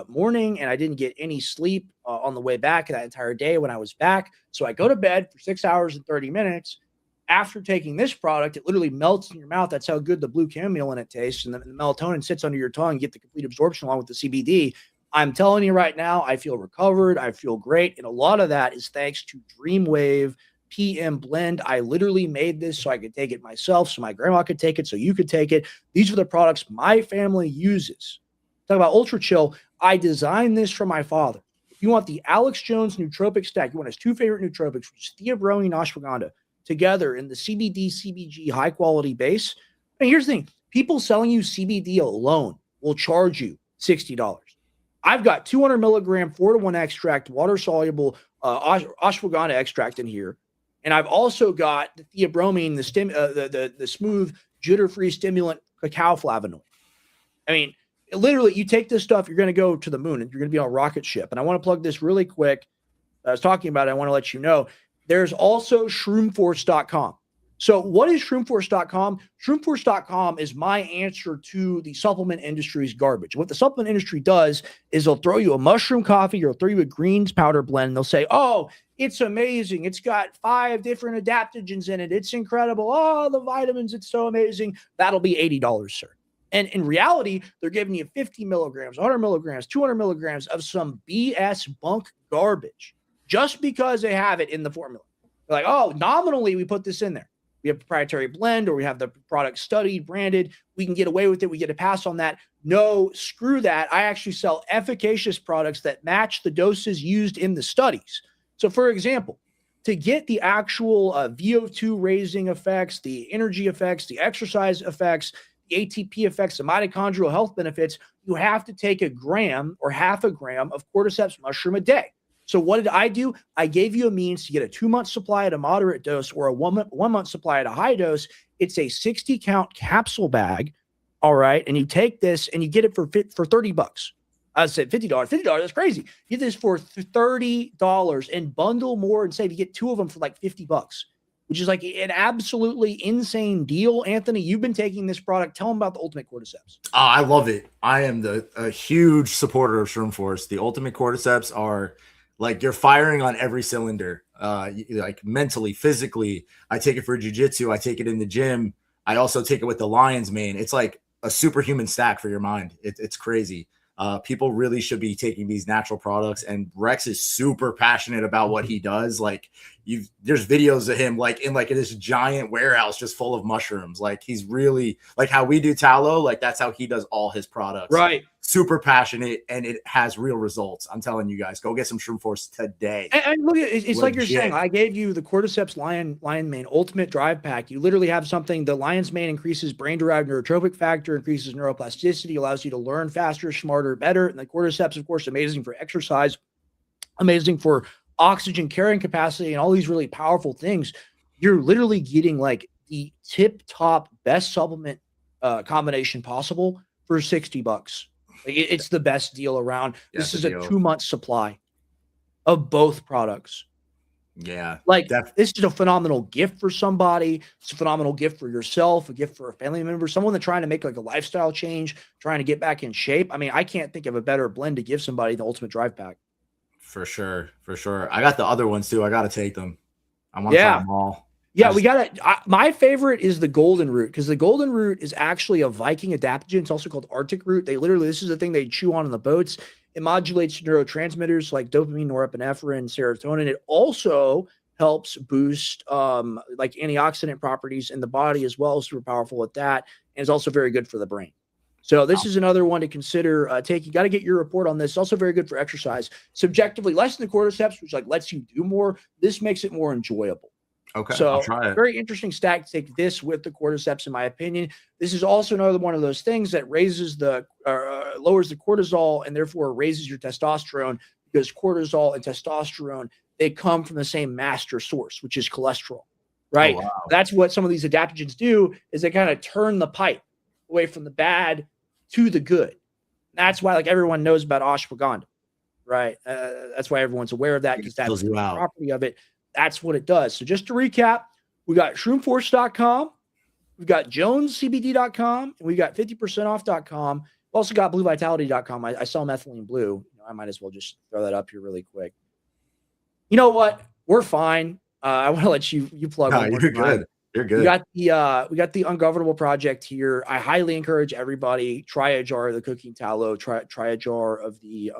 morning, and I didn't get any sleep on the way back that entire day when I was back. So I go to bed for 6 hours and 30 minutes. After taking this product, it literally melts in your mouth. That's how good the blue chamomile in it tastes. And the melatonin sits under your tongue. You get the complete absorption along with the CBD. I'm telling you right now, I feel recovered. I feel great. And a lot of that is thanks to Dreamwave PM Blend. I literally made this so I could take it myself, so my grandma could take it, so you could take it. These are the products my family uses. Talk about Ultra Chill. I designed this for my father. If you want the Alex Jones nootropic stack, you want his two favorite nootropics, which is theobromine and ashwagandha, together in the CBD, CBG high quality base. And here's the thing. People selling you CBD alone will charge you $60. I've got 200 milligram 4-to-1 extract, water soluble ashwagandha extract in here. And I've also got the theobromine, the smooth jitter-free stimulant cacao flavonoid. I mean, literally, you take this stuff, you're going to go to the moon and you're going to be on a rocket ship. And I want to plug this really quick. I was talking about it. I want to let you know. There's also shroomforce.com. So what is shroomforce.com? Shroomforce.com is my answer to the supplement industry's garbage. What the supplement industry does is they'll throw you a mushroom coffee or throw you a greens powder blend. And they'll say, oh, it's amazing. It's got 5 different adaptogens in it. It's incredible. Oh, the vitamins, it's so amazing. That'll be $80, sir. And in reality, they're giving you 50 milligrams, 100 milligrams, 200 milligrams of some BS bunk garbage just because they have it in the formula. They're like, oh, nominally we put this in there. We have proprietary blend or we have the product studied, branded. We can get away with it. We get a pass on that. No, screw that. I actually sell efficacious products that match the doses used in the studies. So for example, to get the actual VO2 raising effects, the energy effects, the exercise effects, the ATP effects, the mitochondrial health benefits, you have to take a gram or half a gram of cordyceps mushroom a day. So what did I do? I gave you a means to get a 2-month supply at a moderate dose or a one month supply at a high dose. It's a 60 count capsule bag. All right. And you take this and you get it for $30. I said $50. $50, that's crazy. You get this for $30 and bundle more and save. You get 2 of them for like $50, which is like an absolutely insane deal. Anthony, you've been taking this product. Tell them about the Ultimate Cordyceps. Oh, I love it. I am a huge supporter of Shroom Force. The Ultimate Cordyceps are like you're firing on every cylinder, like mentally, physically. I take it for jiu-jitsu. I take it in the gym. I also take it with the lion's mane. It's like a superhuman stack for your mind. It's crazy. People really should be taking these natural products, and Rex is super passionate about what he does. Like there's videos of him like in like this giant warehouse just full of mushrooms. Like he's really like how we do tallow. Like that's how he does all his products. Right. Super passionate, and it has real results. I'm telling you guys, go get some Shroom Force today. And look at it's like you're saying. I gave you the Cordyceps Lion Mane Ultimate Drive Pack. You literally have something. The lion's mane increases brain-derived neurotropic factor, increases neuroplasticity, allows you to learn faster, smarter, better. And the Cordyceps, of course, amazing for exercise, amazing for oxygen carrying capacity, and all these really powerful things. You're literally getting like the tip-top best supplement combination possible for $60. It's the best deal around. This is a 2-month supply of both products. Yeah. Like this is a phenomenal gift for somebody. It's a phenomenal gift for yourself, a gift for a family member, someone that's trying to make like a lifestyle change, trying to get back in shape. I mean, I can't think of a better blend to give somebody the Ultimate Drive Pack. For sure. For sure. I got the other ones too. I got to take them. I want to try them all. Yeah, we got it. My favorite is the golden root, because the golden root is actually a Viking adaptogen. It's also called Arctic root. This is the thing they chew on in the boats. It modulates neurotransmitters like dopamine, norepinephrine, serotonin. It also helps boost like antioxidant properties in the body as well. Super powerful at that, and is also very good for the brain. So this is another one to consider taking. Got to get your report on this. It's also very good for exercise. Subjectively, less than the cordyceps, which like lets you do more. This makes it more enjoyable. Okay, so I'll try it. Very interesting stack to take this with the cordyceps, in my opinion. This is also another one of those things that raises the lowers the cortisol and therefore raises your testosterone, because cortisol and testosterone, they come from the same master source, which is cholesterol, right? Oh, wow. That's what some of these adaptogens do, is they kind of turn the pipe away from the bad to the good. That's why like everyone knows about ashwagandha, right? That's why everyone's aware of that, because that's the property of it. That's what it does. So just to recap, we got shroomforce.com, we've got jonescbd.com, and we got 50percentoff.com. We've also got bluevitality.com. I sell methylene blue. I might as well just throw that up here really quick. You know what? We're fine. I want to let you plug. No, you're good. You're good. We got the Ungovernable Project here. I highly encourage everybody, try a jar of the cooking tallow, try a jar of the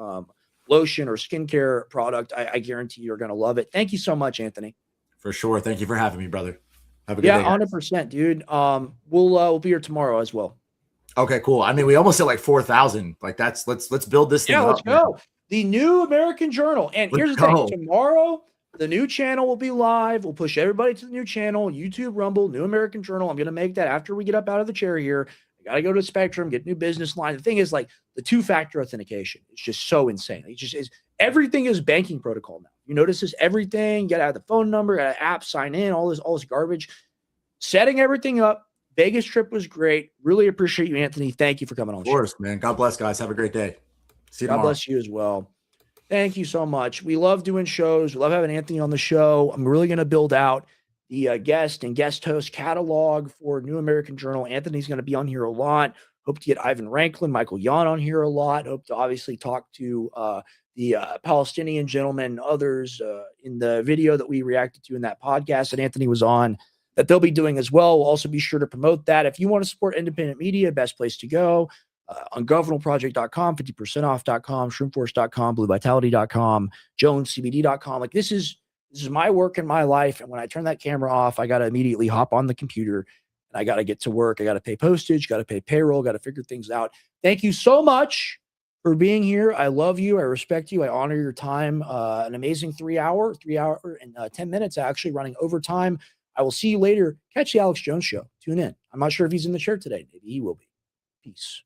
lotion or skincare product. I guarantee you're going to love it. Thank you so much, Anthony. For sure. Thank you for having me, brother. Have a good day. 100%, dude. We'll be here tomorrow as well. Okay, cool. I mean, we almost hit like 4,000. Like let's build this thing up. Let's go. The New American Journal. And here's the thing. Tomorrow, the new channel will be live. We'll push everybody to the new channel, YouTube, Rumble, New American Journal. I'm going to make that after we get up out of the chair here. I got to go to Spectrum, get new business line. The thing is, like, the two-factor authentication is just so insane. It just is. Everything is banking protocol now. You notice this, everything. Get out the phone number, got an app, sign in, all this garbage. Setting everything up. Vegas trip was great. Really appreciate you, Anthony. Thank you for coming on. Of course, man. God bless, guys. Have a great day. See you tomorrow. God bless you as well. Thank you so much. We love doing shows. We love having Anthony on the show. I'm really going to build out the guest and guest host catalog for New American Journal. Anthony's going to be on here a lot. Hope to get Ivan Ranklin, Michael Yon on here a lot. Hope to obviously talk to the Palestinian gentleman and others in the video that we reacted to in that podcast that Anthony was on, that they'll be doing as well. We'll also be sure to promote that. If you want to support independent media, best place to go. Ungovernableproject.com, 50percentoff.com, shroomforce.com, bluevitality.com, jonescbd.com. Like this is my work in my life. And when I turn that camera off, I got to immediately hop on the computer and I got to get to work. I got to pay postage, got to pay payroll, got to figure things out. Thank you so much for being here. I love you. I respect you. I honor your time. An amazing 3 hour and 10 minutes, actually running overtime. I will see you later. Catch the Alex Jones Show. Tune in. I'm not sure if he's in the chair today. Maybe he will be. Peace.